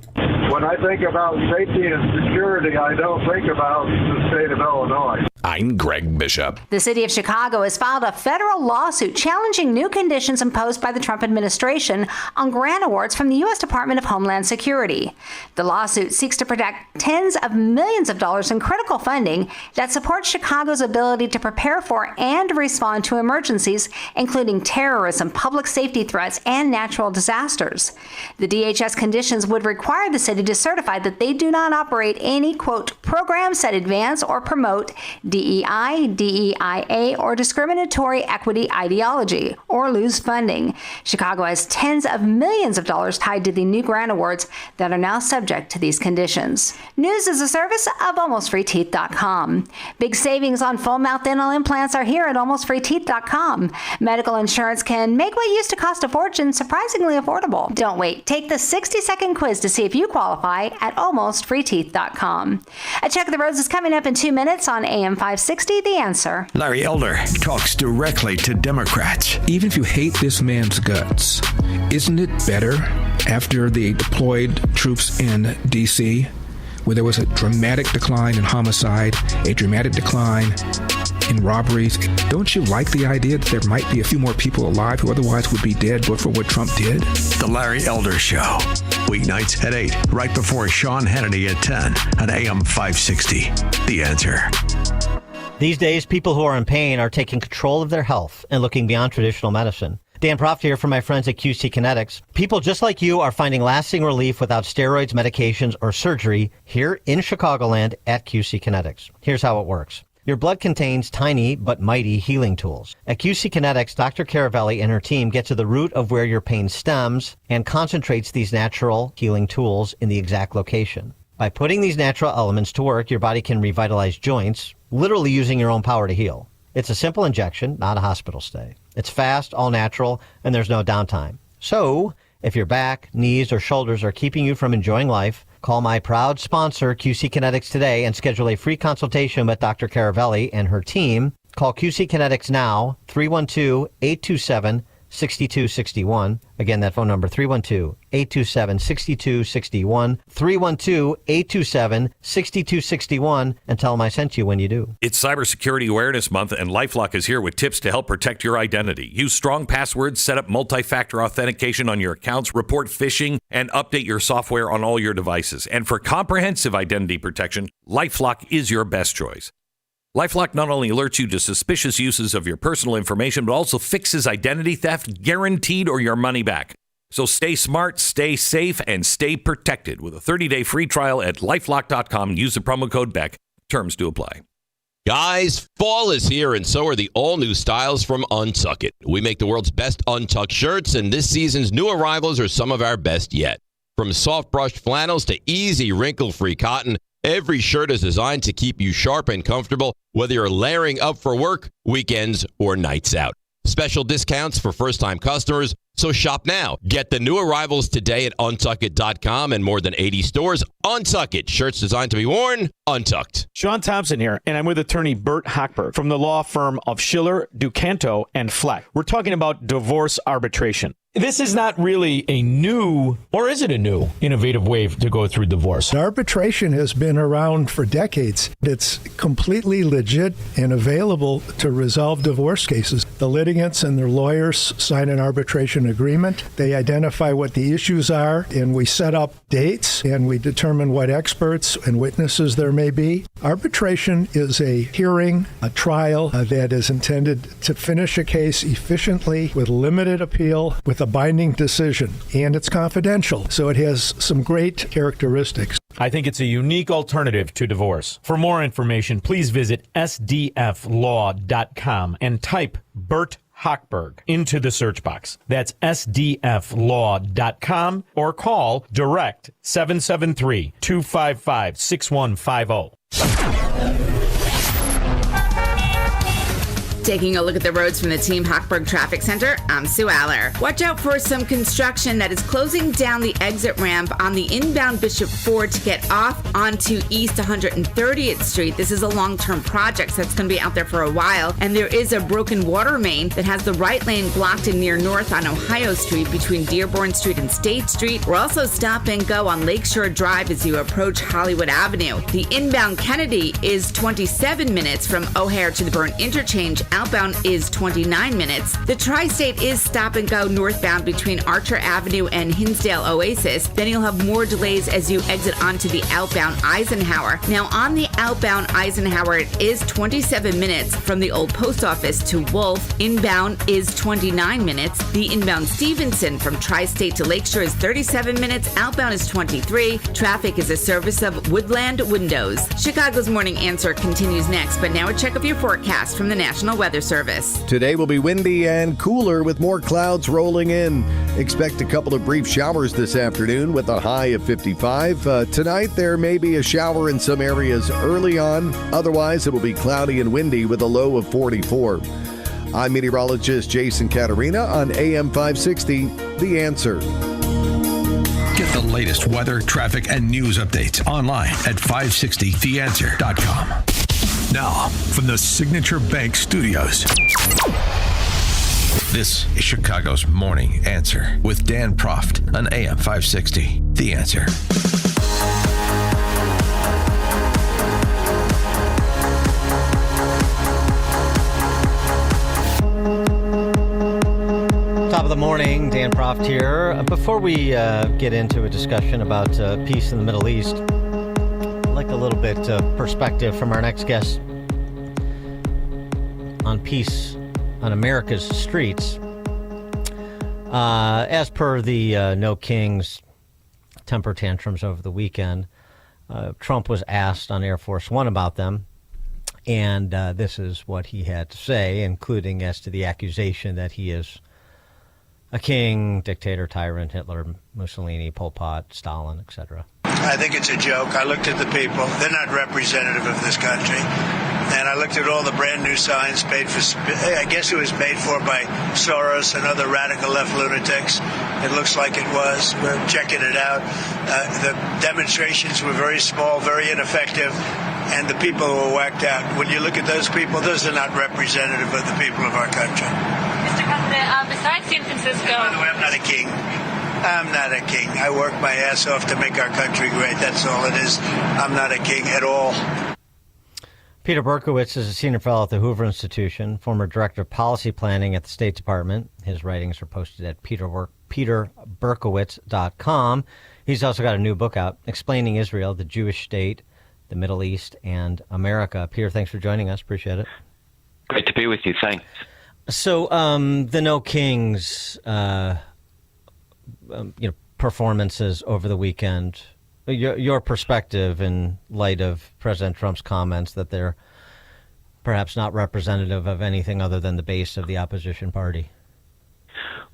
Speaker 27: When I think about safety and security, I don't think about the state of Illinois.
Speaker 26: I'm Greg Bishop.
Speaker 25: The city of Chicago has filed a federal lawsuit challenging new conditions imposed by the Trump administration on grant awards from the U.S. Department of Homeland Security. The lawsuit seeks to protect tens of millions of dollars in critical funding that supports Chicago's ability to prepare for and respond to emergencies, including terrorism, public safety threats, and natural disasters. The DHS conditions would require the city to certify that they do not operate any, quote, programs that advance or promote DEI, DEIA, or discriminatory equity ideology, or lose funding. Chicago has tens of millions of dollars tied to the new grant awards that are now subject to these conditions. News is a service of AlmostFreeTeeth.com. Big savings on full mouth dental implants are here at AlmostFreeTeeth.com. Medical insurance can make what used to cost a fortune surprisingly affordable. Don't wait. Take the 60-second quiz to see if you qualify at AlmostFreeTeeth.com. A Check of the Roads is coming up in 2 minutes on AM 560, The Answer.
Speaker 3: Larry Elder talks directly to Democrats.
Speaker 28: Even if you hate this man's guts, isn't it better after they deployed troops in D.C., where there was a dramatic decline in homicide, a dramatic decline in robberies? Don't you like the idea that there might be a few more people alive who otherwise would be dead but for what Trump did?
Speaker 3: The Larry Elder Show. Weeknights at 8, right before Sean Hannity at 10 on AM 560. The Answer.
Speaker 11: These days, people who are in pain are taking control of their health and looking beyond traditional medicine. Dan Proft here from my friends at QC Kinetics. People just like you are finding lasting relief without steroids, medications, or surgery here in Chicagoland at QC Kinetics. Here's how it works. Your blood contains tiny but mighty healing tools. At QC Kinetics, Dr. Caravelli and her team get to the root of where your pain stems and concentrates these natural healing tools in the exact location. By putting these natural elements to work, your body can revitalize joints, literally using your own power to heal. It's a simple injection, not a hospital stay. It's fast, all natural, and there's no downtime. So, if your back, knees, or shoulders are keeping you from enjoying life, call my proud sponsor, QC Kinetics, today and schedule a free consultation with Dr. Caravelli and her team. Call QC Kinetics now, 312-827-7800. 312-827-6261. Again, that phone number, 312-827-6261. 312-827-6261. And tell them I sent you when you do.
Speaker 1: It's Cybersecurity Awareness Month, and LifeLock is here with tips to help protect your identity. Use strong passwords, set up multi-factor authentication on your accounts, report phishing, and update your software on all your devices. And for comprehensive identity protection, LifeLock is your best choice. LifeLock not only alerts you to suspicious uses of your personal information, but also fixes identity theft, guaranteed or your money back. So stay smart, stay safe, and stay protected with a 30-day free trial at LifeLock.com. Use the promo code BECK. Terms do apply.
Speaker 2: Guys, fall is here, and so are the all-new styles from Untuck It. We make the world's best untucked shirts, and this season's new arrivals are some of our best yet. From soft-brushed flannels to easy, wrinkle-free cotton, every shirt is designed to keep you sharp and comfortable, whether you're layering up for work, weekends, or nights out. Special discounts for first-time customers, so shop now. Get the new arrivals today at untuckit.com and more than 80 stores. Untuck It, shirts designed to be worn, untucked.
Speaker 4: Sean Thompson here, and I'm with attorney Bert Hochberg from the law firm of Schiller, Ducanto, and Fleck. We're talking about divorce arbitration. This is not really a new, or is it a new, innovative way to go through divorce?
Speaker 16: Arbitration has been around for decades. It's completely legit and available to resolve divorce cases. The litigants and their lawyers sign an arbitration agreement. They identify what the issues are, and we set up dates, and we determine what experts and witnesses there may be. Arbitration is a hearing, a trial that is intended to finish a case efficiently with limited appeal, with a binding decision, and it's confidential, so it has some great characteristics.
Speaker 4: I think it's a unique alternative to divorce. For more information, please visit sdflaw.com and type Bert Hochberg into the search box. That's sdflaw.com or call direct 773-255-6150.
Speaker 17: Taking a look at the roads from the Team Hochberg Traffic Center, I'm Sue Aller. Watch out for some construction that is closing down the exit ramp on the inbound Bishop Ford to get off onto East 130th Street. This is a long-term project, so it's going to be out there for a while. And there is a broken water main that has the right lane blocked in near north on Ohio Street between Dearborn Street and State Street. We're also stop and go on Lakeshore Drive as you approach Hollywood Avenue. The inbound Kennedy is 27 minutes from O'Hare to the Burn Interchange. Outbound is 29 minutes. The Tri-State is stop and go northbound between Archer Avenue and Hinsdale Oasis. Then you'll have more delays as you exit onto the outbound Eisenhower. Now on the outbound Eisenhower, it is 27 minutes from the old post office to Wolf. Inbound is 29 minutes. The inbound Stevenson from Tri-State to Lakeshore is 37 minutes. Outbound is 23. Traffic is a service of Woodland Windows. Chicago's Morning Answer continues next, but now a check of your forecast from the National Weather Service.
Speaker 18: Today will be windy and cooler with more clouds rolling in. Expect a couple of brief showers this afternoon with a high of 55. Tonight there may be a shower in some areas early on. Otherwise it will be cloudy and windy with a low of 44. I'm meteorologist Jason Caterina on AM 560, The Answer.
Speaker 3: Get the latest weather, traffic, and news updates online at 560theanswer.com. Now, from the Signature Bank Studios, this is Chicago's Morning Answer with Dan Proft on AM 560. The Answer.
Speaker 11: Top of the morning, Dan Proft here. Before we get into a discussion about peace in the Middle East, I'd like a little bit of perspective from our next guest on peace on America's streets. As per the No Kings temper tantrums over the weekend, Trump was asked on Air Force One about them, and this is what he had to say, including as to the accusation that he is a king, dictator, tyrant, Hitler, Mussolini, Pol Pot, Stalin, etc.
Speaker 22: I think it's a joke. I looked at the people. They're not representative of this country. And I looked at all the brand new signs paid for, I guess it was paid for by Soros and other radical left lunatics. It looks like it was. We're checking it out. The demonstrations were very small, very ineffective, and the people were whacked out. When you look at those people, those are not representative of the people of our country.
Speaker 20: Mr. President,
Speaker 5: besides San Francisco.
Speaker 22: By the way, I'm not a king. I'm not a king. I work my ass off to make our country great. That's all it is. I'm not a king at all.
Speaker 11: Peter Berkowitz is a senior fellow at the Hoover Institution, former director of policy planning at the State Department. His writings are posted at peterberkowitz.com. He's also got a new book out, Explaining Israel, the Jewish State, the Middle East, and America. Peter, thanks for joining us. Appreciate it.
Speaker 6: Great to be with you. Thanks.
Speaker 11: So the No Kings performances over the weekend, your perspective in light of President Trump's comments that they're perhaps not representative of anything other than the base of the opposition party.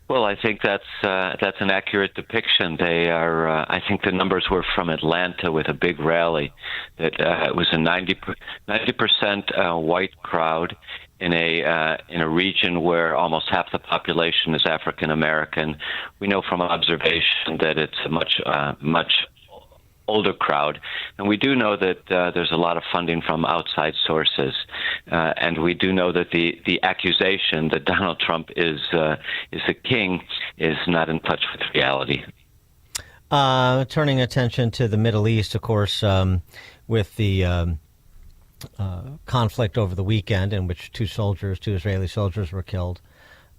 Speaker 6: Well, I think that's an accurate depiction. They are. I think the numbers were from Atlanta with a big rally. That it was a 90% white crowd in a region where almost half the population is African American. We know from observation that it's a much older crowd, and we do know that there's a lot of funding from outside sources, and we do know that the accusation that Donald Trump is the king is not in touch with reality.
Speaker 11: Turning attention to the Middle East, of course, with the conflict over the weekend in which two Israeli soldiers were killed,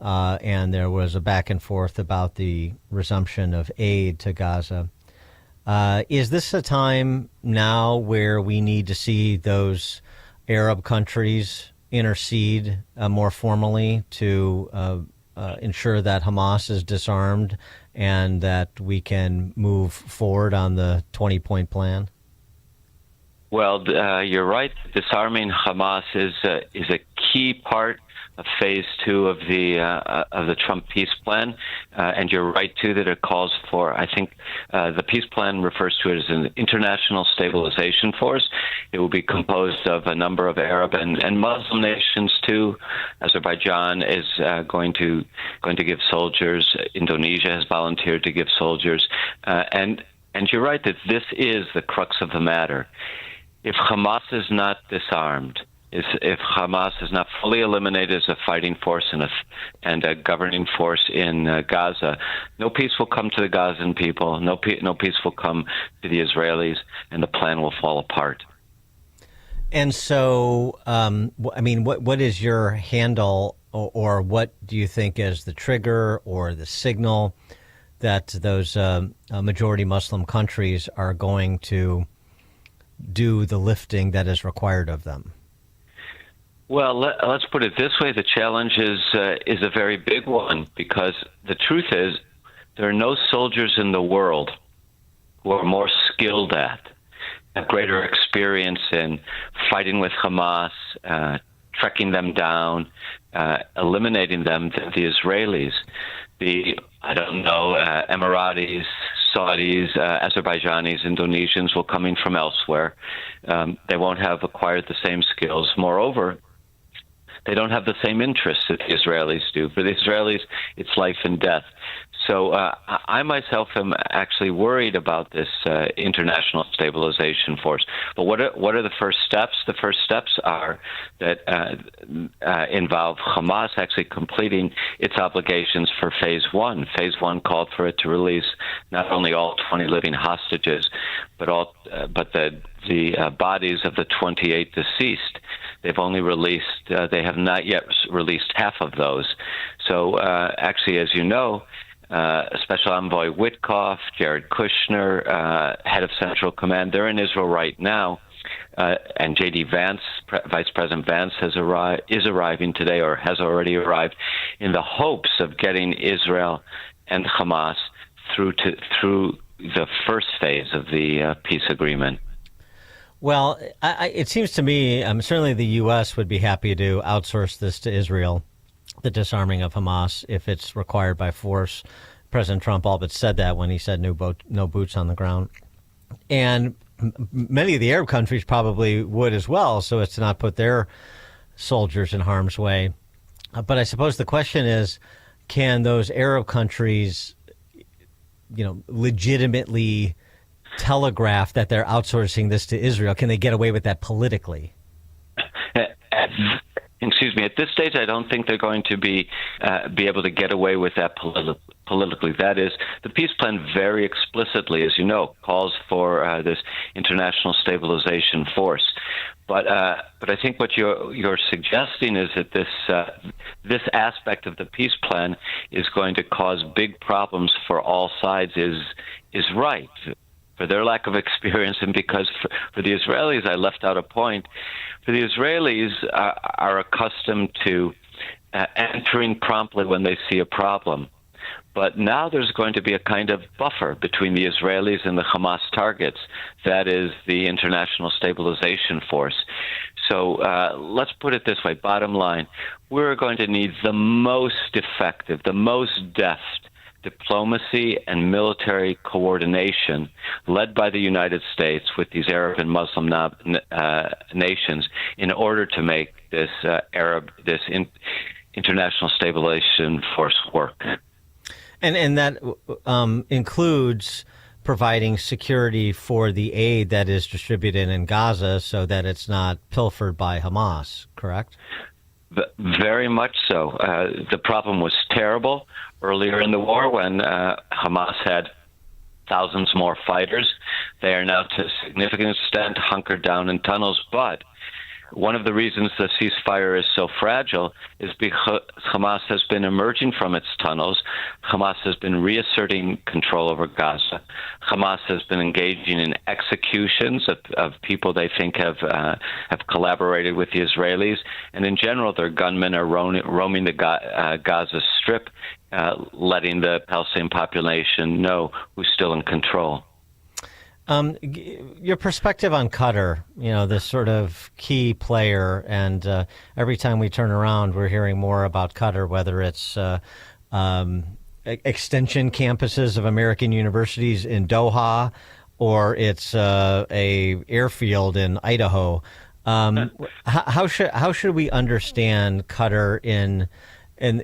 Speaker 11: and there was a back and forth about the resumption of aid to Gaza. Is this a time now where we need to see those Arab countries intercede more formally to ensure that Hamas is disarmed and that we can move forward on the 20-point plan?
Speaker 6: Well, you're right. Disarming Hamas is a key part of phase 2 of the Trump peace plan, and you're right too that it calls for. I think the peace plan refers to it as an international stabilization force. It will be composed of a number of Arab and Muslim nations too. Azerbaijan is going to give soldiers. Indonesia has volunteered to give soldiers, and you're right that this is the crux of the matter. If Hamas is not disarmed, if Hamas is not fully eliminated as a fighting force and a governing force in Gaza, no peace will come to the Gazan people, no peace will come to the Israelis, and the plan will fall apart.
Speaker 11: And so, what is your handle, or what do you think is the trigger or the signal that those majority Muslim countries are going to do the lifting that is required of them?
Speaker 6: Well, let's put it this way. The challenge is a very big one, because the truth is there are no soldiers in the world who are more skilled at, have greater experience in fighting with Hamas, tracking them down, eliminating them than the Israelis. Emiratis, Saudis, Azerbaijanis, Indonesians will come in from elsewhere. They won't have acquired the same skills. Moreover, they don't have the same interests that the Israelis do. For the Israelis, it's life and death. So I myself am actually worried about this international stabilization force. But what are the first steps? The first steps are that involve Hamas actually completing its obligations for Phase 1. Phase 1 called for it to release not only all 20 living hostages, but the bodies of the 28 deceased. They've only released. They have not yet released half of those. So actually, as you know, Special Envoy Witkoff, Jared Kushner, head of Central Command, they're in Israel right now. And J.D. Vance, Vice President Vance, is arriving today, or has already arrived, in the hopes of getting Israel and Hamas through the first phase of the peace agreement.
Speaker 11: Well, it seems to me, certainly the U.S. would be happy to outsource this to Israel, the disarming of Hamas, if it's required by force. President Trump all but said that when he said no boots on the ground. And many of the Arab countries probably would as well, so as to not put their soldiers in harm's way. But I suppose the question is, can those Arab countries, legitimately telegraph that they're outsourcing this to Israel? Can they get away with that politically?
Speaker 6: At this stage, I don't think they're going to be able to get away with that politically. That is, the peace plan very explicitly, as you know, calls for this international stabilization force. But I think what you're suggesting is that this aspect of the peace plan is going to cause big problems for all sides. Is right. For their lack of experience, and because for the Israelis, I left out a point. For the Israelis are accustomed to entering promptly when they see a problem. But now there's going to be a kind of buffer between the Israelis and the Hamas targets. That is the International Stabilization Force. So let's put it this way. Bottom line, we're going to need the most effective, the most deft diplomacy and military coordination led by the United States with these Arab and Muslim nations in order to make this international stabilization force work.
Speaker 11: And that includes providing security for the aid that is distributed in Gaza so that it's not pilfered by Hamas, correct?
Speaker 6: Very much so. The problem was terrible earlier in the war when Hamas had thousands more fighters. They are now to a significant extent hunkered down in tunnels. But one of the reasons the ceasefire is so fragile is because Hamas has been emerging from its tunnels. Hamas has been reasserting control over Gaza. Hamas has been engaging in executions of people they think have collaborated with the Israelis. And in general, their gunmen are roaming the Gaza Strip, letting the Palestinian population know who's still in control.
Speaker 11: Your perspective on Qatar, this sort of key player, and every time we turn around, we're hearing more about Qatar, whether it's extension campuses of American universities in Doha, or it's a airfield in Idaho. How should we understand Qatar in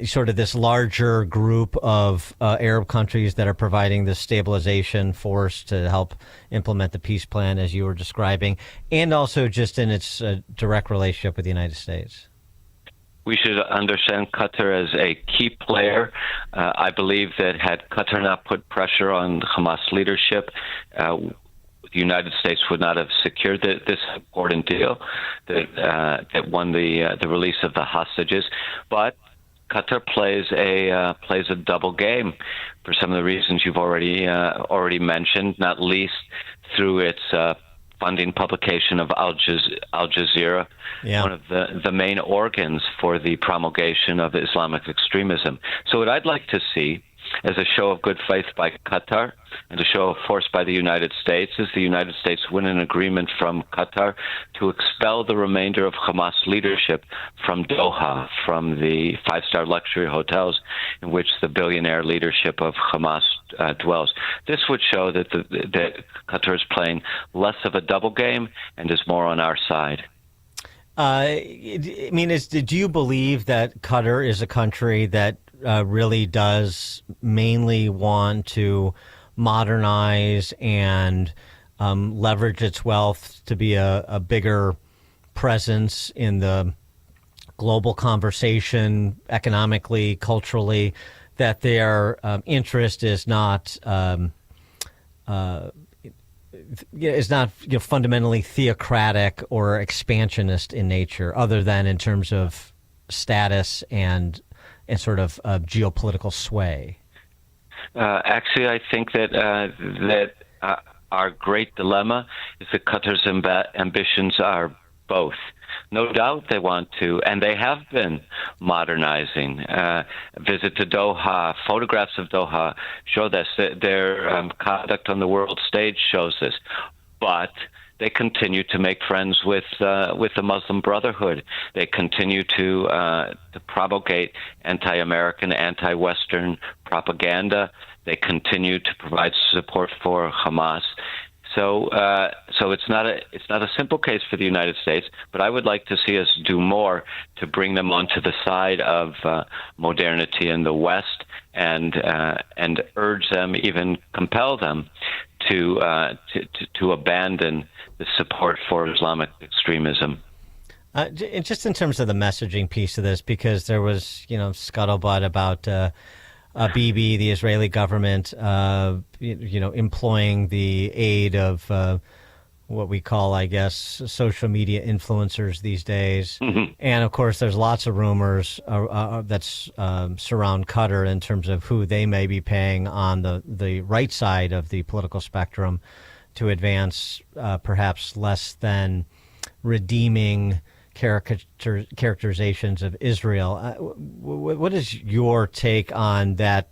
Speaker 11: sort of this larger group of Arab countries that are providing this stabilization force to help implement the peace plan, as you were describing, and also just in its direct relationship with the United States?
Speaker 6: We should understand Qatar as a key player. I believe that had Qatar not put pressure on Hamas leadership, the United States would not have secured this important deal that won the release of the hostages. But Qatar plays a double game for some of the reasons you've already mentioned, not least through its funding publication of Al Jazeera, one of the main organs for the promulgation of Islamic extremism. So what I'd like to see as a show of good faith by Qatar and a show of force by the United States is the United States win an agreement from Qatar to expel the remainder of Hamas leadership from Doha, from the five-star luxury hotels in which the billionaire leadership of Hamas dwells. This would show that that Qatar is playing less of a double game and is more on our side.
Speaker 11: Do you believe that Qatar is a country that really does mainly want to modernize and leverage its wealth to be a bigger presence in the global conversation, economically, culturally, that their interest is not fundamentally theocratic or expansionist in nature, other than in terms of status and sort of geopolitical sway?
Speaker 6: Actually, I think that our great dilemma is that Qatar's ambitions are both. No doubt they want to, and they have been modernizing. A visit to Doha, photographs of Doha show this. Their conduct on the world stage shows this. But they continue to make friends with the Muslim Brotherhood. They continue to promulgate anti-American, anti-Western propaganda. They continue to provide support for Hamas. So it's not a simple case for the United States, but I would like to see us do more to bring them onto the side of modernity in the West, and urge them, even compel them, to abandon the support for Islamic extremism.
Speaker 11: Just in terms of the messaging piece of this, because there was, scuttlebutt about Bibi, the Israeli government, employing the aid of what we call, I guess, social media influencers these days. Mm-hmm. And, of course, there's lots of rumors that surround Qatar in terms of who they may be paying on the right side of the political spectrum to advance perhaps less than redeeming characterizations of Israel. What is your take on that,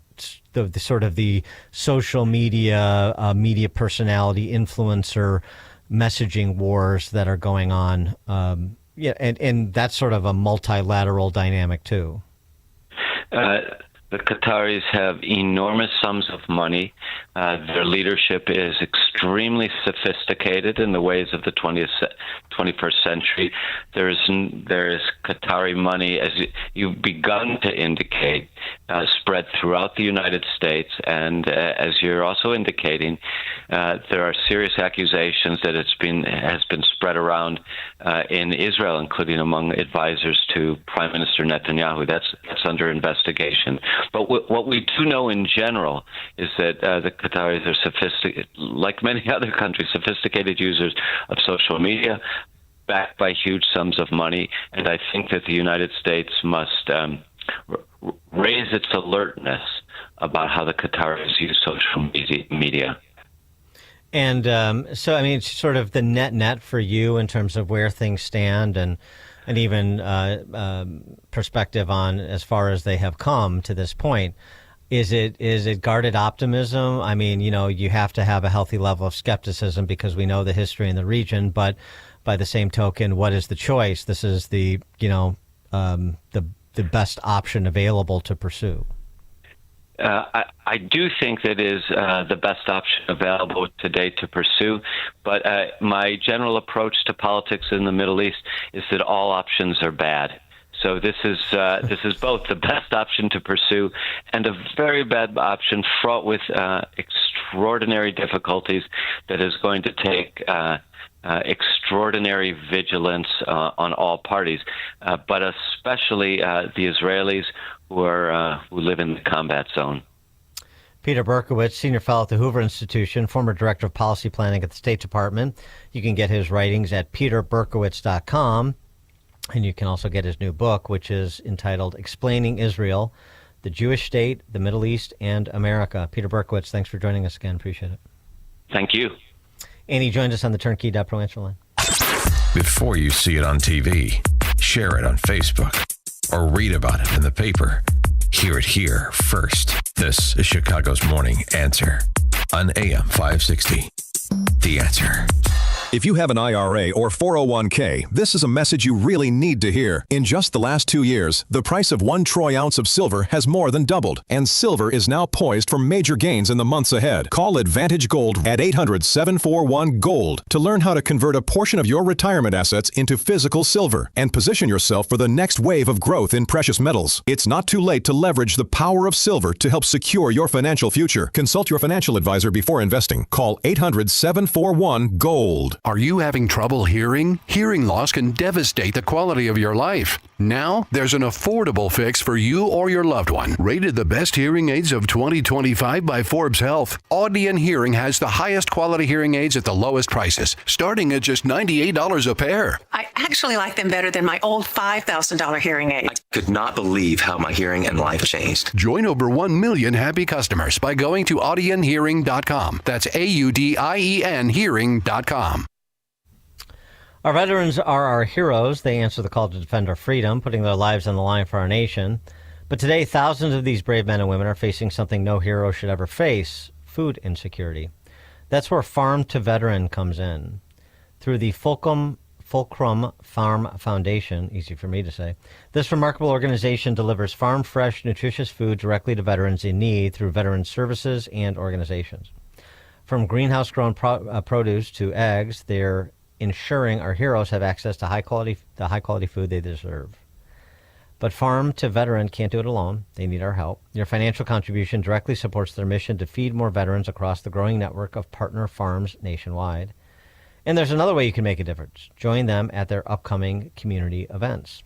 Speaker 11: the sort of the social media, media personality, influencer messaging wars that are going on? And that's sort of a multilateral dynamic too.
Speaker 6: The Qataris have enormous sums of money. Their leadership is extremely sophisticated in the ways of the 21st century. There is Qatari money, as you've begun to indicate, spread throughout the United States. And as you're also indicating, there are serious accusations that has been spread around in Israel, including among advisors to Prime Minister Netanyahu. That's under investigation. But what we do know in general is that the Qataris are sophisticated, like many other countries, sophisticated users of social media, backed by huge sums of money. And I think that the United States must raise its alertness about how the Qataris use social media.
Speaker 11: And so, I mean, it's sort of the net for you in terms of where things stand and even perspective on as far as they have come to this point. Is it guarded optimism? I mean, you have to have a healthy level of skepticism because we know the history in the region, but by the same token, what is the choice? This is the best option available to pursue.
Speaker 6: I do think that is the best option available today to pursue, but my general approach to politics in the Middle East is that all options are bad. So this is both the best option to pursue and a very bad option fraught with extraordinary difficulties that is going to take extraordinary vigilance on all parties, but especially the Israelis who live in the combat zone.
Speaker 11: Peter Berkowitz, Senior Fellow at the Hoover Institution, former Director of Policy Planning at the State Department. You can get his writings at peterberkowitz.com, and you can also get his new book, which is entitled Explaining Israel, the Jewish State, the Middle East, and America. Peter Berkowitz, thanks for joining us again. Appreciate it.
Speaker 6: Thank you.
Speaker 11: And he joins us on the Turnkey.pro answer line.
Speaker 5: Before you see it on TV, share it on Facebook, or read about it in the paper. Hear it here first. This is Chicago's Morning Answer on AM 560. The Answer.
Speaker 7: If you have an IRA or 401k, this is a message you really need to hear. In just the last 2 years, the price of 1 troy ounce of silver has more than doubled, and silver is now poised for major gains in the months ahead. Call Advantage Gold at 800-741-GOLD to learn how to convert a portion of your retirement assets into physical silver and position yourself for the next wave of growth in precious metals. It's not too late to leverage the power of silver to help secure your financial future. Consult your financial advisor before investing. Call 800-741-GOLD.
Speaker 8: Are you having trouble hearing? Hearing loss can devastate the quality of your life. Now, there's an affordable fix for you or your loved one. Rated the best hearing aids of 2025 by Forbes Health, Audion Hearing has the highest quality hearing aids at the lowest prices, starting at just $98 a pair.
Speaker 9: I actually like them better than my old $5,000 hearing aid.
Speaker 10: I could not believe how my hearing and life changed.
Speaker 8: Join over 1 million happy customers by going to audionhearing.com. That's AUDIEN hearing.com.
Speaker 11: Our veterans are our heroes. They answer the call to defend our freedom, putting their lives on the line for our nation. But today, thousands of these brave men and women are facing something no hero should ever face: food insecurity. That's where Farm to Veteran comes in. Through the Fulcrum Farm Foundation, easy for me to say, this remarkable organization delivers farm fresh, nutritious food directly to veterans in need through veteran services and organizations. From greenhouse-grown produce to eggs, they're ensuring our heroes have access to high quality food they deserve. But Farm to Veteran can't do it alone. They need our help. Your financial contribution directly supports their mission to feed more veterans across the growing network of partner farms nationwide. And there's another way you can make a difference. Join them at their upcoming community events.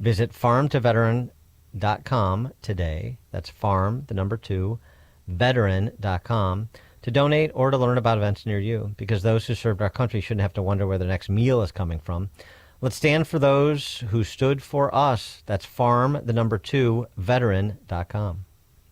Speaker 11: Visit farmtoveteran.com today. That's farm, the number 2, veteran.com to donate or to learn about events near you, because those who served our country shouldn't have to wonder where their next meal is coming from. Let's stand for those who stood for us. That's farm, the number 2, veteran.com.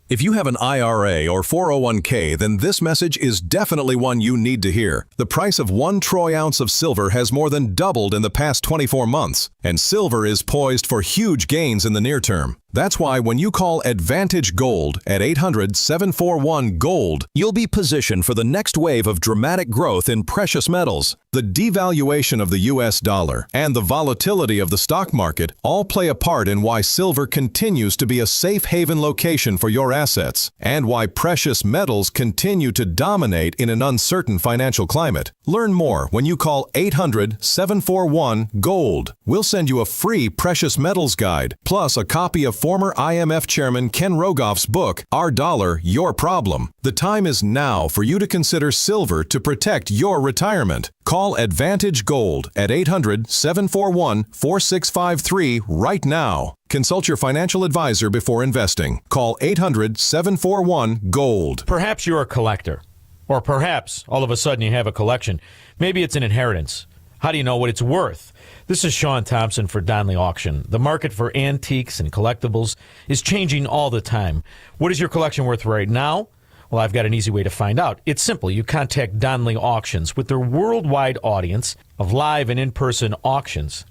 Speaker 7: If you have an IRA or 401k, then this message is definitely one you need to hear. The price of 1 troy ounce of silver has more than doubled in the past 24 months, and silver is poised for huge gains in the near term. That's why when you call Advantage Gold at 800-741-GOLD, you'll be positioned for the next wave of dramatic growth in precious metals. The devaluation of the U.S. dollar and the volatility of the stock market all play a part in why silver continues to be a safe haven location for your assets, and why precious metals continue to dominate in an uncertain financial climate. Learn more when you call 800-741-GOLD. We'll send you a free precious metals guide, plus a copy of former IMF Chairman Ken Rogoff's book, Our Dollar, Your Problem. The time is now for you to consider silver to protect your retirement. Call Advantage Gold at 800-741-4653 right now. Consult your financial advisor before investing. Call 800-741-GOLD.
Speaker 4: Perhaps you're a collector, or perhaps all of a sudden you have a collection. Maybe it's an inheritance. How do you know what it's worth? This is Sean Thompson for Donley Auction. The market for antiques and collectibles is changing all the time. What is your collection worth right now? Well, I've got an easy way to find out. It's simple. You contact Donley Auctions. With their worldwide audience of live and in-person auctions,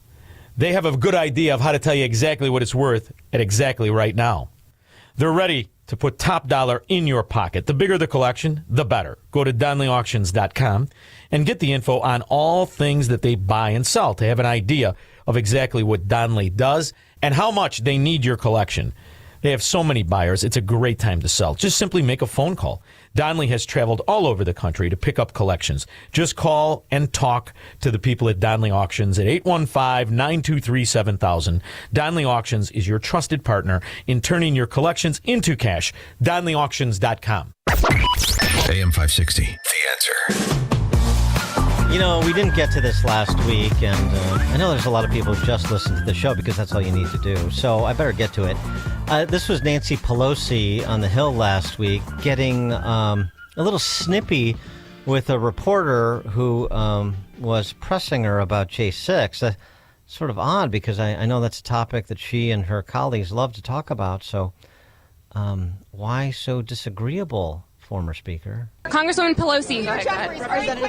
Speaker 4: they have a good idea of how to tell you exactly what it's worth at exactly right now. They're ready to put top dollar in your pocket. The bigger the collection, the better. Go to DonleyAuctions.com and get the info on all things that they buy and sell to have an idea of exactly what Donley does and how much they need your collection. They have so many buyers, it's a great time to sell. Just simply make a phone call. Donley has traveled all over the country to pick up collections. Just call and talk to the people at Donley Auctions at 815-923-7000. Donley Auctions is your trusted partner in turning your collections into cash. DonleyAuctions.com.
Speaker 5: AM 560, The Answer.
Speaker 11: You know, we didn't get to this last week, and I know there's a lot of people who just listen to the show because that's all you need to do, so I better get to it. This was Nancy Pelosi on the Hill last week getting a little snippy with a reporter who was pressing her about J6. Sort of odd because I know that's a topic that she and her colleagues love to talk about, so why so disagreeable? Former Speaker.
Speaker 12: Congresswoman Pelosi,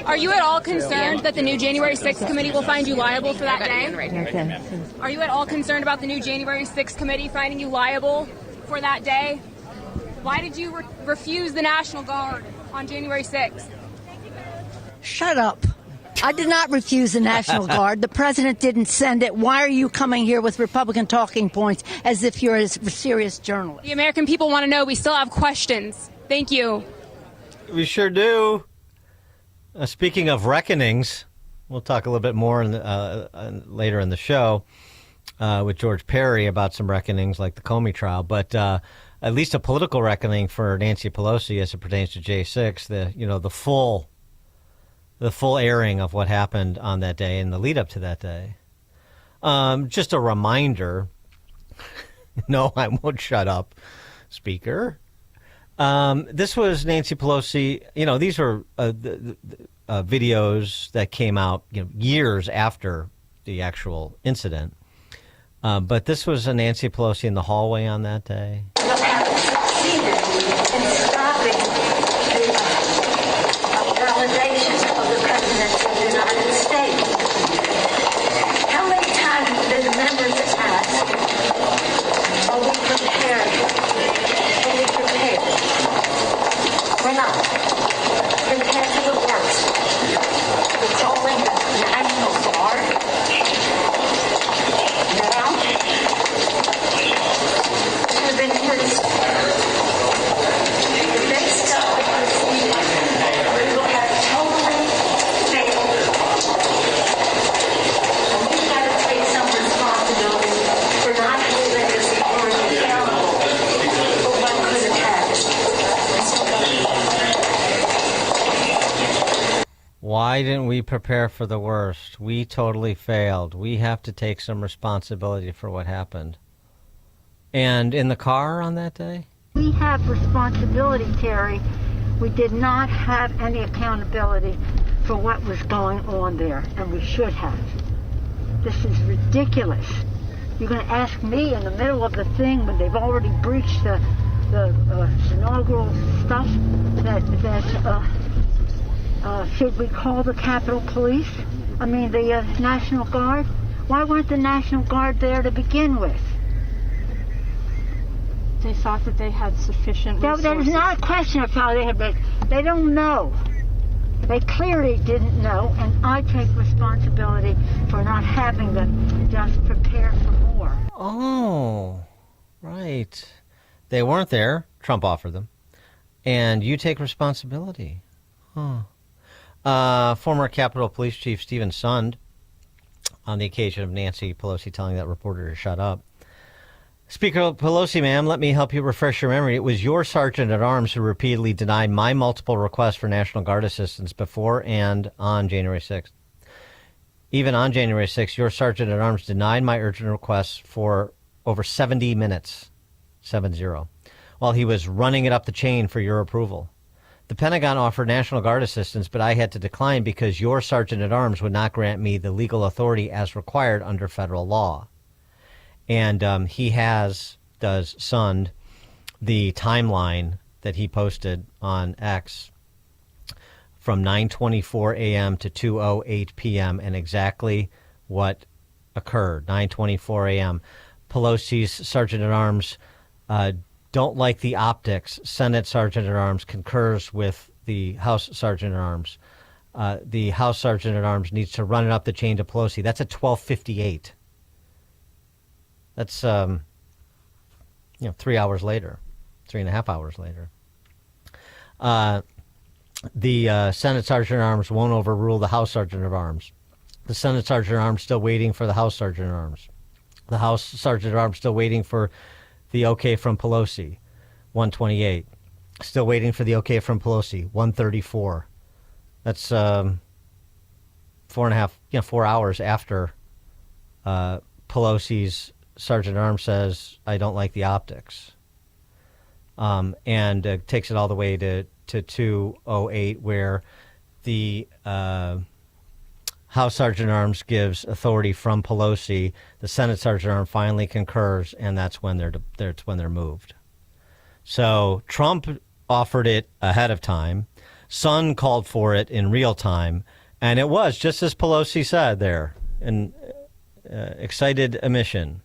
Speaker 12: are you at all concerned that the new January 6th committee will find you liable for that day? Are you at all concerned about the new January 6th committee finding you liable for that day? Why did you refuse the National Guard on January 6th?
Speaker 13: Shut up. I did not refuse the National Guard. The president didn't send it. Why are you coming here with Republican talking points as if you're a serious journalist?
Speaker 12: The American people want to know. We still have questions. Thank you.
Speaker 11: We sure do. Speaking of reckonings, we'll talk a little bit more later in the show with George Perry about some reckonings like the Comey trial. But at least a political reckoning for Nancy Pelosi as it pertains to J6. The full airing of what happened on that day and the lead up to that day. Just a reminder. No, I won't shut up, Speaker. This was Nancy Pelosi. You know, these were videos that came out years after the actual incident. But this was a Nancy Pelosi in the hallway on that day.
Speaker 13: How many times did the members ask, are we prepared? Are we prepared? We're not. Prepare for the worst. We're calling the National Guard. Now, we've been here
Speaker 11: Why didn't we prepare for the worst? We totally failed. We have to take some responsibility for what happened. And in the car on that day?
Speaker 14: We have responsibility, Terry. We did not have any accountability for what was going on there, and we should have. This is ridiculous. You're going to ask me in the middle of the thing when they've already breached the inaugural stuff that should we call the Capitol Police? I mean, the National Guard? Why weren't the National Guard there to begin with?
Speaker 15: They thought that they had sufficient resources.
Speaker 14: That is not a question of how they had been. They don't know. They clearly didn't know, and I take responsibility for not having them just prepare for more.
Speaker 11: Oh, right. They weren't there. Trump offered them. And you take responsibility. Huh. Former Capitol Police Chief Stephen Sund, on the occasion of Nancy Pelosi telling that reporter to shut up. Speaker Pelosi, ma'am, let me help you refresh your memory. It was your Sergeant-at-Arms who repeatedly denied my multiple requests for National Guard assistance before and on January 6th. Even on January 6th, your Sergeant-at-Arms denied my urgent requests for over 70 minutes, 7-0, while he was running it up the chain for your approval. The Pentagon offered National Guard assistance, but I had to decline because your Sergeant-at-Arms would not grant me the legal authority as required under federal law. And he does Sund, the timeline that he posted on X from 9:24 a.m. to 2:08 p.m. and exactly what occurred. 9:24 a.m. Pelosi's Sergeant-at-Arms don't like the optics. Senate Sergeant-at-Arms concurs with the House Sergeant-at-Arms. The House Sergeant-at-Arms needs to run it up the chain to Pelosi. That's at 12:58. That's 3 hours later, 3.5 hours later. The Senate Sergeant-at-Arms won't overrule the House Sergeant-at-Arms. The Senate Sergeant-at-Arms still waiting for the House Sergeant-at-Arms. The House Sergeant-at-Arms still waiting for the okay from Pelosi, 128. Still waiting for the okay from Pelosi, 134. That's 4 hours after Pelosi's Sergeant-at-Arms says, I don't like the optics. And takes it all the way to 2:08, where the House Sergeant-at-Arms gives authority from Pelosi. The Senate Sergeant-at-Arms finally concurs, and that's when they're moved. So Trump offered it ahead of time. Sund called for it in real time, and it was just as Pelosi said there, an excited admission,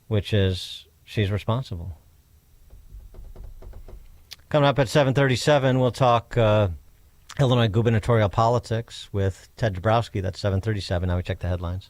Speaker 11: which is she's responsible. Coming up at 7:37, we'll talk Illinois gubernatorial politics with Ted Dabrowski. That's 7:37. Now we check the headlines.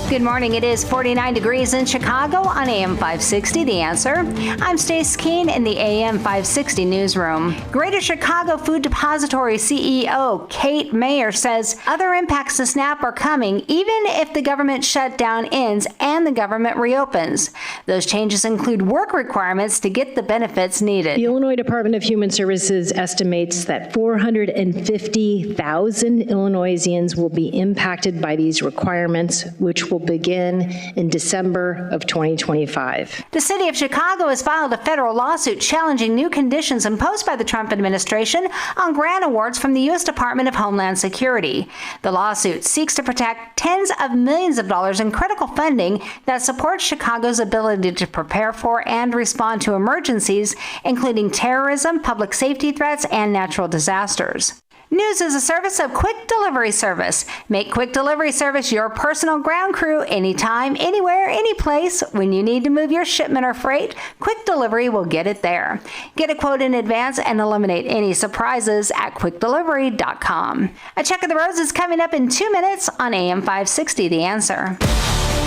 Speaker 25: Good morning. It is 49 degrees in Chicago on AM 560, The Answer. I'm Stace Keene in the AM 560 newsroom. Greater Chicago Food Depository CEO Kate Mayer says other impacts to SNAP are coming even if the government shutdown ends and the government reopens. Those changes include work requirements to get the benefits needed.
Speaker 19: The Illinois Department of Human Services estimates that 450,000 Illinoisians will be impacted by these requirements, which will begin in December of 2025.
Speaker 25: The city of Chicago has filed a federal lawsuit challenging new conditions imposed by the Trump administration on grant awards from the U.S. Department of Homeland Security. The lawsuit seeks to protect tens of millions of dollars in critical funding that supports Chicago's ability to prepare for and respond to emergencies, including terrorism, public safety threats, and natural disasters. News is a service of Quick Delivery Service. Make Quick Delivery Service your personal ground crew anytime, anywhere, anyplace. When you need to move your shipment or freight, Quick Delivery will get it there. Get a quote in advance and eliminate any surprises at quickdelivery.com. A check of the roads is coming up in 2 minutes on AM 560, The Answer.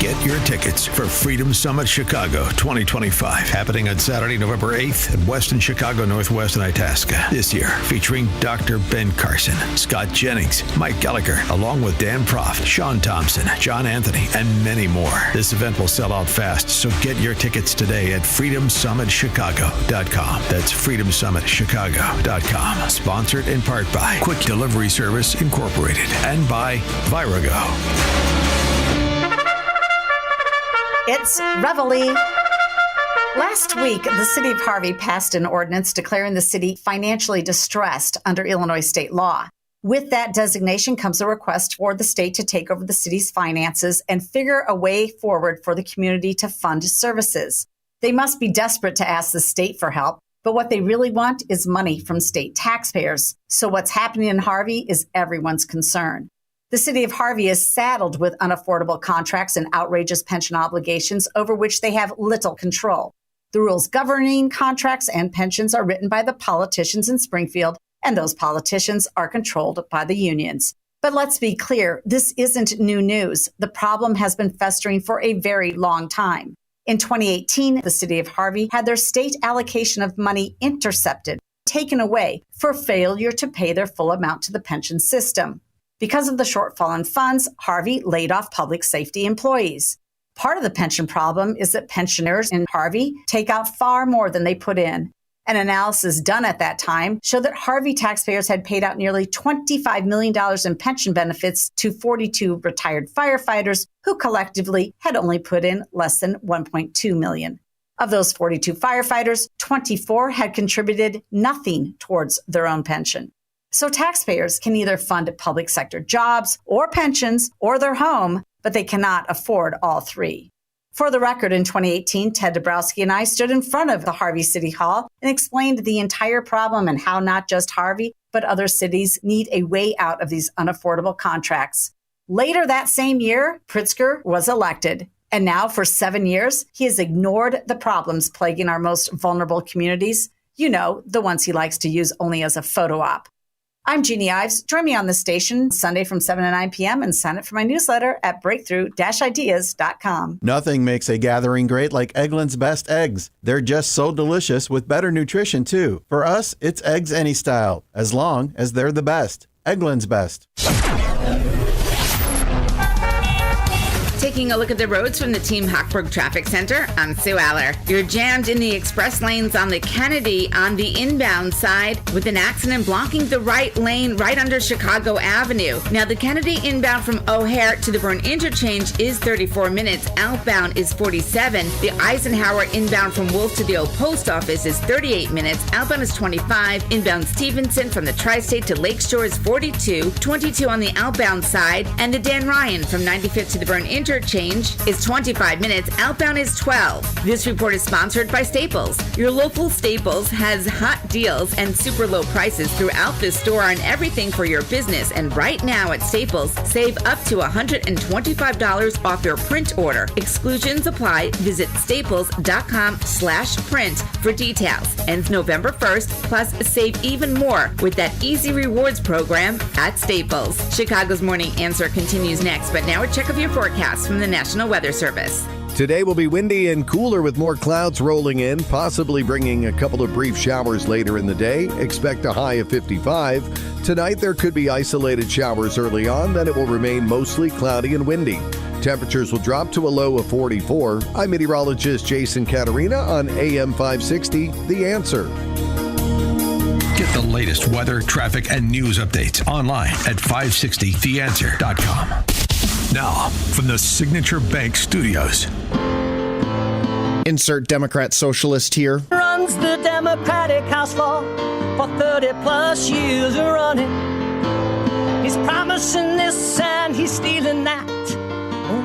Speaker 3: Get your tickets for Freedom Summit Chicago 2025, happening on Saturday, November 8th at Westin Chicago Northwest in Itasca. This year, featuring Dr. Ben Carson, Scott Jennings, Mike Gallagher, along with Dan Proft, Sean Thompson, John Anthony, and many more. This event will sell out fast, so get your tickets today at freedomsummitchicago.com. That's freedomsummitchicago.com. Sponsored in part by Quick Delivery Service Incorporated and by Virago.
Speaker 1: It's Reveille. Last week, the city of Harvey passed an ordinance declaring the city financially distressed under Illinois state law. With that designation comes a request for the state to take over the city's finances and figure a way forward for the community to fund services. They must be desperate to ask the state for help, but what they really want is money from state taxpayers. So what's happening in Harvey is everyone's concern. The city of Harvey is saddled with unaffordable contracts and outrageous pension obligations over which they have little control. The rules governing contracts and pensions are written by the politicians in Springfield, and those politicians are controlled by the unions. But let's be clear, this isn't new news. The problem has been festering for a very long time. In 2018, the city of Harvey had their state allocation of money intercepted, taken away for failure to pay their full amount to the pension system. Because of the shortfall in funds, Harvey laid off public safety employees. Part of the pension problem is that pensioners in Harvey take out far more than they put in. An analysis done at that time showed that Harvey taxpayers had paid out nearly $25 million in pension benefits to 42 retired firefighters who collectively had only put in less than $1.2 million. Of those 42 firefighters, 24 had contributed nothing towards their own pension. So taxpayers can either fund public sector jobs or pensions or their home, but they cannot afford all three. For the record, in 2018, Ted Dabrowski and I stood in front of the Harvey City Hall and explained the entire problem and how not just Harvey, but other cities need a way out of these unaffordable contracts. Later that same year, Pritzker was elected. And now for 7 years, he has ignored the problems plaguing our most vulnerable communities. You know, the ones he likes to use only as a photo op. I'm Jeannie Ives. Join me on the station Sunday from 7 to 9 p.m. and sign up for my newsletter at breakthrough-ideas.com.
Speaker 20: Nothing makes a gathering great like Eggland's Best Eggs. They're just so delicious with better nutrition, too. For us, it's eggs any style, as long as they're the best. Eggland's Best.
Speaker 17: Taking a look at the roads from the Team Hochberg Traffic Center, I'm Sue Aller. You're jammed in the express lanes on the Kennedy on the inbound side with an accident blocking the right lane right under Chicago Avenue. Now, the Kennedy inbound from O'Hare to the Byrne Interchange is 34 minutes. Outbound is 47. The Eisenhower inbound from Wolf to the old post office is 38 minutes. Outbound is 25. Inbound Stevenson from the Tri-State to Lakeshore is 42. 22 on the outbound side. And the Dan Ryan from 95th to the Byrne Interchange is 25 minutes. Outbound is 12. This report is sponsored by Staples. Your local Staples has hot deals and super low prices throughout the store on everything for your business. And right now at Staples, save up to $125 off your print order. Exclusions apply. Visit staples.com/print for details. Ends November 1st, plus save even more with that Easy Rewards program at Staples. Chicago's Morning Answer continues next, but now a check of your forecast from the National Weather Service.
Speaker 18: Today will be windy and cooler with more clouds rolling in, possibly bringing a couple of brief showers later in the day. Expect a high of 55. Tonight there could be isolated showers early on, then it will remain mostly cloudy and windy. Temperatures will drop to a low of 44. I'm meteorologist Jason Caterina on AM 560, The Answer.
Speaker 3: Get the latest weather, traffic, and news updates online at 560theanswer.com. Now, from the Signature Bank Studios.
Speaker 21: Insert Democrat socialist here.
Speaker 23: Runs the Democratic House floor for 30 plus years running. He's promising this and he's stealing that.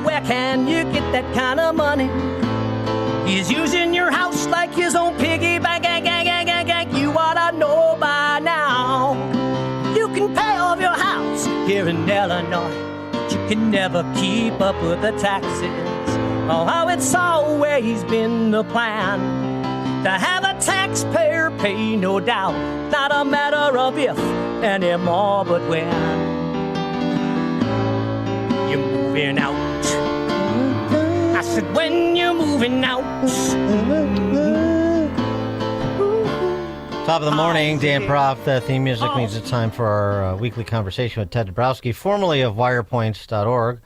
Speaker 23: Where can you get that kind of money? He's using your house like his own piggy bank. You ought to know by now. You can pay off your house here in Illinois. You can never keep up with the taxes. Oh, how it's always been the plan to have a taxpayer pay, no doubt. Not a matter of if anymore, but when you're moving out. said when you're moving out.
Speaker 11: Top of the morning, Dan Proft. Theme music means it's time for our weekly conversation with Ted Dabrowski, formerly of wirepoints.org.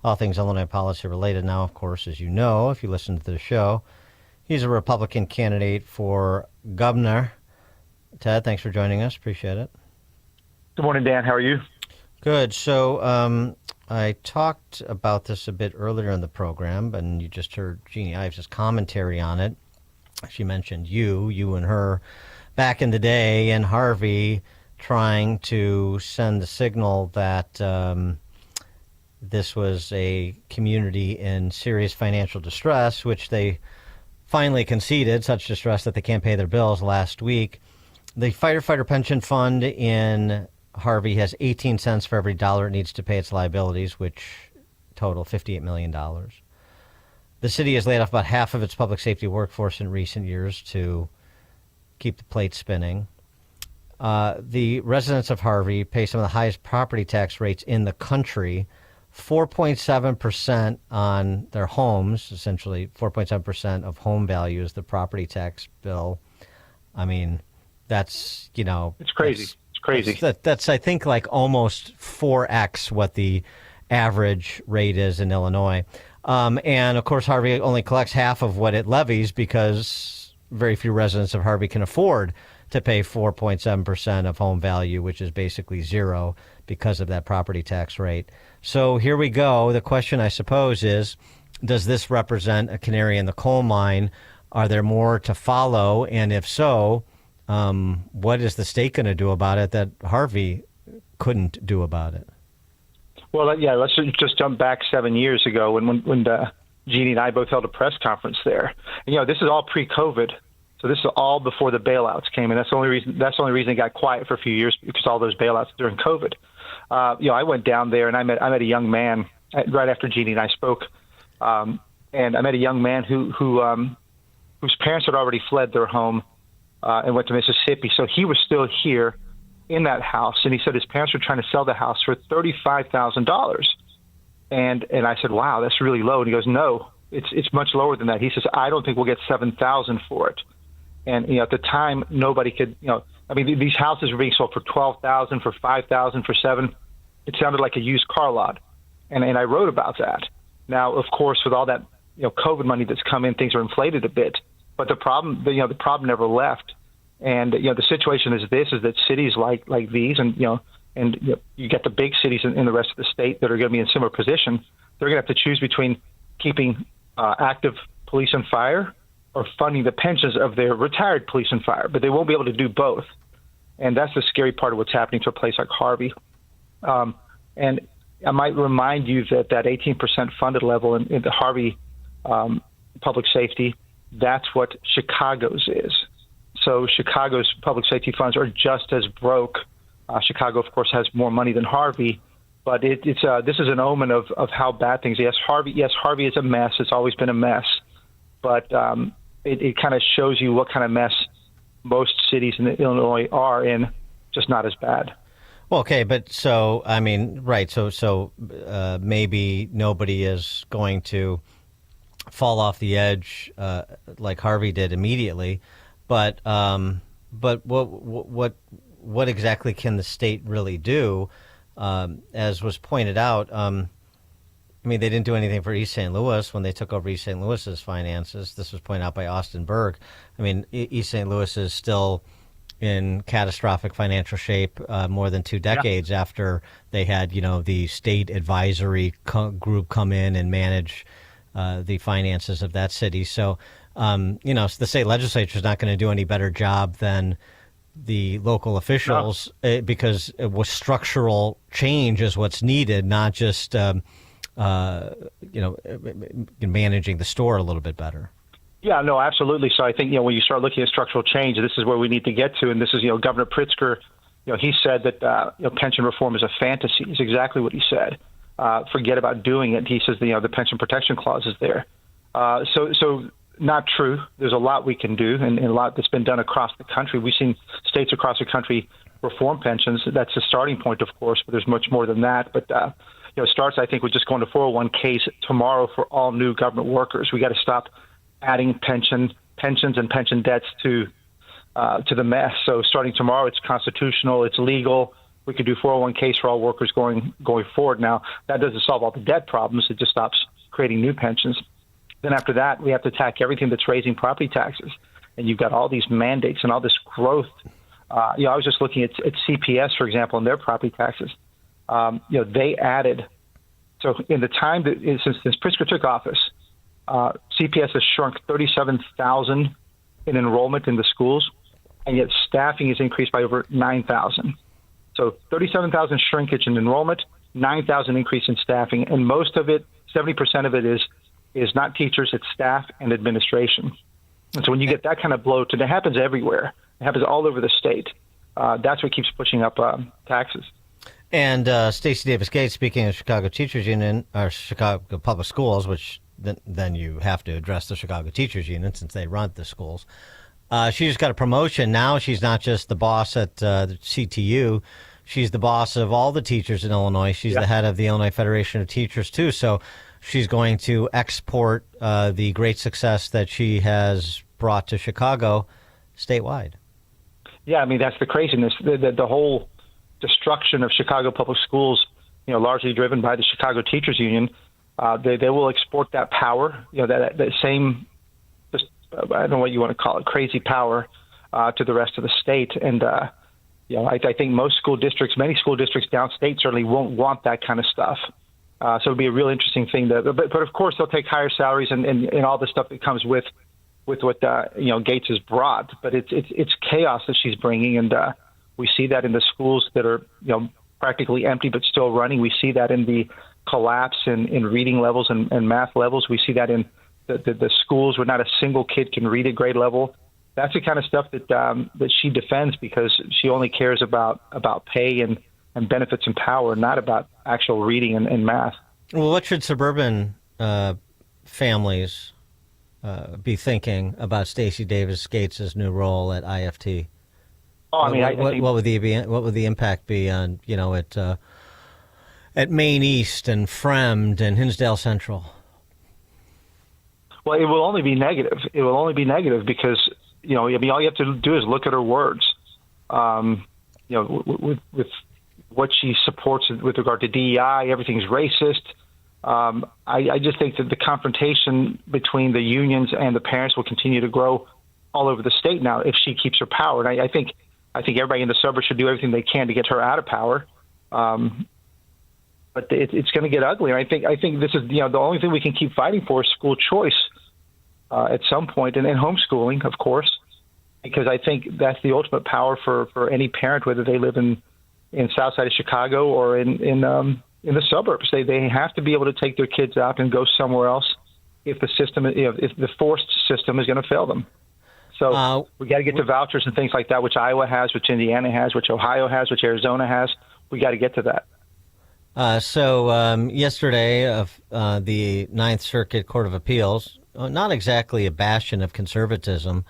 Speaker 11: All things Illinois policy related now, of course, as you know, if you listen to the show. He's a Republican candidate for governor. Ted, thanks for joining us. Appreciate it.
Speaker 2: Good morning, Dan. How are you?
Speaker 11: Good. So I talked about this a bit earlier in the program, and you just heard Jeannie Ives' commentary on it. She mentioned you and her back in the day, and Harvey trying to send the signal that this was a community in serious financial distress, which they finally conceded, such distress that they can't pay their bills last week. The firefighter pension fund in Harvey has 18 cents for every dollar it needs to pay its liabilities, which total $58 million. The city has laid off about half of its public safety workforce in recent years to keep the plate spinning. The residents of Harvey pay some of the highest property tax rates in the country, 4.7% on their homes, essentially 4.7% of home value is the property tax bill. I mean, that's, it's
Speaker 2: crazy. It's crazy.
Speaker 11: That's I think, like almost 4x what the average rate is in Illinois. And, of course, Harvey only collects half of what it levies because very few residents of Harvey can afford to pay 4.7% of home value, which is basically zero because of that property tax rate. So here we go. The question, I suppose, is, does this represent a canary in the coal mine? Are there more to follow? And if so, what is the state going to do about it that Harvey couldn't do about it?
Speaker 2: Well, yeah, let's just jump back 7 years ago when Jeannie and I both held a press conference there. And, this is all pre-COVID. So this is all before the bailouts came in. That's the only reason it got quiet for a few years, because all those bailouts during COVID. I went down there and I met a young man right after Jeannie and I spoke, and I met a young man whose parents had already fled their home and went to Mississippi. So he was still here in that house, and he said his parents were trying to sell the house for $35,000. And I said, wow, that's really low. And he goes, no, it's much lower than that. He says, I don't think we'll get $7,000 for it. And at the time, nobody could. These houses were being sold for $12,000, for $5,000, for $7,000. It sounded like a used car lot, and I wrote about that. Now, of course, with all that COVID money that's come in, things are inflated a bit. But the problem, the problem never left. And the situation is that cities like these, and you get the big cities in the rest of the state that are going to be in similar position. They're going to have to choose between keeping active police and fire, or funding the pensions of their retired police and fire, but they won't be able to do both. And that's the scary part of what's happening to a place like Harvey. And I might remind you that 18% funded level in the Harvey public safety, that's what Chicago's is. So Chicago's public safety funds are just as broke. Chicago, of course, has more money than Harvey, but this is an omen of how bad things. Yes, Harvey is a mess. It's always been a mess. But it kind of shows you what kind of mess most cities in Illinois are in, just not as bad.
Speaker 11: Well, okay, but so, right, so maybe nobody is going to fall off the edge like Harvey did immediately, but what exactly can the state really do? As was pointed out, they didn't do anything for East St. Louis when they took over East St. Louis's finances. This was pointed out by Austin Berg. East St. Louis is still in catastrophic financial shape more than 2 decades after they had, the state advisory group come in and manage the finances of that city. So, the state legislature is not going to do any better job than the local officials because it was structural change is what's needed, not just managing the store a little bit better.
Speaker 2: Yeah, no, absolutely. So I think, when you start looking at structural change, this is where we need to get to. And this is, Governor Pritzker, he said that, pension reform is a fantasy, is exactly what he said. Forget about doing it. He says, the pension protection clause is there. So not true. There's a lot we can do, and a lot that's been done across the country. We've seen states across the country reform pensions. That's the starting point, of course, but there's much more than that. But, starts, I think, with just going to 401ks tomorrow for all new government workers. We got to stop adding pensions and pension debts to the mess. So starting tomorrow, it's constitutional, it's legal. We could do 401ks for all workers going forward. Now, that doesn't solve all the debt problems. It just stops creating new pensions. Then after that, we have to attack everything that's raising property taxes. And you've got all these mandates and all this growth. I was just looking at CPS, for example, and their property taxes. They added, so in the time that since Pritzker took office, CPS has shrunk 37,000 in enrollment in the schools, and yet staffing has increased by over 9,000. So 37,000 shrinkage in enrollment, 9,000 increase in staffing, and most of it, 70% of it is not teachers, it's staff and administration. And so when you get that kind of bloat, and it happens everywhere, it happens all over the state, that's what keeps pushing up taxes.
Speaker 11: And Stacey Davis Gates, speaking of Chicago Teachers Union, or Chicago Public Schools, which then you have to address the Chicago Teachers Union since they run the schools. She just got a promotion. Now she's not just the boss at the CTU. She's the boss of all the teachers in Illinois. She's the head of the Illinois Federation of Teachers, too. So she's going to export the great success that she has brought to Chicago statewide.
Speaker 2: Yeah, I mean, that's the craziness. The whole destruction of Chicago public schools, largely driven by the Chicago Teachers Union, they will export that power, that same, I don't know what you want to call it, crazy power to the rest of the state. And, I think most school districts, many school districts downstate certainly won't want that kind of stuff. So it'll be a real interesting thing. But of course, they'll take higher salaries and all the stuff that comes with what Gates has brought. But it's chaos that she's bringing, and we see that in the schools that are practically empty but still running. We see that in the collapse in reading levels and math levels. We see that in the schools where not a single kid can read at grade level. That's the kind of stuff that she defends because she only cares about pay and benefits and power, not about actual reading and math.
Speaker 11: Well, what should suburban families be thinking about Stacey Davis Gates' new role at IFT?
Speaker 2: Oh, I mean,
Speaker 11: what would the impact be on at Maine East and Fremd and Hinsdale Central?
Speaker 2: Well, it will only be negative. It will only be negative because all you have to do is look at her words. With what she supports with regard to DEI, everything's racist. I just think that the confrontation between the unions and the parents will continue to grow all over the state now if she keeps her power. And I think everybody in the suburbs should do everything they can to get her out of power. But it's going to get ugly. And I think this is the only thing we can keep fighting for is school choice at some point, and homeschooling, of course, because I think that's the ultimate power for any parent, whether they live in South Side of Chicago or in the suburbs. They have to be able to take their kids out and go somewhere else if the system, if the forced system is going to fail them. So we got to get to vouchers and things like that, which Iowa has, which Indiana has, which Ohio has, which Arizona has. We got to get to that.
Speaker 11: Yesterday, the Ninth Circuit Court of Appeals, not exactly a bastion of conservatism.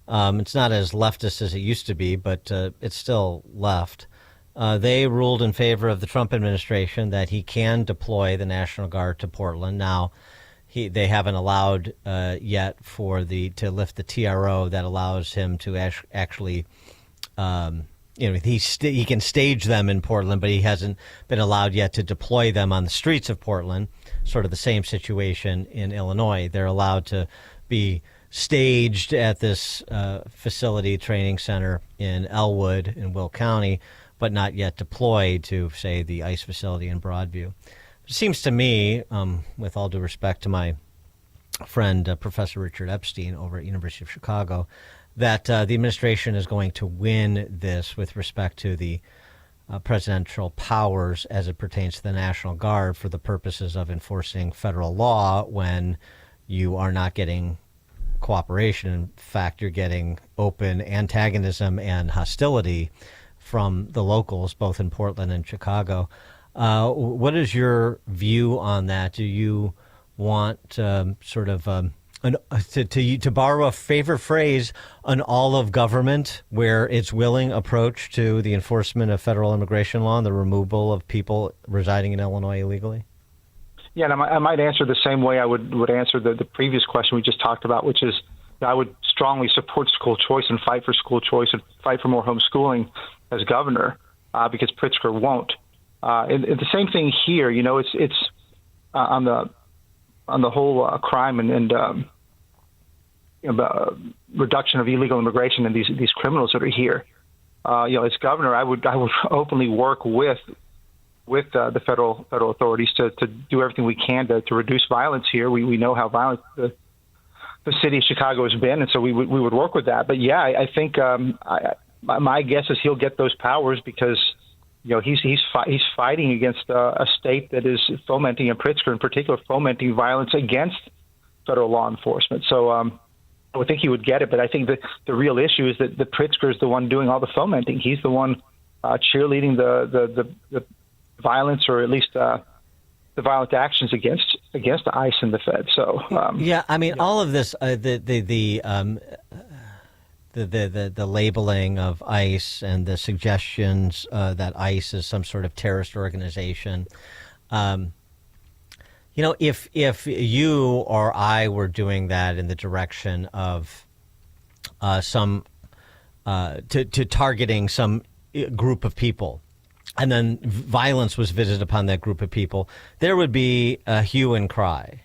Speaker 11: It's not as leftist as it used to be, but it's still left. They ruled in favor of the Trump administration that he can deploy the National Guard to Portland. Now, they haven't allowed yet to lift the TRO that allows him to actually, he can stage them in Portland, but he hasn't been allowed yet to deploy them on the streets of Portland. Sort of the same situation in Illinois. They're allowed to be staged at this facility training center in Elwood in Will County, but not yet deployed to, say, the ICE facility in Broadview. It seems to me, with all due respect to my friend Professor Richard Epstein over at University of Chicago, that the administration is going to win this with respect to the presidential powers as it pertains to the National Guard for the purposes of enforcing federal law when you are not getting cooperation. In fact, you're getting open antagonism and hostility from the locals, both in Portland and Chicago. What is your view on that? Do you want sort of to borrow a favorite phrase, an all of government where its willing approach to the enforcement of federal immigration law and the removal of people residing in Illinois illegally?
Speaker 2: Yeah, and I might answer the same way I would answer the previous question we just talked about, which is I would strongly support school choice and fight for school choice and fight for more homeschooling as governor, because Pritzker won't. And the same thing here. It's on the whole crime and reduction of illegal immigration and these criminals that are here. As governor, I would openly work with the federal authorities to do everything we can to reduce violence here. We know how violent the city of Chicago has been, and so we would work with that. But yeah, I think my guess is he'll get those powers because he's fighting against a state that is fomenting, and Pritzker in particular, fomenting violence against federal law enforcement. So I would think he would get it, but I think that the real issue is that Pritzker is the one doing all the fomenting. He's the one cheerleading the violence, or at least the violent actions against ICE and the Fed. So
Speaker 11: all of this, the labeling of ICE and the suggestions that ICE is some sort of terrorist organization. If you or I were doing that in the direction of to targeting some group of people, and then violence was visited upon that group of people, there would be a hue and cry.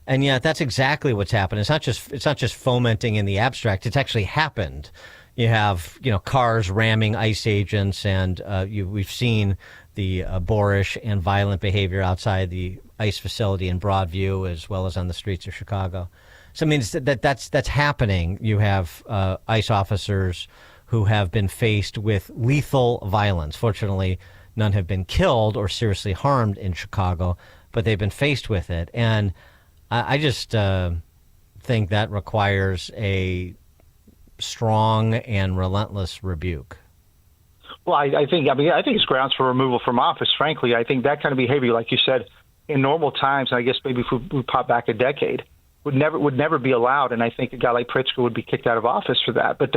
Speaker 11: And yet that's exactly what's happened. It's not just fomenting in the abstract. It's actually happened. You have, cars ramming ICE agents, and we've seen the boorish and violent behavior outside the ICE facility in Broadview, as well as on the streets of Chicago. So I mean, that's happening. You have ICE officers who have been faced with lethal violence. Fortunately, none have been killed or seriously harmed in Chicago, but they've been faced with it. And I just think that requires a strong and relentless rebuke.
Speaker 2: Well, I think it's grounds for removal from office. Frankly, I think that kind of behavior, like you said, in normal times, and I guess maybe if we pop back a decade, would never be allowed. And I think a guy like Pritzker would be kicked out of office for that. But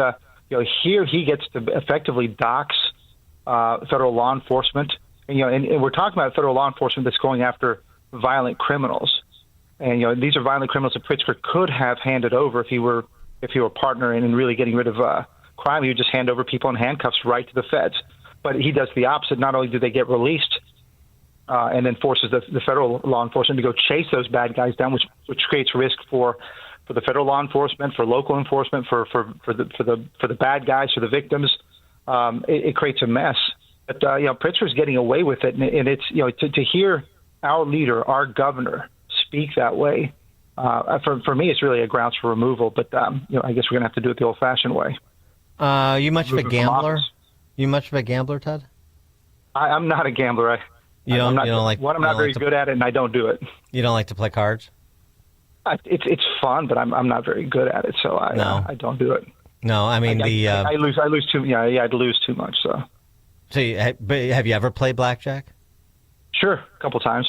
Speaker 2: here he gets to effectively dox federal law enforcement, and we're talking about federal law enforcement that's going after violent criminals. And these are violent criminals that Pritzker could have handed over if he were partnering and really getting rid of crime. He would just hand over people in handcuffs right to the feds. But he does the opposite. Not only do they get released, and then forces the federal law enforcement to go chase those bad guys down, which creates risk for the federal law enforcement, for local enforcement, for the bad guys, for the victims. It creates a mess. But Pritzker's getting away with it, and it's to hear our leader, our governor, speak that way, for me, it's really a grounds for removal. But I guess we're going to have to do it the old-fashioned way.
Speaker 11: You much of a gambler? You much of a gambler, Ted?
Speaker 2: I'm not a gambler. I'm not very good at it, and I don't do it.
Speaker 11: You don't like to play cards?
Speaker 2: It's fun, but I'm not very good at it, so I don't do it.
Speaker 11: No, I mean
Speaker 2: I lose too. Yeah, I'd lose too much. So
Speaker 11: have you ever played blackjack?
Speaker 2: Sure, a couple times.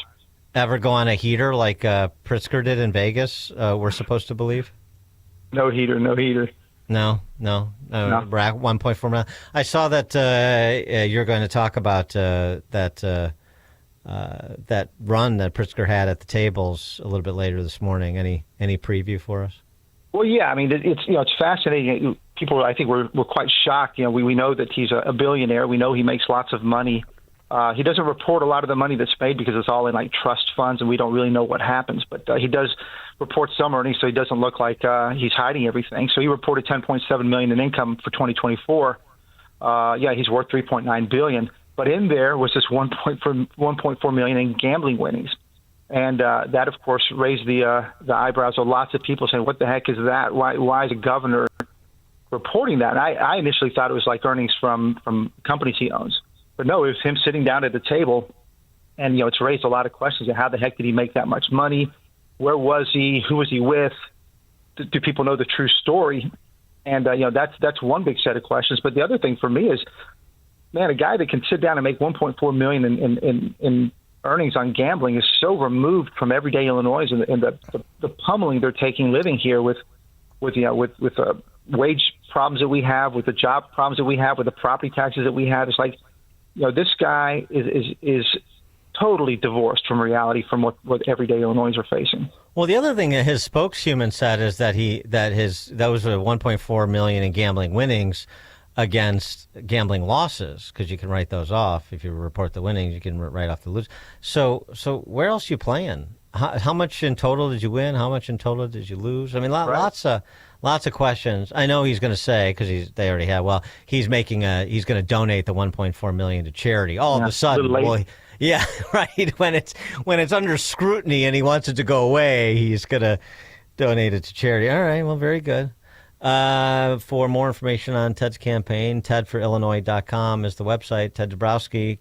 Speaker 11: Ever go on a heater like Pritzker did in Vegas? We're supposed to believe.
Speaker 2: No heater. No.
Speaker 11: 1.4 million. I saw that you're going to talk about that run that Pritzker had at the tables a little bit later this morning. Any preview for us?
Speaker 2: Well, yeah. I mean, it's fascinating. People, I think, were quite shocked. We know that he's a billionaire. We know he makes lots of money. He doesn't report a lot of the money that's made because it's all in like trust funds, and we don't really know what happens. But he does report some earnings, so he doesn't look like he's hiding everything. So he reported $10.7 million in income for 2024. He's worth $3.9 billion. But in there was this $1.4 million in gambling winnings, and that of course raised the eyebrows of lots of people saying, "What the heck is that? Why is a governor reporting that?" And I initially thought it was like earnings from companies he owns. But no, it was him sitting down at the table, and it's raised a lot of questions. How the heck did he make that much money? Where was he? Who was he with? Do people know the true story? And that's one big set of questions. But the other thing for me is, man, a guy that can sit down and make $1.4 million earnings on gambling is so removed from everyday Illinois and the pummeling they're taking living here with wage problems that we have, with the job problems that we have, with the property taxes that we have. It's like, this guy is totally divorced from reality, from what everyday Illinois are facing.
Speaker 11: Well, the other thing that his spokeshuman said is that that was a $1.4 million in gambling winnings against gambling losses, because you can write those off. If you report the winnings, you can write off the lose. So where else you playing? How much in total did you win? How much in total did you lose? I mean, lots of questions. I know he's going to say, because they already have. Well, he's going to donate the $1.4 million to charity. All of a sudden, yeah, right. When it's under scrutiny and he wants it to go away, he's going to donate it to charity. All right. Well, very good. For more information on Ted's campaign, tedforillinois.com is the website. Ted Dabrowski,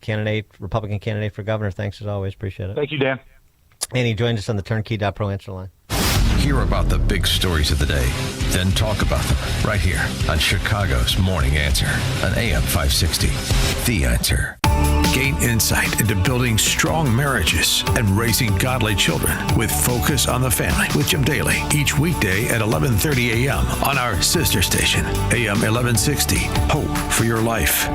Speaker 11: Republican candidate for governor. Thanks as always. Appreciate it.
Speaker 2: Thank you, Dan. And
Speaker 11: he joined us on the Turnkey.pro answer line.
Speaker 5: Hear about the big stories of the day, then talk about them right here on Chicago's Morning Answer on AM 560. The Answer.
Speaker 3: Gain insight into building strong marriages and raising godly children with Focus on the Family with Jim Daly each weekday at 11:30 a.m. on our sister station, AM 1160. Hope for your life.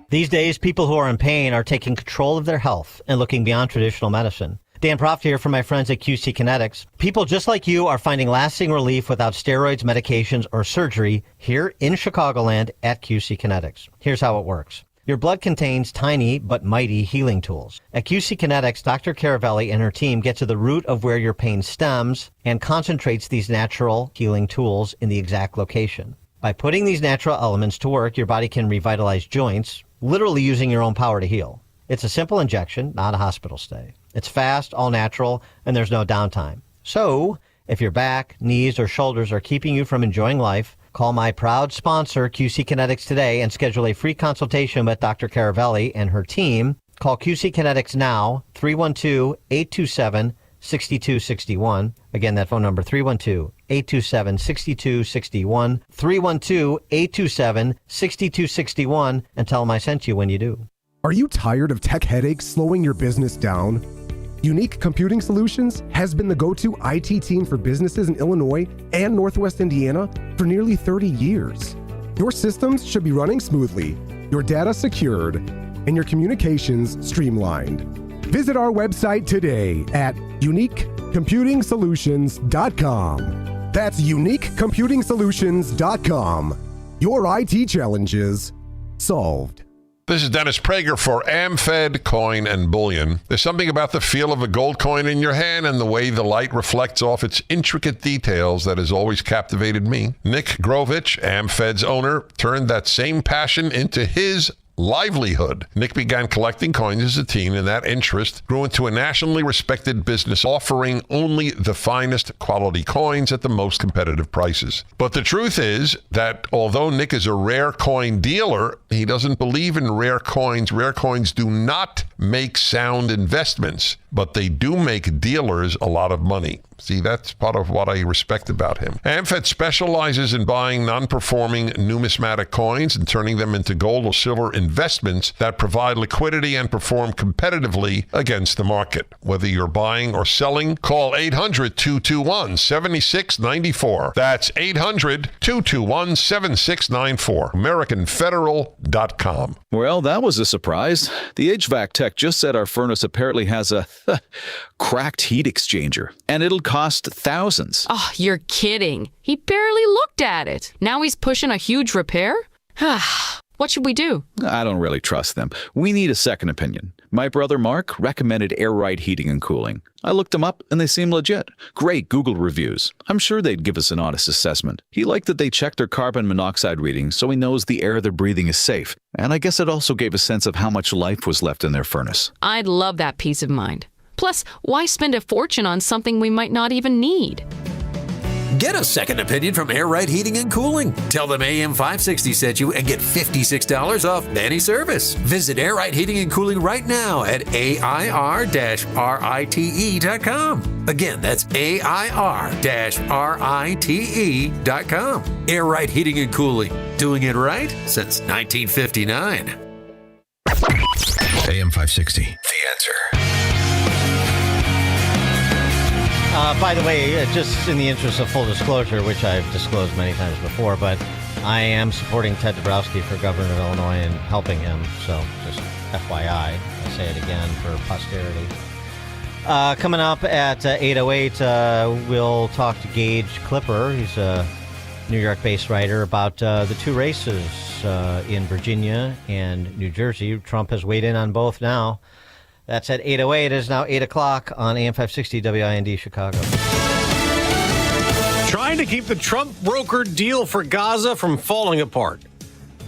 Speaker 11: These days, people who are in pain are taking control of their health and looking beyond traditional medicine. Dan Proft here from my friends at QC Kinetics. People just like you are finding lasting relief without steroids, medications, or surgery here in Chicagoland at QC Kinetics. Here's how it works. Your blood contains tiny but mighty healing tools. At QC Kinetics, Dr. Caravelli and her team get to the root of where your pain stems and concentrates these natural healing tools in the exact location. By putting these natural elements to work, your body can revitalize joints, literally using your own power to heal. It's a simple injection, not a hospital stay. It's fast, all natural, and there's no downtime. So, if your back, knees, or shoulders are keeping you from enjoying life, call my proud sponsor, QC Kinetics, today and schedule a free consultation with Dr. Caravelli and her team. Call QC Kinetics now, 312-827-6261. Again, that phone number, 312-827-6261, 312-827-6261, and tell them I sent you when you do.
Speaker 6: Are you tired of tech headaches slowing your business down? Unique Computing Solutions has been the go-to IT team for businesses in Illinois and Northwest Indiana for nearly 30 years. Your systems should be running smoothly, your data secured, and your communications streamlined. Visit our website today at uniquecomputingsolutions.com. That's uniquecomputingsolutions.com. Your IT challenges solved.
Speaker 9: This is Dennis Prager for AmFed Coin and Bullion. There's something about the feel of a gold coin in your hand and the way the light reflects off its intricate details that has always captivated me. Nick Grovich, AmFed's owner, turned that same passion into his livelihood. Nick began collecting coins as a teen, and that interest grew into a nationally respected business offering only the finest quality coins at the most competitive prices. But the truth is that although Nick is a rare coin dealer, he doesn't believe in rare coins. Rare coins do not make sound investments, but they do make dealers a lot of money. See, that's part of what I respect about him. AmFed specializes in buying non-performing numismatic coins and turning them into gold or silver investments that provide liquidity and perform competitively against the market. Whether you're buying or selling, call 800-221-7694. That's 800-221-7694. AmericanFederal.com.
Speaker 16: Well, that was a surprise. The HVAC tech just said our furnace apparently has a cracked heat exchanger, and it'll cost thousands.
Speaker 22: Oh, you're kidding. He barely looked at it. Now he's pushing a huge repair? What should we do?
Speaker 16: I don't really trust them. We need a second opinion. My brother Mark recommended Air Right Heating and Cooling. I looked them up and they seem legit. Great Google reviews. I'm sure they'd give us an honest assessment. He liked that they checked their carbon monoxide readings so he knows the air they're breathing is safe. And I guess it also gave a sense of how much life was left in their furnace.
Speaker 22: I'd love that peace of mind. Plus, why spend a fortune on something we might not even need?
Speaker 24: Get a second opinion from Air Right Heating and Cooling. Tell them AM 560 sent you and get $56 off any service. Visit Air Right Heating and Cooling right now at AIR-RITE.com. Again, that's AIR-RITE.com. Air Right Heating and Cooling. Doing it right since 1959.
Speaker 5: AM 560, The Answer.
Speaker 11: By the way, just in the interest of full disclosure, which I've disclosed many times before, but I am supporting Ted Dabrowski for governor of Illinois and helping him. So just FYI, I say it again for posterity. Coming up at 8:08, we'll talk to Gage Clipper. He's a New York-based writer about the two races in Virginia and New Jersey. Trump has weighed in on both now. That's at 8:08. It is now 8 o'clock on AM 560 WIND Chicago.
Speaker 4: Trying to keep the Trump-brokered deal for Gaza from falling apart.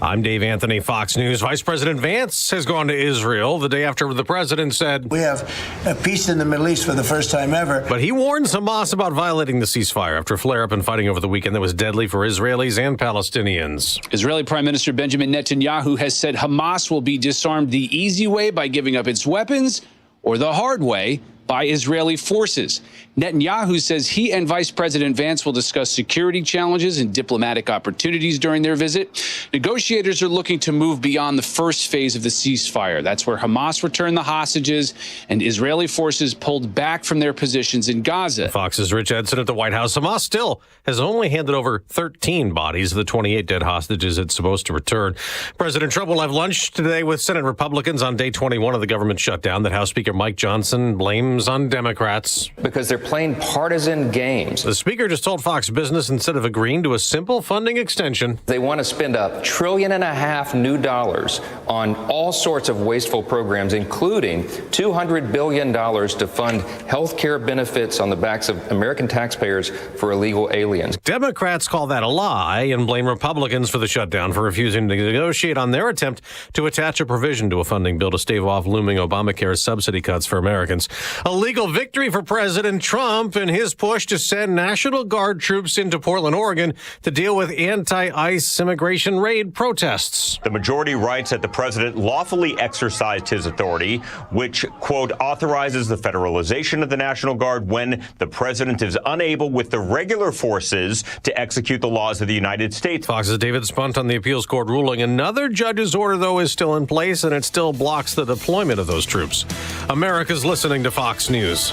Speaker 4: I'm Dave Anthony, Fox News. Vice President Vance has gone to Israel the day after the president said,
Speaker 7: "We have a peace in the Middle East for the first time ever."
Speaker 4: But he warned Hamas about violating the ceasefire after flare-up and fighting over the weekend that was deadly for Israelis and Palestinians.
Speaker 8: Israeli Prime Minister Benjamin Netanyahu has said Hamas will be disarmed the easy way by giving up its weapons or the hard way by Israeli forces. Netanyahu says he and Vice President Vance will discuss security challenges and diplomatic opportunities during their visit. Negotiators are looking to move beyond the first phase of the ceasefire. That's where Hamas returned the hostages and Israeli forces pulled back from their positions in Gaza.
Speaker 4: Fox's Rich Edson at the White House. Hamas still has only handed over 13 bodies of the 28 dead hostages it's supposed to return. President Trump will have lunch today with Senate Republicans on day 21 of the government shutdown that House Speaker Mike Johnson blames on Democrats.
Speaker 10: Because they're playing partisan games.
Speaker 4: The speaker just told Fox Business instead of agreeing to a simple funding extension,
Speaker 10: they want to spend $1.5 trillion new dollars on all sorts of wasteful programs, including $200 billion to fund health care benefits on the backs of American taxpayers for illegal aliens.
Speaker 4: Democrats call that a lie and blame Republicans for the shutdown for refusing to negotiate on their attempt to attach a provision to a funding bill to stave off looming Obamacare subsidy cuts for Americans. A legal victory for President Trump in his push to send National Guard troops into Portland, Oregon to deal with anti-ICE immigration raid protests.
Speaker 12: The majority writes that the president lawfully exercised his authority, which, quote, authorizes the federalization of the National Guard when the president is unable with the regular forces to execute the laws of the United States.
Speaker 4: Fox's David Spunt on the appeals court ruling. Another judge's order, though, is still in place, and it still blocks the deployment of those troops. America's listening to Fox News.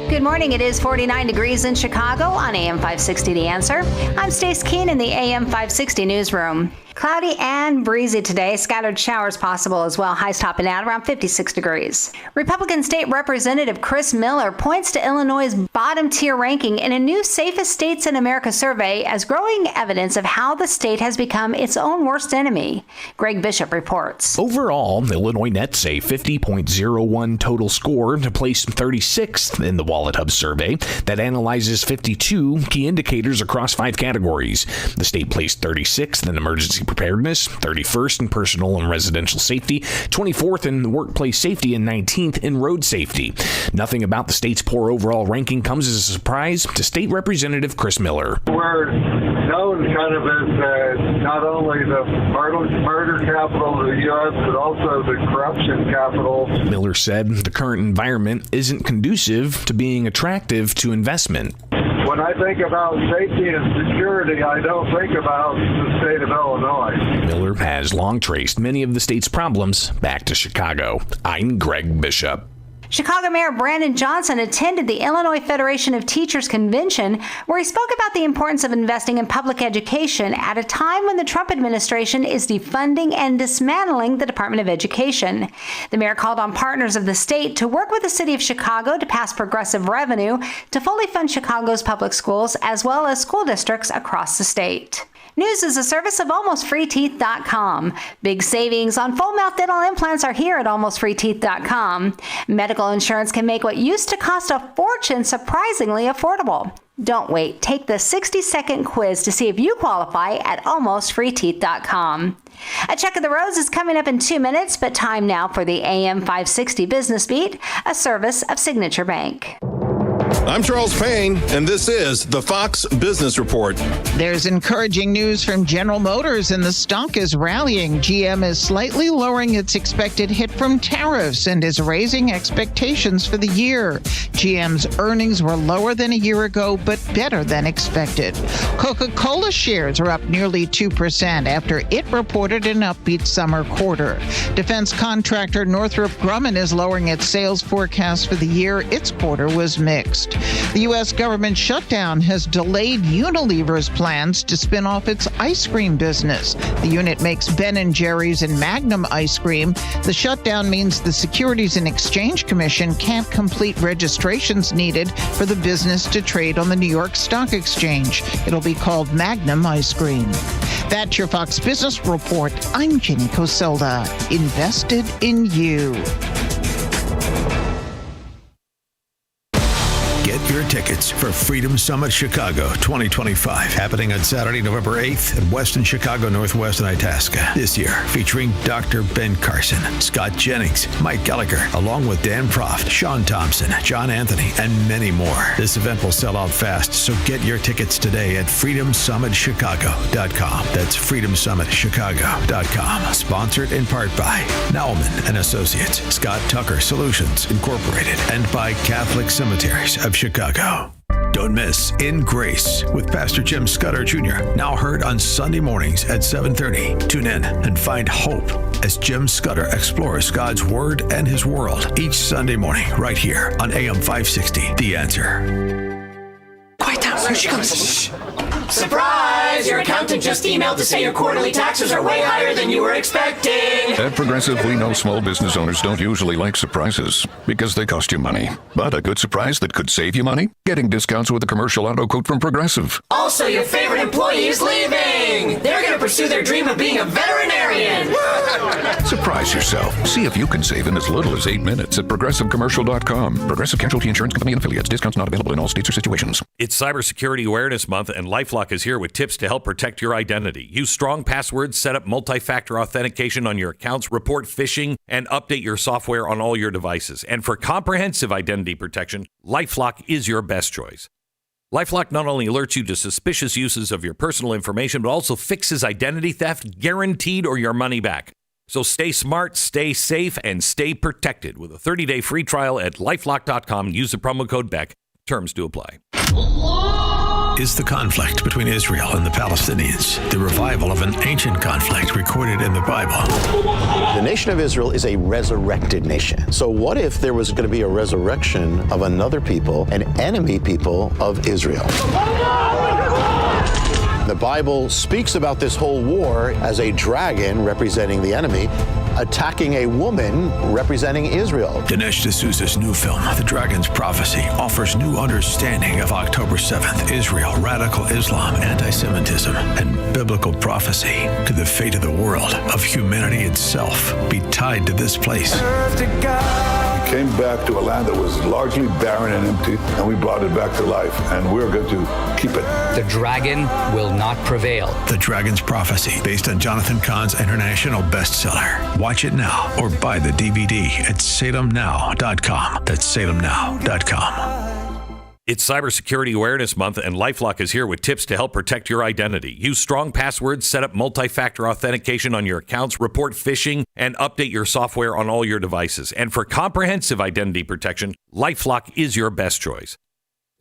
Speaker 25: Good morning. It is 49 degrees in Chicago on AM 560 The Answer. I'm Stace Keen in the AM 560 newsroom. Cloudy and breezy today. Scattered showers possible as well. Highs topping out around 56 degrees. Republican State Representative Chris Miller points to Illinois' bottom-tier ranking in a new Safest States in America survey as growing evidence of how the state has become its own worst enemy. Greg Bishop reports.
Speaker 26: Overall, Illinois nets a 50.01 total score to place 36th in the Wallet Hub survey that analyzes 52 key indicators across 5 categories. The state placed 36th in emergency preparedness, 31st in personal and residential safety, 24th in workplace safety, and 19th in road safety. Nothing about the state's poor overall ranking comes as a surprise to State Representative Chris Miller.
Speaker 27: We're known kind of as not only the murder capital of the U.S., but also the corruption capital.
Speaker 26: Miller said the current environment isn't conducive to being attractive to investment.
Speaker 27: When I think about safety and security, I don't think about the state of Illinois.
Speaker 26: Miller has long traced many of the state's problems back to Chicago. I'm Greg Bishop.
Speaker 25: Chicago Mayor Brandon Johnson attended the Illinois Federation of Teachers Convention, where he spoke about the importance of investing in public education at a time when the Trump administration is defunding and dismantling the Department of Education. The mayor called on partners of the state to work with the city of Chicago to pass progressive revenue to fully fund Chicago's public schools as well as school districts across the state. News is a service of AlmostFreeTeeth.com. Big savings on full mouth dental implants are here at AlmostFreeTeeth.com. Medical insurance can make what used to cost a fortune surprisingly affordable. Don't wait. Take the 60-second quiz to see if you qualify at AlmostFreeTeeth.com. A check of the roads is coming up in 2 minutes, but time now for the AM 560 Business Beat, a service of Signature Bank.
Speaker 1: I'm Charles Payne, and this is the Fox Business Report.
Speaker 13: There's encouraging news from General Motors, and the stock is rallying. GM is slightly lowering its expected hit from tariffs and is raising expectations for the year. GM's earnings were lower than a year ago, but better than expected. Coca-Cola shares are up nearly 2% after it reported an upbeat summer quarter. Defense contractor Northrop Grumman is lowering its sales forecast for the year. Its quarter was mixed. The U.S. government shutdown has delayed Unilever's plans to spin off its ice cream business. The unit makes Ben & Jerry's and Magnum ice cream. The shutdown means the Securities and Exchange Commission can't complete registrations needed for the business to trade on the New York Stock Exchange. It'll be called Magnum Ice Cream. That's your Fox Business Report. I'm Jenny Coselda. Invested in you.
Speaker 3: Get your tickets for Freedom Summit Chicago 2025, happening on Saturday, November 8th at Westin Chicago Northwest and Itasca. This year, featuring Dr. Ben Carson, Scott Jennings, Mike Gallagher, along with Dan Proft, Sean Thompson, John Anthony, and many more. This event will sell out fast, so get your tickets today at freedomsummitchicago.com. That's freedomsummitchicago.com. Sponsored in part by Nauman and Associates, Scott Tucker Solutions Incorporated, and by Catholic Cemeteries of Chicago. Don't miss In Grace with Pastor Jim Scudder Jr., now heard on Sunday mornings at 7:30. Tune in and find hope as Jim Scudder explores God's Word and His world each Sunday morning right here on AM 560, The Answer.
Speaker 14: Quiet down, here she comes. Surprise! Your accountant just emailed to say your quarterly taxes are way higher than you were expecting.
Speaker 15: At Progressive, we know small business owners don't usually like surprises because they cost you money. But a good surprise that could save you money? Getting discounts with a commercial auto quote from Progressive.
Speaker 14: Also, your favorite employee is leaving. They're going to pursue their dream of being a veterinarian.
Speaker 15: Surprise yourself. See if you can save in as little as 8 minutes at ProgressiveCommercial.com. Progressive Casualty Insurance Company and Affiliates. Discounts not available in all states or situations.
Speaker 17: It's Cybersecurity Awareness Month, and LifeLock is here with tips to help protect your identity. Use strong passwords, set up multi-factor authentication on your accounts, report phishing, and update your software on all your devices. And for comprehensive identity protection, LifeLock is your best choice. LifeLock not only alerts you to suspicious uses of your personal information, but also fixes identity theft, guaranteed, or your money back. So stay smart, stay safe, and stay protected with a 30-day free trial at LifeLock.com. Use the promo code BECK. Terms do apply.
Speaker 3: Is the conflict between Israel and the Palestinians the revival of an ancient conflict recorded in the Bible?
Speaker 19: The nation of Israel is a resurrected nation. So what if there was going to be a resurrection of another people, an enemy people of Israel? The Bible speaks about this whole war as a dragon representing the enemy attacking a woman representing Israel.
Speaker 3: Dinesh D'Souza's new film, The Dragon's Prophecy, offers new understanding of October 7th, Israel, radical Islam, anti-Semitism, and biblical prophecy. Could the fate of the world, of humanity itself, be tied to this place?
Speaker 20: We came back to a land that was largely barren and empty, and we brought it back to life, and we're going to keep it.
Speaker 28: The dragon will not prevail.
Speaker 3: The Dragon's Prophecy, based on Jonathan Cahn's international bestseller. Watch it now or buy the DVD at salemnow.com. That's salemnow.com.
Speaker 17: It's Cybersecurity Awareness Month, and LifeLock is here with tips to help protect your identity. Use strong passwords, set up multi-factor authentication on your accounts, report phishing, and update your software on all your devices. And for comprehensive identity protection, LifeLock is your best choice.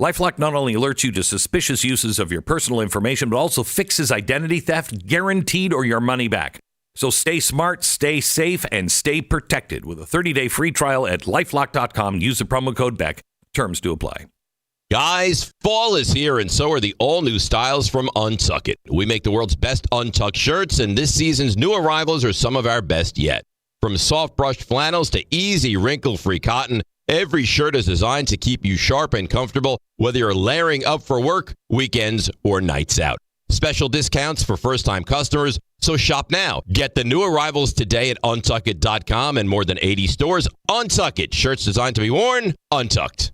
Speaker 17: LifeLock not only alerts you to suspicious uses of your personal information, but also fixes identity theft, guaranteed, or your money back. So stay smart, stay safe, and stay protected with a 30-day free trial at LifeLock.com. Use the promo code BECK. Terms do apply.
Speaker 29: Guys, fall is here, and so are the all-new styles from Untuck It. We make the world's best untucked shirts, and this season's new arrivals are some of our best yet. From soft-brushed flannels to easy wrinkle-free cotton, every shirt is designed to keep you sharp and comfortable, whether you're layering up for work, weekends, or nights out. Special discounts for first-time customers, so shop now. Get the new arrivals today at untuckit.com and more than 80 stores. Untuck It, shirts designed to be worn, untucked.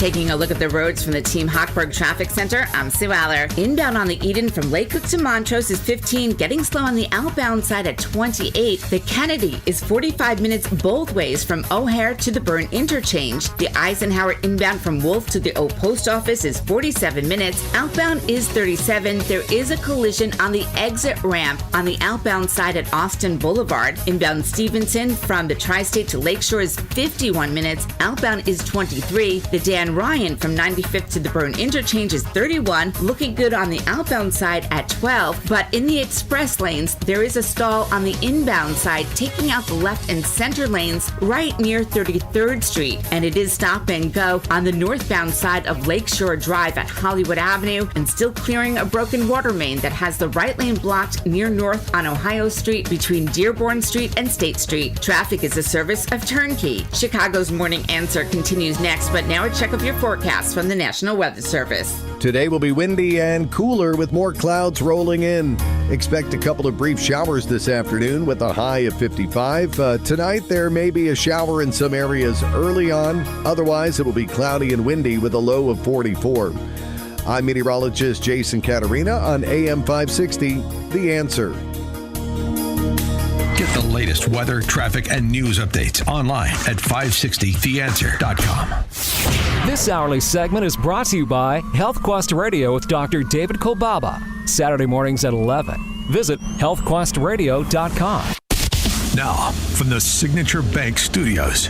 Speaker 2: Taking a look at the roads from the Team Hochberg Traffic Center, I'm Sue Aller. Inbound on the Eden from Lake Cook to Montrose is 15, getting slow on the outbound side at 28. The Kennedy is 45 minutes both ways from O'Hare to the Burn Interchange. The Eisenhower inbound from Wolf to the Oak Post Office is 47 minutes. Outbound is 37. There is a collision on the exit ramp on the outbound side at Austin Boulevard. Inbound Stevenson from the Tri-State to Lakeshore is 51 minutes. Outbound is 23. The Dan Ryan from 95th to the Burn Interchange is 31, looking good on the outbound side at 12, but in the express lanes, there is a stall on the inbound side, taking out the left and center lanes right near 33rd Street, and it is stop and go on the northbound side of Lakeshore Drive at Hollywood Avenue, and still clearing a broken water main that has the right lane blocked near north on Ohio Street between Dearborn Street and State Street. Traffic is a service of Turnkey. Chicago's Morning Answer continues next, but now a check of your forecast from the National Weather Service.
Speaker 6: Today will be windy and cooler with more clouds rolling in. Expect a couple of brief showers this afternoon with a high of 55. Tonight there may be a shower in some areas early on. Otherwise it will be cloudy and windy with a low of 44. I'm meteorologist Jason Caterina on AM 560, The Answer.
Speaker 3: Get the latest weather, traffic, and news updates online at 560theanswer.com.
Speaker 9: This hourly segment is brought to you by Health Quest Radio with Dr. David Kolbaba. Saturday mornings at 11. Visit healthquestradio.com.
Speaker 3: Now, from the Signature Bank Studios.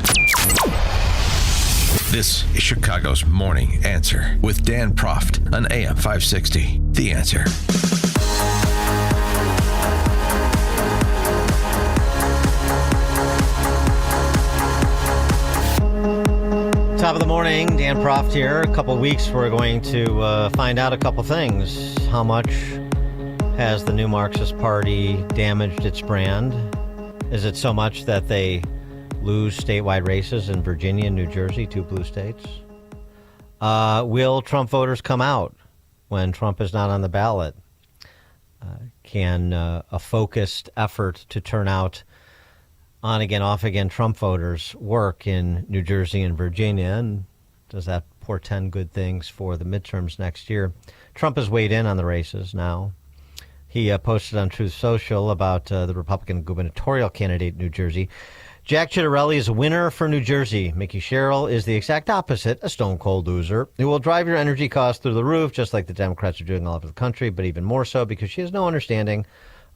Speaker 3: This is Chicago's Morning Answer with Dan Proft on AM 560. The Answer.
Speaker 11: Top of the morning, Dan Proft here. A couple weeks we're going to find out a couple things. How much has the new Marxist Party damaged its brand? Is it so much that they lose statewide races in Virginia and New Jersey, two blue states? Will Trump voters come out when Trump is not on the ballot? Can a focused effort to turn out on-again, off-again Trump voters work in New Jersey and Virginia? And does that portend good things for the midterms next year? Trump has weighed in on the races now. He posted on Truth Social about the Republican gubernatorial candidate in New Jersey. Jack Ciattarelli is a winner for New Jersey. Mickey Sherrill is the exact opposite, a stone-cold loser who will drive your energy costs through the roof, just like the Democrats are doing all over the country, but even more so because she has no understanding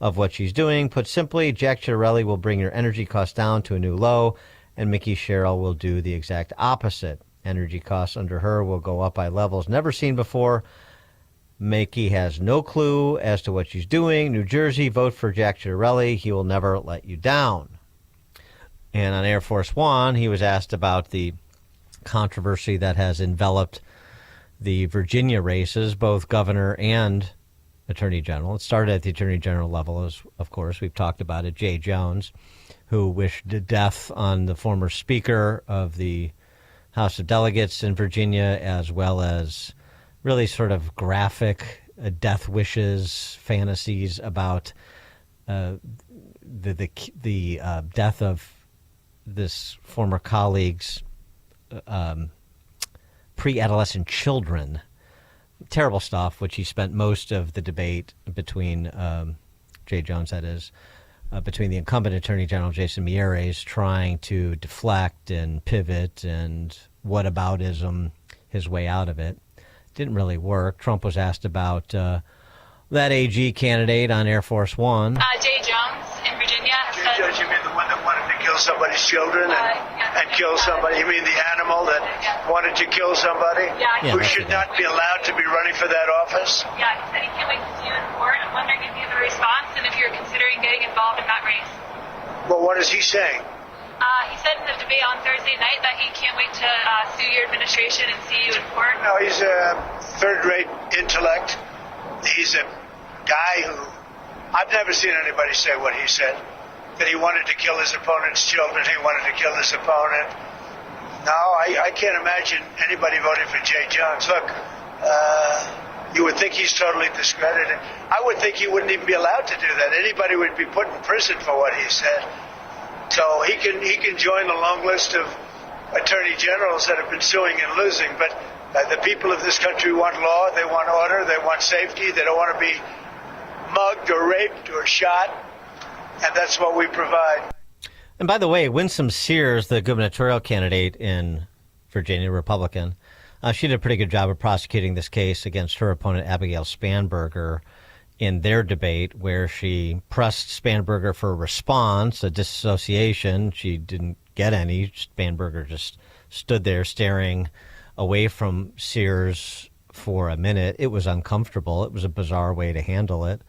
Speaker 11: of what she's doing. Put simply, Jack Ciattarelli will bring your energy costs down to a new low, and Mickey Sherrill will do the exact opposite. Energy costs under her will go up by levels never seen before. Mickey has no clue as to what she's doing. New Jersey, vote for Jack Ciattarelli. He will never let you down. And on Air Force One, he was asked about the controversy that has enveloped the Virginia races, both governor and Attorney General. It started at the Attorney General level, as of course we've talked about it. Jay Jones, who wished death on the former Speaker of the House of Delegates in Virginia, as well as really sort of graphic death wishes, fantasies about the death of this former colleague's pre-adolescent children. Terrible stuff, which he spent most of the debate between Jay Jones, that is, between the incumbent Attorney General Jason Miyares trying to deflect and pivot and whataboutism his way out of it. Didn't really work. Trump was asked about that AG candidate on Air Force One.
Speaker 16: Jay Jones in Virginia.
Speaker 7: Jay Jones, you mean the one that wanted to kill somebody's children and kill somebody? You mean the animal that wanted to kill somebody who should not be allowed to be running for that office?
Speaker 16: Yeah, he said he can't wait to see you in court. I'm wondering if you have a response and if you're considering getting involved in that race.
Speaker 7: Well, what is he saying?
Speaker 16: He said in the debate on Thursday night that he can't wait to sue your administration and see you in court.
Speaker 7: No, he's a third-rate intellect. He's a guy who I've never seen anybody say what he said, that he wanted to kill his opponent's children, he wanted to kill his opponent. No, I can't imagine anybody voting for Jay Jones. Look, you would think he's totally discredited. I would think he wouldn't even be allowed to do that. Anybody would be put in prison for what he said. So he can join the long list of attorney generals that have been suing and losing. But the people of this country want law, they want order, they want safety, they don't want to be mugged or raped or shot, and that's what we provide.
Speaker 11: And by the way, Winsome Sears, the gubernatorial candidate in Virginia, Republican, she did a pretty good job of prosecuting this case against her opponent, Abigail Spanberger, in their debate, where she pressed Spanberger for a response, a disassociation. She didn't get any. Spanberger just stood there staring away from Sears for a minute. It was uncomfortable. It was a bizarre way to handle it.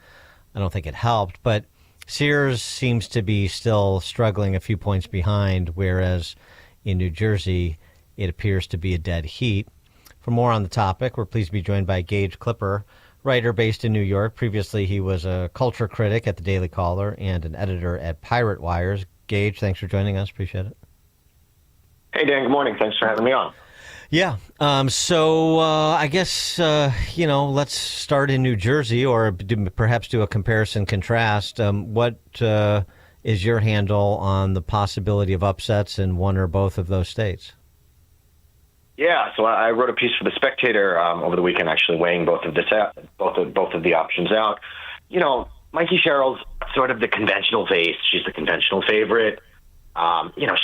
Speaker 11: I don't think it helped, but Sears seems to be still struggling a few points behind, whereas in New Jersey, it appears to be a dead heat. For more on the topic, we're pleased to be joined by Gage Clipper, writer based in New York. Previously, he was a culture critic at the Daily Caller and an editor at Pirate Wires. Gage, thanks for joining us. Appreciate it.
Speaker 5: Hey, Dan. Good morning. Thanks for having me on.
Speaker 11: Yeah. So I guess, let's start in New Jersey, or perhaps do a comparison contrast. What is your handle on the possibility of upsets in one or both of those states?
Speaker 5: Yeah, so I wrote a piece for The Spectator over the weekend, actually weighing both of the options out. You know, Mikey Sherrill's sort of the conventional face. She's the conventional favorite.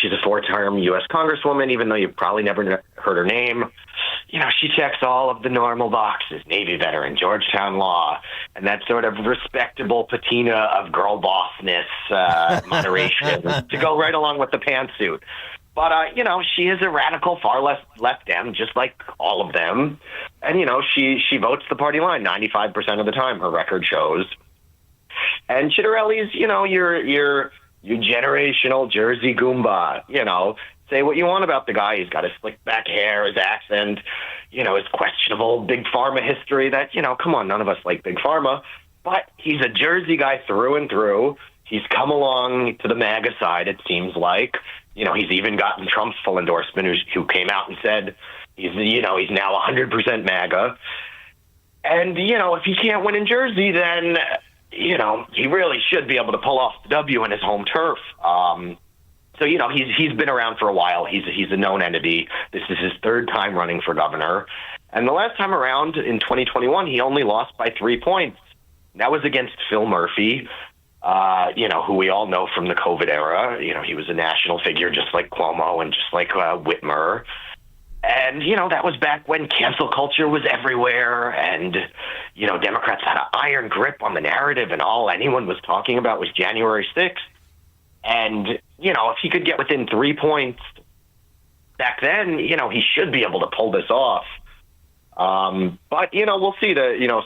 Speaker 5: She's a four-term U.S. Congresswoman, even though you've probably never heard her name. You know, she checks all of the normal boxes: Navy veteran, Georgetown law, and that sort of respectable patina of girl bossness, moderation, to go right along with the pantsuit. But, she is a radical far left Dem, just like all of them. And, she votes the party line 95% of the time, her record shows. And Chitterelli's, your generational Jersey Goomba, say what you want about the guy. He's got his slick back hair, his accent, his questionable Big Pharma history that, come on, none of us like Big Pharma. But he's a Jersey guy through and through. He's come along to the MAGA side, it seems like. He's even gotten Trump's full endorsement, who came out and said he's now 100% MAGA. And, if he can't win in Jersey, then, he really should be able to pull off the W in his home turf. So, he's been around for a while. He's a known entity. This is his third time running for governor. And the last time around in 2021, he only lost by 3 points. That was against Phil Murphy, who we all know from the COVID era. He was a national figure just like Cuomo and just like Whitmer. And, that was back when cancel culture was everywhere. And, Democrats had an iron grip on the narrative, and all anyone was talking about was January 6th. And, if he could get within 3 points back then, he should be able to pull this off. But, we'll see.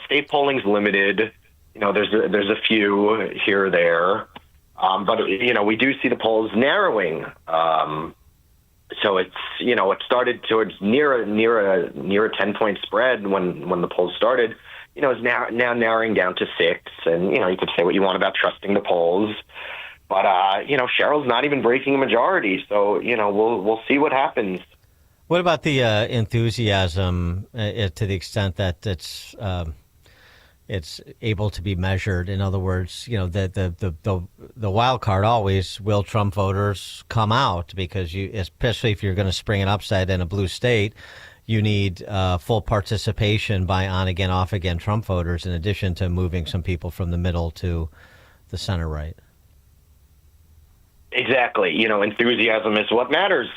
Speaker 5: State polling's limited. There's a few here or there. But, we do see the polls narrowing. So it's, it started towards near a 10-point spread when the polls started. Is now narrowing down to 6. And, you could say what you want about trusting the polls. But, Sherrill's not even breaking a majority. So, we'll see what happens.
Speaker 11: What about the enthusiasm to the extent that it's able to be measured? In other words, the wild card always, will Trump voters come out? Because especially if you're going to spring an upset in a blue state, you need full participation by on again, off again Trump voters, in addition to moving some people from the middle to the center right.
Speaker 5: Exactly. Enthusiasm is what matters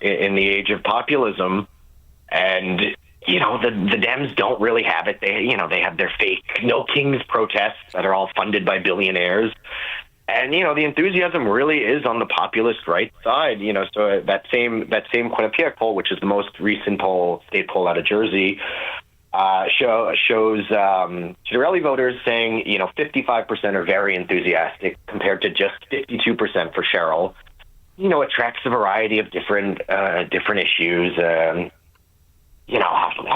Speaker 5: in the age of populism. And the Dems don't really have it. They have their fake No Kings protests that are all funded by billionaires. And, the enthusiasm really is on the populist right side. So that same Quinnipiac poll, which is the most recent state poll out of Jersey, shows Chitterelli voters saying, 55% are very enthusiastic compared to just 52% for Sherrill. It tracks a variety of different issues. How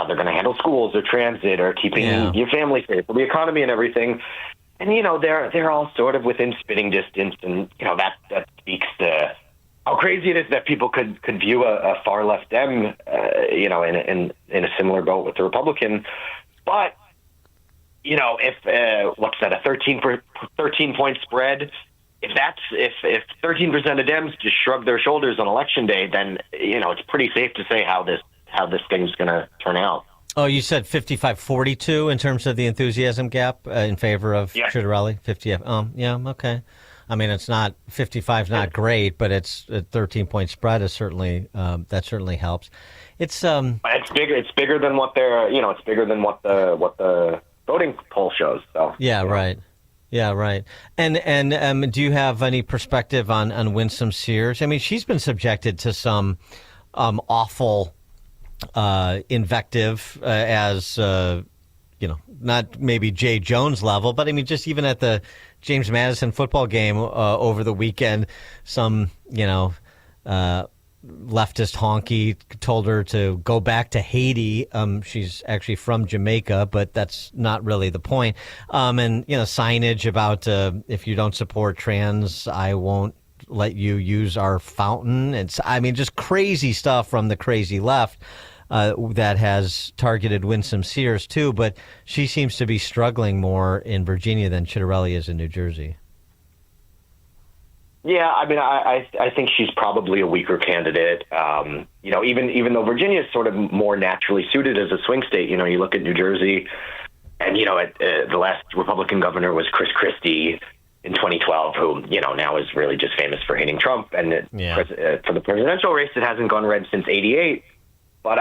Speaker 5: they're going to handle schools or transit or keeping your family safe, or the economy and everything. And, they're all sort of within spitting distance. And, that speaks to how crazy it is that people could view a far left Dem, in a similar boat with the Republican. But, if, what's that, a 13-point spread, if 13% of Dems just shrug their shoulders on election day, then it's pretty safe to say how this thing's going to turn out.
Speaker 11: Oh, you said 55-42 in terms of the enthusiasm gap in favor of Ciattarelli? 50. Yeah, okay. I mean, it's not 55's not great, but it's a 13-point spread is certainly that certainly helps. It's
Speaker 5: bigger. It's bigger than what it's bigger than what the voting poll shows. So
Speaker 11: right. Yeah, right. And do you have any perspective on Winsome Sears? I mean, she's been subjected to some awful invective as not maybe Jay Jones level, but I mean, just even at the James Madison football game over the weekend, some leftist honky told her to go back to Haiti. She's actually from Jamaica, but that's not really the point. And signage about if you don't support trans, I won't let you use our fountain. Just crazy stuff from the crazy left. That has targeted Winsome Sears, too, but she seems to be struggling more in Virginia than Ciattarelli is in New Jersey.
Speaker 5: Yeah, I mean, I think she's probably a weaker candidate. Even though Virginia is sort of more naturally suited as a swing state, you look at New Jersey, and, the last Republican governor was Chris Christie in 2012, who, now is really just famous for hating Trump. And for the presidential race, it hasn't gone red since '88. But,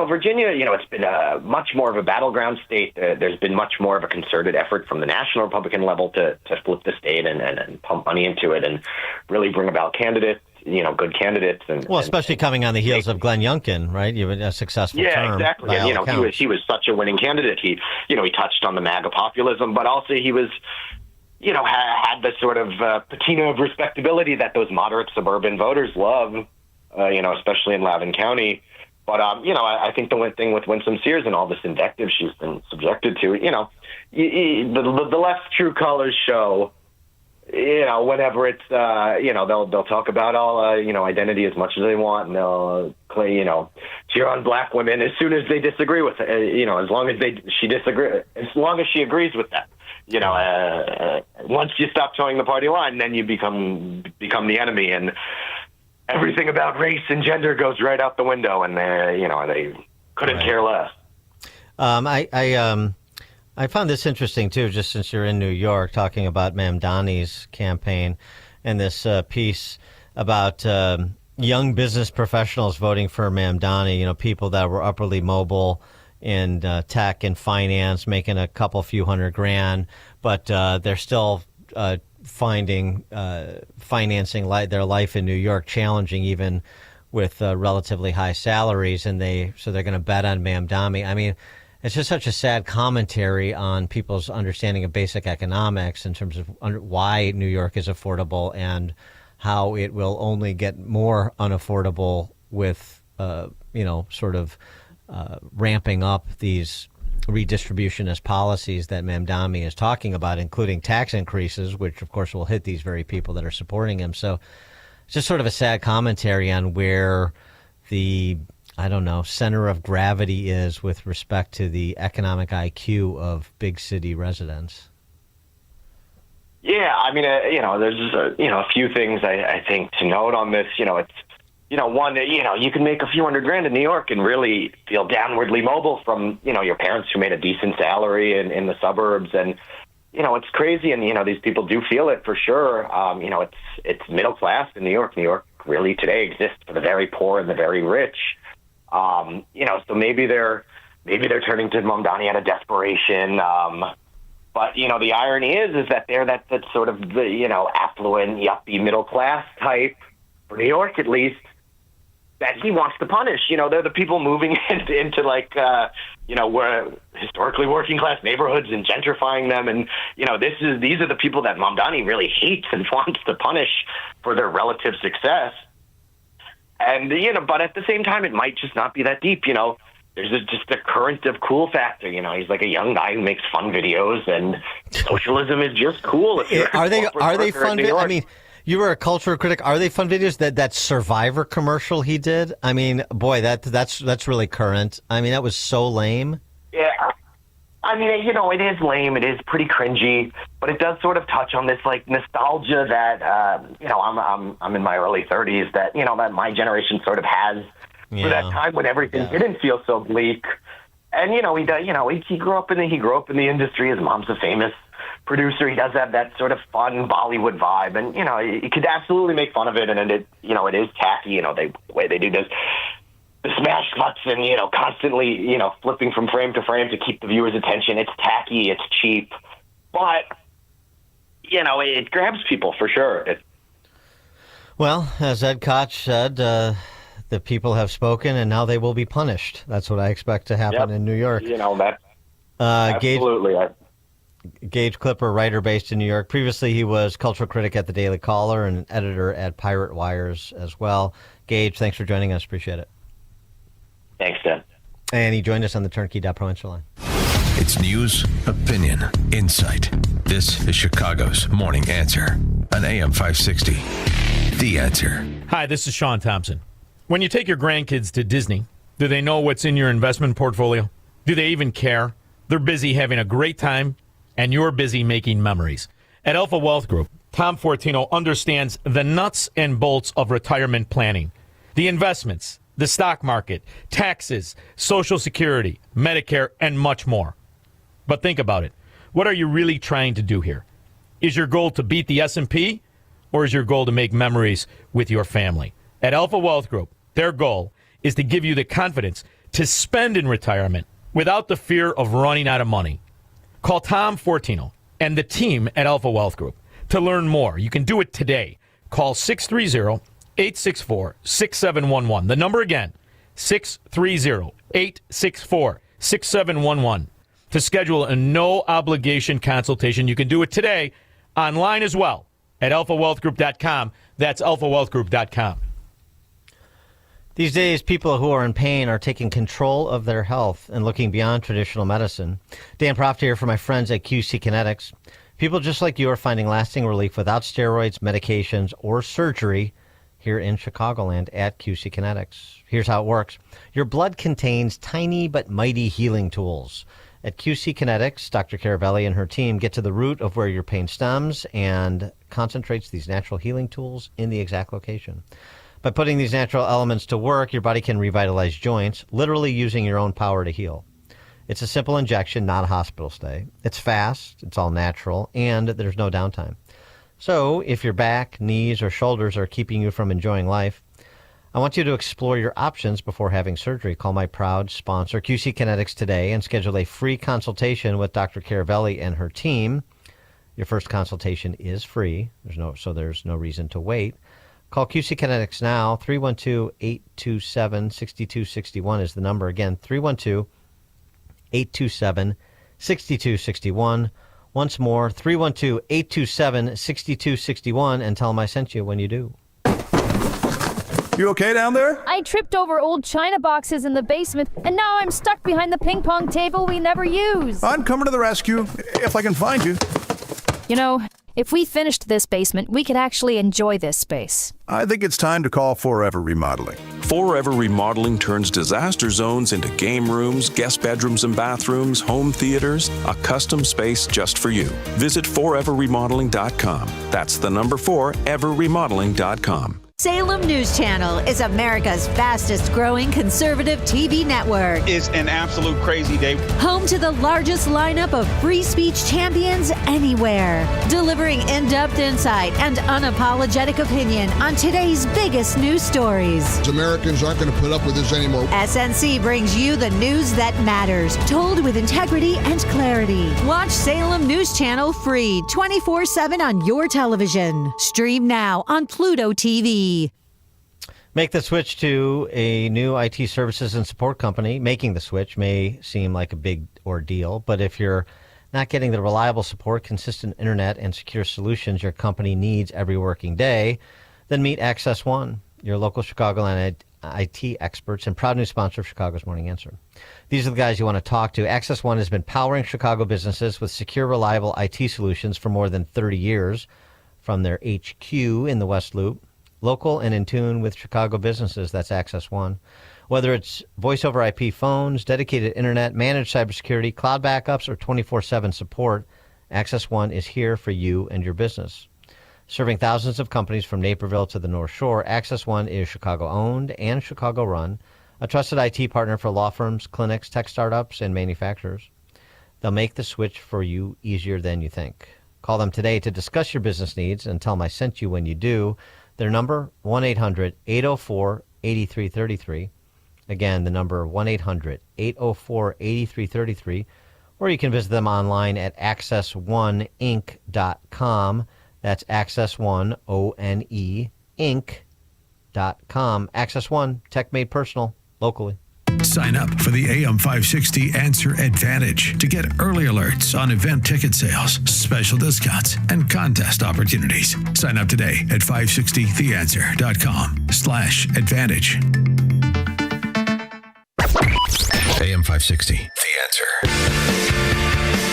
Speaker 5: Virginia, it's been much more of a battleground state. There's been much more of a concerted effort from the national Republican level to flip the state and pump money into it and really bring about candidates, good candidates.
Speaker 11: Especially coming on the heels of Glenn Youngkin, right? You had a successful term.
Speaker 5: Yeah, exactly. And, he was such a winning candidate. He touched on the MAGA populism, but also he was, had the sort of patina of respectability that those moderate suburban voters love, especially in Loudoun County. But, I think the one thing with Winsome Sears and all this invective she's been subjected to, the left's true colors show, whenever it's, they'll talk about all, identity as much as they want, and they'll, cheer on black women as soon as they disagree with it, as long as she agrees with that. Once you stop towing the party line, then you become the enemy, and everything about race and gender goes right out the window, and they couldn't care less.
Speaker 11: I found this interesting too, just since you're in New York, talking about Mamdani's campaign and this piece about young business professionals voting for Mamdani. People that were upperly mobile in tech and finance, making a few $100,000, but they're still finding financing their life in New York challenging, even with relatively high salaries, and they're going to bet on Mamdani. I mean, it's just such a sad commentary on people's understanding of basic economics in terms of why New York is affordable and how it will only get more unaffordable with ramping up these redistributionist policies that Mamdani is talking about, including tax increases, which of course will hit these very people that are supporting him. So it's just sort of a sad commentary on where the, center of gravity is with respect to the economic IQ of big city residents.
Speaker 5: Yeah, I mean, there's a few things I think to note on this. It's one, you can make a few $100,000 in New York and really feel downwardly mobile from, your parents who made a decent salary in the suburbs. And, it's crazy. And, these people do feel it for sure. It's middle class in New York. New York really today exists for the very poor and the very rich. So maybe they're turning to Mamdani out of desperation. But, the irony is that they're that sort of the, affluent, yuppie middle class type, for New York at least, that he wants to punish. They're the people moving into where historically working class neighborhoods and gentrifying them. And, these are the people that Mamdani really hates and wants to punish for their relative success. And, but at the same time, it might just not be that deep. There's just a current of cool factor. He's like a young guy who makes fun videos, and socialism is just cool.
Speaker 11: Are they fun? I mean, you were a cultural critic. Are they fun videos? That Survivor commercial he did? I mean, boy, that's really current. I mean, that was so lame.
Speaker 5: Yeah. I mean, you know, it is lame. It is pretty cringy, but it does sort of touch on this like nostalgia that, you know, I'm in my early 30s that, you know, that my generation sort of has for that time when everything didn't feel so bleak. And, you know, he grew up in the industry. His mom's a famous producer. He does have that sort of fun Bollywood vibe. And, you know, you could absolutely make fun of it. And it, you know, it is tacky, you know, the way they do this. The smash cuts and, you know, constantly, you know, flipping from frame to frame to keep the viewer's attention. It's tacky, it's cheap, but, you know, it grabs people for sure.
Speaker 11: Well, as Ed Koch said, the people have spoken and now they will be punished. That's what I expect to happen in New York.
Speaker 5: You know, that absolutely.
Speaker 11: Gage Clipper, writer based in New York. Previously, he was cultural critic at the Daily Caller and editor at Pirate Wires as well. Gage, thanks for joining us. Appreciate it.
Speaker 5: Thanks, Dan.
Speaker 11: And he joined us on the Turnkey.pro answer line.
Speaker 3: It's news, opinion, insight. This is Chicago's Morning Answer on AM 560. The Answer.
Speaker 4: Hi, this is Sean Thompson. When you take your grandkids to Disney, do they know what's in your investment portfolio? Do they even care? They're busy having a great time, and you're busy making memories. At Alpha Wealth Group, Tom Fortino understands the nuts and bolts of retirement planning. The investments, the stock market, taxes, Social Security, Medicare, and much more. But think about it. What are you really trying to do here? Is your goal to beat the S&P, or is your goal to make memories with your family? At Alpha Wealth Group, their goal is to give you the confidence to spend in retirement without the fear of running out of money. Call Tom Fortino and the team at Alpha Wealth Group to learn more. You can do it today. Call 630-864-6711. The number again, 630-864-6711. To schedule a no-obligation consultation. You can do it today online as well at alphawealthgroup.com. That's alphawealthgroup.com.
Speaker 11: These days, people who are in pain are taking control of their health and looking beyond traditional medicine. Dan Proft here for my friends at QC Kinetics. People just like you are finding lasting relief without steroids, medications, or surgery here in Chicagoland at QC Kinetics. Here's how it works. Your blood contains tiny but mighty healing tools. At QC Kinetics, Dr. Caravelli and her team get to the root of where your pain stems and concentrates these natural healing tools in the exact location. By putting these natural elements to work, your body can revitalize joints, literally using your own power to heal. It's a simple injection, not a hospital stay. It's fast, it's all natural, and there's no downtime. So if your back, knees, or shoulders are keeping you from enjoying life, I want you to explore your options before having surgery. Call my proud sponsor, QC Kinetics, today and schedule a free consultation with Dr. Caravelli and her team. Your first consultation is free. There's no reason to wait. Call QC Kinetics now. 312-827-6261 is the number. Again, 312-827-6261. Once more, 312-827-6261, and tell them I sent you when you do.
Speaker 8: You okay down there?
Speaker 10: I tripped over old china boxes in the basement, and now I'm stuck behind the ping pong table we never use.
Speaker 8: I'm coming to the rescue, if I can find you.
Speaker 10: You know, if we finished this basement, we could actually enjoy this space.
Speaker 8: I think it's time to call Forever Remodeling.
Speaker 12: Forever Remodeling turns disaster zones into game rooms, guest bedrooms and bathrooms, home theaters, a custom space just for you. Visit foreverremodeling.com. That's the number 4, everremodeling.com.
Speaker 18: Salem News Channel is America's fastest growing conservative TV network.
Speaker 21: It's an absolute crazy day.
Speaker 18: Home to the largest lineup of free speech champions anywhere. Delivering in-depth insight and unapologetic opinion on today's biggest news stories.
Speaker 22: Americans aren't going to put up with this anymore.
Speaker 18: SNC brings you the news that matters, told with integrity and clarity. Watch Salem News Channel free 24/7 on your television. Stream now on Pluto TV.
Speaker 11: Make the switch to a new IT services and support company. Making the switch may seem like a big ordeal, but if you're not getting the reliable support, consistent internet, and secure solutions your company needs every working day, then meet Access One, your local Chicagoland IT experts and proud new sponsor of Chicago's Morning Answer. These are the guys you want to talk to. Access One has been powering Chicago businesses with secure, reliable IT solutions for more than 30 years. From their HQ in the West Loop, local and in tune with Chicago businesses, that's Access One. Whether it's voice over IP phones, dedicated internet, managed cybersecurity, cloud backups, or 24/7 support, Access One is here for you and your business. Serving thousands of companies from Naperville to the North Shore, Access One is Chicago-owned and Chicago-run, a trusted IT partner for law firms, clinics, tech startups, and manufacturers. They'll make the switch for you easier than you think. Call them today to discuss your business needs and tell them I sent you when you do. Their number, 1-800-804-8333. Again, the number 1-800-804-8333. Or you can visit them online at accessoneinc.com. That's Access1, O-N-E, Inc.com. Access One, tech made personal, locally.
Speaker 3: Sign up for the AM 560 Answer Advantage to get early alerts on event ticket sales, special discounts, and contest opportunities. Sign up today at 560theanswer.com/advantage. AM 560, The Answer.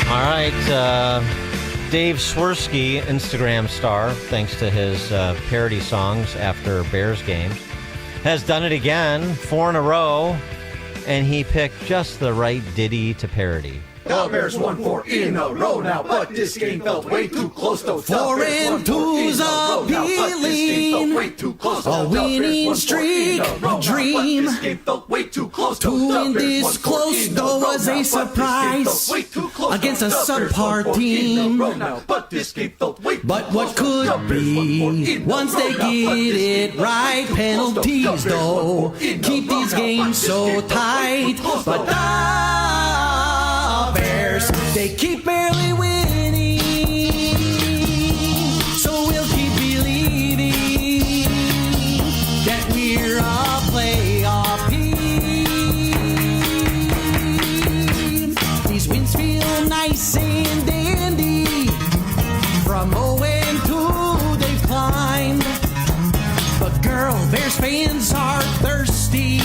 Speaker 11: All right. Dave Swirsky, Instagram star, thanks to his parody songs after Bears games, has done it again, 4 in a row, and he picked just the right ditty to parody.
Speaker 1: The Bears won 4 in a row now, but this game felt way too close to
Speaker 13: 4 and 2's appealing, a winning streak, a dream. To win this close, though, was a surprise against a subpar team. But what could be, once they get it right, penalties, though, keep these games so tight. But Bears, they keep barely winning, so we'll keep believing that we're a playoff team. These wins feel nice and dandy, from 0-2 they've climbed. But girl, Bears fans are thirsty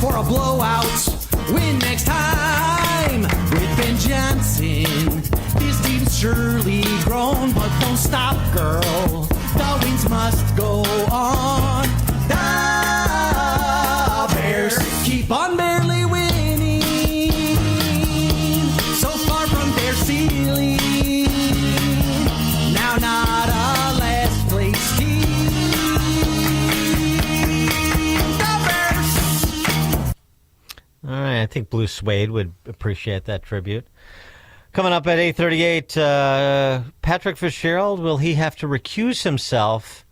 Speaker 13: for a blowout win next time. With Ben Johnson, this team's surely grown, but don't stop, girl. The wins must go on. The Bears keep on barely winning, so far from their ceiling. Now not a last place team. The Bears.
Speaker 11: All right, I think Blue Suede would appreciate that tribute. Coming up at 8:38, Patrick Fitzgerald, will he have to recuse himself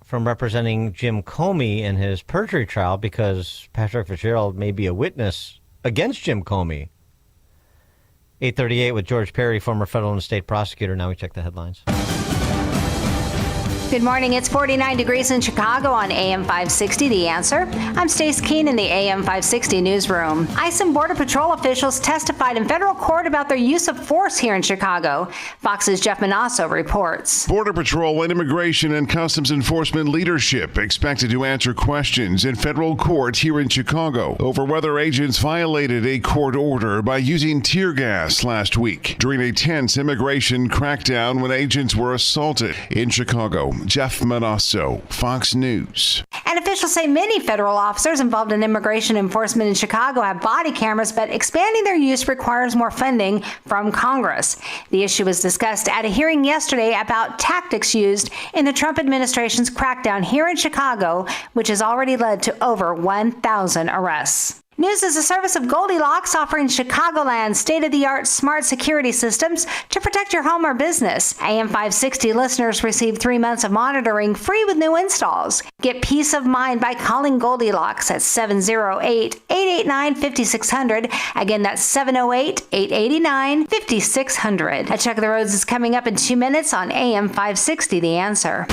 Speaker 11: from representing Jim Comey in his perjury trial because Patrick Fitzgerald may be a witness against Jim Comey? 8:38 with George Perry, former federal and state prosecutor. Now we check the headlines.
Speaker 14: Good morning. It's 49 degrees in Chicago on AM 560, The Answer. I'm Stace Keene in the AM 560 newsroom. ICE and Border Patrol officials testified in federal court about their use of force here in Chicago. Fox's Jeff Manasso reports.
Speaker 15: Border Patrol and Immigration and Customs Enforcement leadership expected to answer questions in federal court here in Chicago over whether agents violated a court order by using tear gas last week during a tense immigration crackdown when agents were assaulted in Chicago. Jeff Manasso, Fox News.
Speaker 14: And officials say many federal officers involved in immigration enforcement in Chicago have body cameras, but expanding their use requires more funding from Congress. The issue was discussed at a hearing yesterday about tactics used in the Trump administration's crackdown here in Chicago, which has already led to over 1,000 arrests. News is a service of Goldilocks, offering Chicagoland state-of-the-art smart security systems to protect your home or business. AM 560 listeners receive 3 months of monitoring free with new installs. Get peace of mind by calling Goldilocks at 708-889-5600. Again, that's 708-889-5600. A Check of the Roads is coming up in 2 minutes on AM 560, The Answer.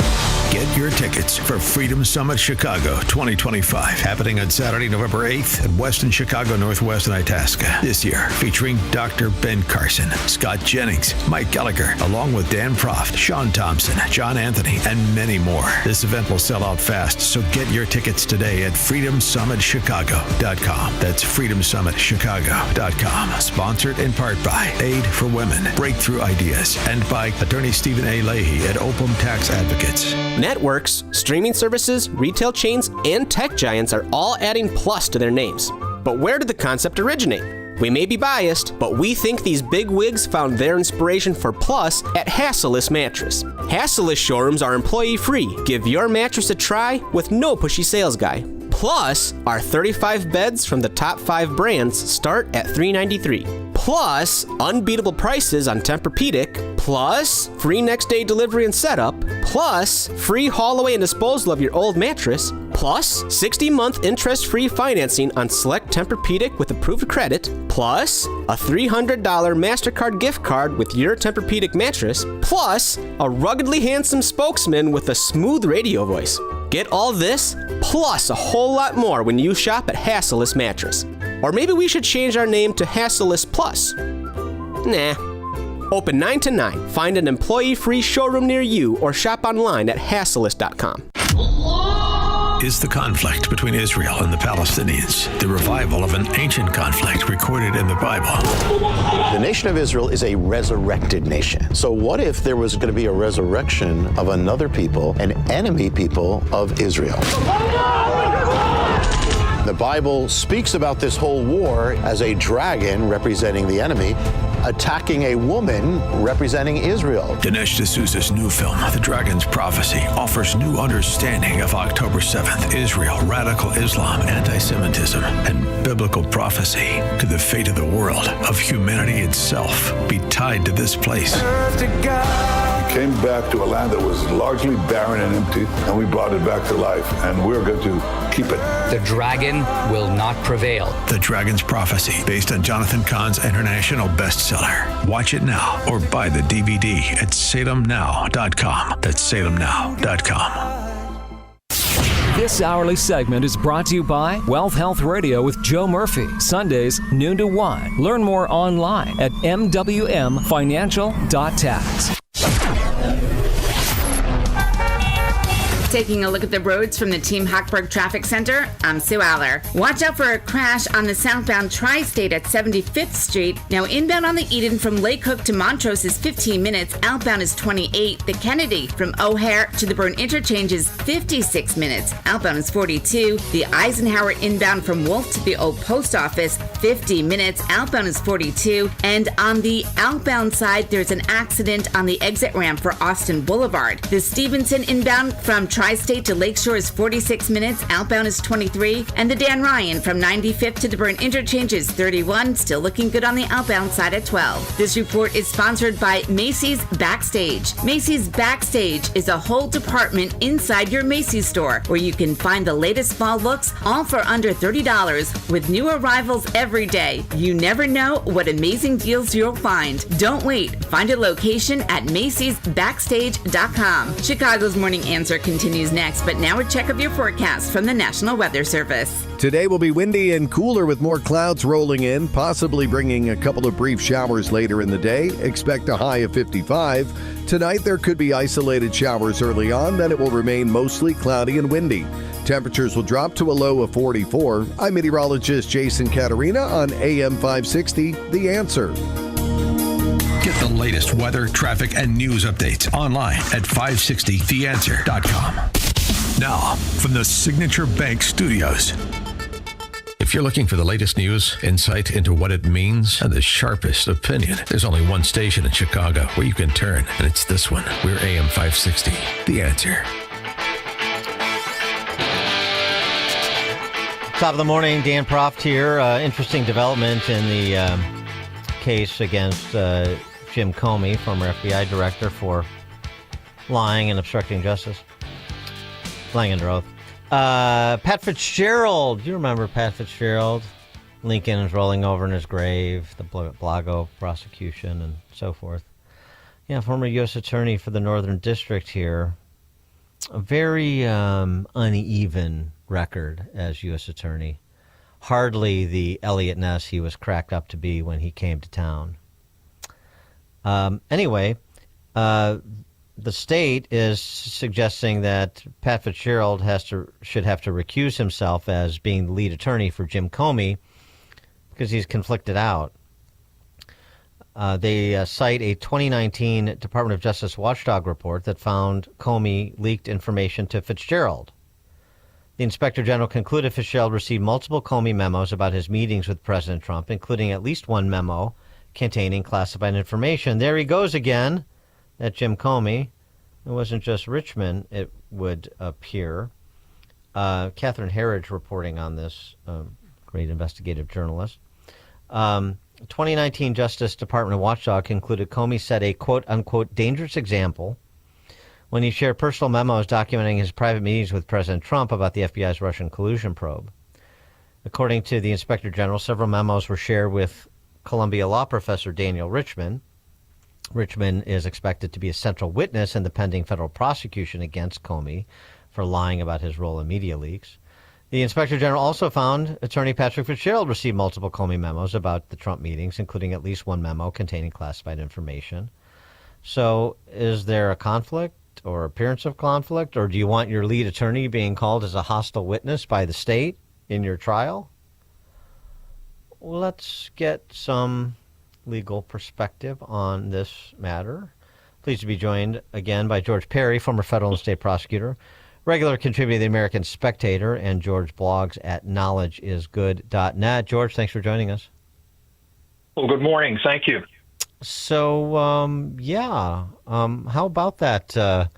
Speaker 3: Get your tickets for Freedom Summit Chicago 2025, happening on Saturday, November 8th at Westin Chicago Northwest in Itasca. This year, featuring Dr. Ben Carson, Scott Jennings, Mike Gallagher, along with Dan Proft, Sean Thompson, John Anthony, and many more. This event will sell out fast, so get your tickets today at freedomsummitchicago.com. That's freedomsummitchicago.com. Sponsored in part by Aid for Women, Breakthrough Ideas, and by Attorney Stephen A. Leahy at Opum Tax Advocates.
Speaker 17: Networks, streaming services, retail chains, and tech giants are all adding Plus to their names. But where did the concept originate? We may be biased, but we think these big wigs found their inspiration for Plus at Hassellus Mattress. Hassellus showrooms are employee-free. Give your mattress a try with no pushy sales guy. Plus, our 35 beds from the top 5 brands start at $393. Plus, unbeatable prices on Tempur-Pedic. Plus, free next-day delivery and setup. Plus, free haul away and disposal of your old mattress. Plus, 60-month interest-free financing on select Tempur-Pedic with approved credit. Plus, a $300 MasterCard gift card with your Tempur-Pedic mattress. Plus, a ruggedly handsome spokesman with a smooth radio voice. Get all this, plus a whole lot more when you shop at Hassellus Mattress. Or maybe we should change our name to Hassellus Plus. Nah. Open 9 to 9. Find an employee-free showroom near you or shop online at Hassellus.com.
Speaker 3: Is the conflict between Israel and the Palestinians the revival of an ancient conflict recorded in the Bible?
Speaker 19: The nation of Israel is a resurrected nation. So what if there was going to be a resurrection of another people, an enemy people of Israel? The Bible speaks about this whole war as a dragon representing the enemy attacking a woman representing Israel.
Speaker 3: Dinesh D'Souza's new film, The Dragon's Prophecy, offers new understanding of October 7th, Israel, radical Islam, anti-Semitism, and biblical prophecy. Could the fate of the world, of humanity itself, be tied to this place?
Speaker 20: We came back to a land that was largely barren and empty, and we brought it back to life, and we're going to keep it.
Speaker 23: The dragon will not prevail.
Speaker 3: The Dragon's Prophecy, based on Jonathan Cahn's international bestseller. Watch it now or buy the DVD at salemnow.com. That's salemnow.com.
Speaker 9: This hourly segment is brought to you by Wealth Health Radio with Joe Murphy, Sundays, noon to 1. Learn more online at mwmfinancial.tax.
Speaker 2: Taking a look at the roads from the Team Hochberg Traffic Center, I'm Sue Aller. Watch out for a crash on the southbound Tri-State at 75th Street. Now inbound on the Eden from Lake Hook to Montrose is 15 minutes. Outbound is 28. The Kennedy from O'Hare to the Burn Interchange is 56 minutes. Outbound is 42. The Eisenhower inbound from Wolf to the Old Post Office, 50 minutes. Outbound is 42. And on the outbound side, there's an accident on the exit ramp for Austin Boulevard. The Stevenson inbound from Tri-State to Lakeshore is 46 minutes. Outbound is 23. And the Dan Ryan from 95th to the Burn Interchange is 31. Still looking good on the outbound side at 12. This report is sponsored by Macy's Backstage. Macy's Backstage is a whole department inside your Macy's store where you can find the latest fall looks, all for under $30, with new arrivals every day. You never know what amazing deals you'll find. Don't wait. Find a location at Macy'sBackstage.com. Chicago's Morning Answer continues next, but now a check of your forecast from the National Weather Service.
Speaker 6: Today will be windy and cooler with more clouds rolling in, possibly bringing a couple of brief showers later in the day. Expect a high of 55. Tonight there could be isolated showers early on, then it will remain mostly cloudy and windy. Temperatures will drop to a low of 44. I'm meteorologist Jason Caterina on AM 560, The Answer.
Speaker 3: Get the latest weather, traffic, and news updates online at 560theanswer.com. Now, from the Signature Bank Studios. If you're looking for the latest news, insight into what it means, and the sharpest opinion, there's only one station in Chicago where you can turn, and it's this one. We're AM 560, The Answer.
Speaker 11: Top of the morning, Dan Proft here. Interesting development in the case against Jim Comey, former FBI director, for lying and obstructing justice. Lying under oath. Pat Fitzgerald. Do you remember Pat Fitzgerald? Lincoln is rolling over in his grave, the Blago prosecution, and so forth. Yeah, former U.S. attorney for the Northern District here. A very uneven record as U.S. attorney. Hardly the Elliot Ness he was cracked up to be when he came to town. Anyway, the state is suggesting that Pat Fitzgerald should have to recuse himself as being the lead attorney for Jim Comey because he's conflicted out. They cite a 2019 Department of Justice watchdog report that found Comey leaked information to Fitzgerald. The Inspector General concluded Fitzgerald received multiple Comey memos about his meetings with President Trump, including at least one memo containing classified information. There he goes again, that Jim Comey. It wasn't just Richmond, it would appear. Catherine Herridge reporting on this, great investigative journalist. 2019 Justice Department watchdog concluded Comey set a quote-unquote dangerous example when he shared personal memos documenting his private meetings with President Trump about the FBI's Russian collusion probe. According to the Inspector General, several memos were shared with Columbia law professor Daniel Richman. Richman is expected to be a central witness in the pending federal prosecution against Comey for lying about his role in media leaks. The Inspector General also found Attorney Patrick Fitzgerald received multiple Comey memos about the Trump meetings, including at least one memo containing classified information. So is there a conflict or appearance of conflict, or do you want your lead attorney being called as a hostile witness by the state in your trial? Let's get some legal perspective on this matter. Pleased to be joined again by George Perry, former federal and state prosecutor, regular contributor to the American Spectator, and George blogs at knowledgeisgood.net. George, thanks for joining us.
Speaker 5: Well, good morning. Thank you.
Speaker 11: So, how about that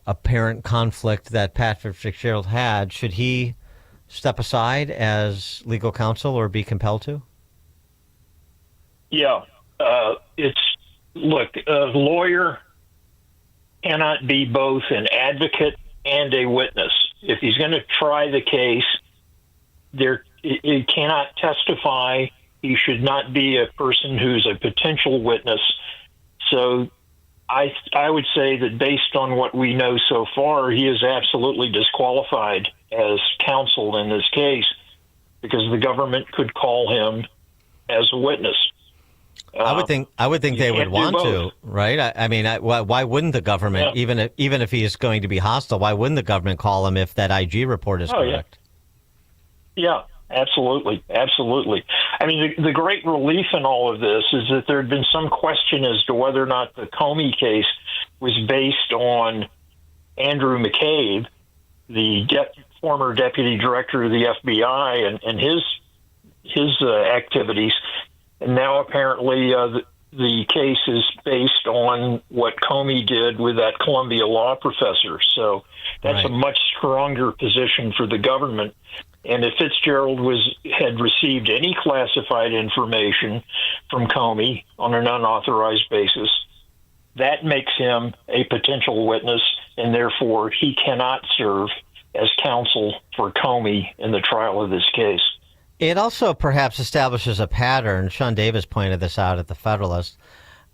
Speaker 11: apparent conflict that Patrick Fitzgerald had? Should he step aside as legal counsel or be compelled to?
Speaker 5: Yeah. A lawyer cannot be both an advocate and a witness. If he's going to try the case, he cannot testify. He should not be a person who's a potential witness. So I would say that based on what we know so far, he is absolutely disqualified as counsel in this case because the government could call him as a witness.
Speaker 11: I would think they would want to, right? Why wouldn't the government, even if he is going to be hostile, why wouldn't the government call him if that IG report is correct?
Speaker 5: Yeah, absolutely. Absolutely. I mean, the great relief in all of this is that there had been some question as to whether or not the Comey case was based on Andrew McCabe, the former deputy director of the FBI, and his activities. And now apparently the case is based on what Comey did with that Columbia law professor. So that's a much stronger position for the government. And if Fitzgerald had received any classified information from Comey on an unauthorized basis, that makes him a potential witness, and therefore he cannot serve as counsel for Comey in the trial of this case.
Speaker 11: It also perhaps establishes a pattern. Sean Davis pointed this out at the Federalist.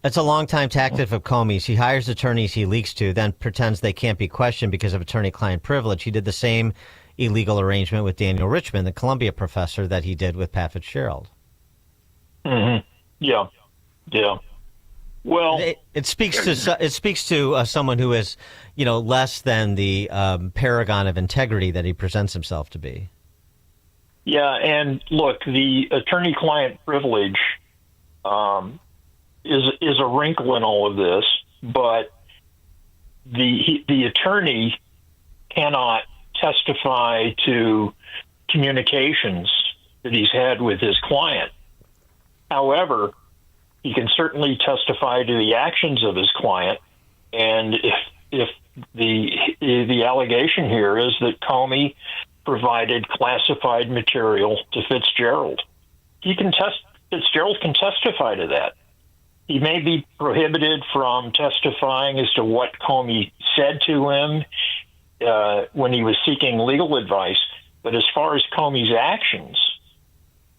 Speaker 11: It's a long-time tactic of Comey's. He hires attorneys he leaks to, then pretends they can't be questioned because of attorney-client privilege. He did the same illegal arrangement with Daniel Richman, the Columbia professor, that he did with Pat Fitzgerald.
Speaker 5: Mm-hmm. Yeah. Well,
Speaker 11: it speaks to someone who is, less than the paragon of integrity that he presents himself to be.
Speaker 5: Yeah, and look, the attorney-client privilege is a wrinkle in all of this, but the attorney cannot testify to communications that he's had with his client. However, he can certainly testify to the actions of his client, and if the allegation here is that Comey provided classified material to Fitzgerald, Fitzgerald can testify to that. He may be prohibited from testifying as to what Comey said to him when he was seeking legal advice, but as far as Comey's actions,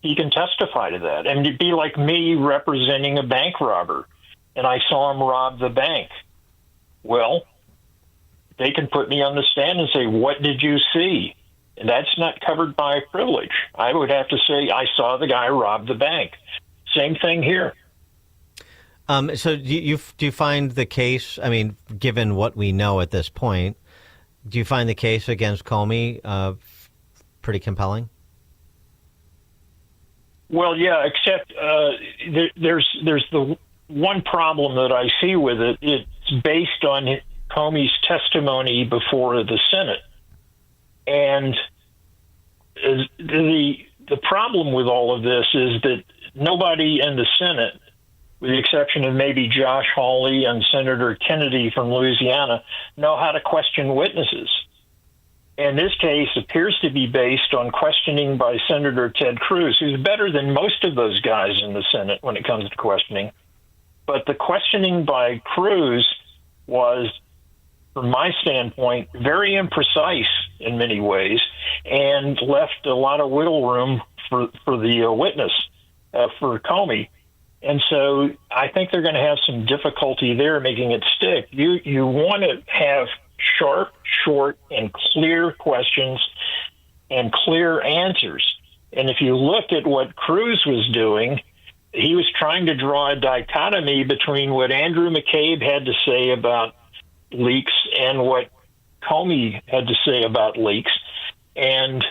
Speaker 5: he can testify to that. And it'd be like me representing a bank robber, and I saw him rob the bank. Well, they can put me on the stand and say, what did you see? And that's not covered by privilege. I would have to say, I saw the guy rob the bank. Same thing here.
Speaker 11: So do you find the case, given what we know at this point, do you find the case against Comey pretty compelling?
Speaker 5: Well, yeah, except there's the one problem that I see with it. It's based on Comey's testimony before the Senate. And the problem with all of this is that nobody in the Senate, with the exception of maybe Josh Hawley and Senator Kennedy from Louisiana, know how to question witnesses. And this case appears to be based on questioning by Senator Ted Cruz, who's better than most of those guys in the Senate when it comes to questioning. But the questioning by Cruz was, from my standpoint, very imprecise in many ways and left a lot of wiggle room for the witness, for Comey. And so I think they're going to have some difficulty there making it stick. You want to have sharp, short, and clear questions and clear answers. And if you look at what Cruz was doing, he was trying to draw a dichotomy between what Andrew McCabe had to say about leaks and what Comey had to say about leaks. And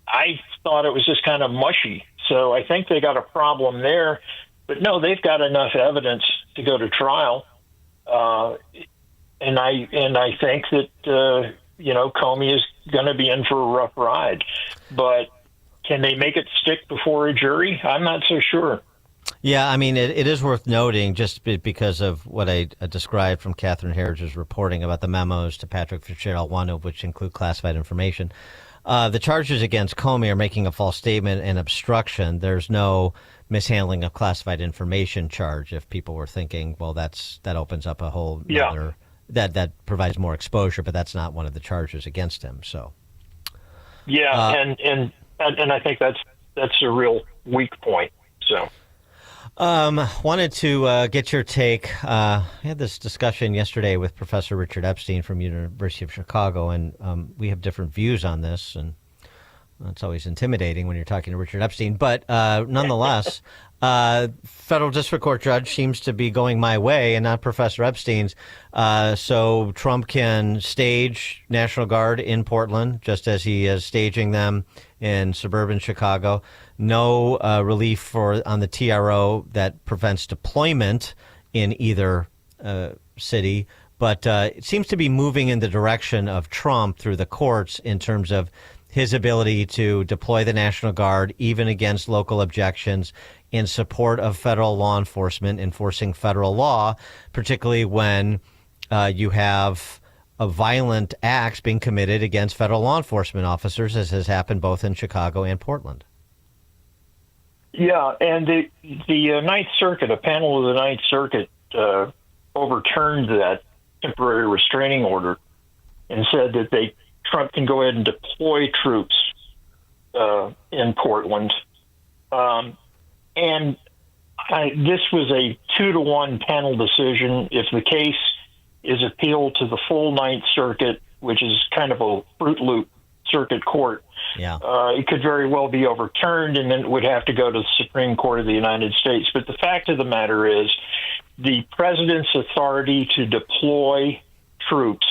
Speaker 5: I thought it was just kind of mushy. So I think they got a problem there. But no, they've got enough evidence to go to trial. And I think that, Comey is going to be in for a rough ride. But can they make it stick before a jury? I'm not so sure.
Speaker 11: Yeah, I mean, it is worth noting, just because of what I described from Catherine Herridge's reporting about the memos to Patrick Fitzgerald, one of which include classified information. The charges against Comey are making a false statement and obstruction. There's no mishandling of classified information charge. If people were thinking, well, that opens up a whole other, that provides more exposure, but that's not one of the charges against him. So,
Speaker 5: yeah, and I think that's a real weak point. So.
Speaker 11: Wanted to get your take. I had this discussion yesterday with Professor Richard Epstein from University of Chicago, and we have different views on this, and it's always intimidating when you're talking to Richard Epstein. But nonetheless, federal district court judge seems to be going my way and not Professor Epstein's. So Trump can stage National Guard in Portland, just as he is staging them in suburban Chicago. No relief on the TRO that prevents deployment in either city. But it seems to be moving in the direction of Trump through the courts in terms of his ability to deploy the National Guard, even against local objections, in support of federal law enforcement enforcing federal law, particularly when you have violent acts being committed against federal law enforcement officers, as has happened both in Chicago and Portland.
Speaker 5: Yeah, and the Ninth Circuit, a panel of the Ninth Circuit, overturned that temporary restraining order and said that Trump can go ahead and deploy troops in Portland. And this was a 2-1 panel decision. If the case is appealed to the full Ninth Circuit, which is kind of a Fruit Loop circuit court, it could very well be overturned, and then it would have to go to the Supreme Court of the United States. But the fact of the matter is, the president's authority to deploy troops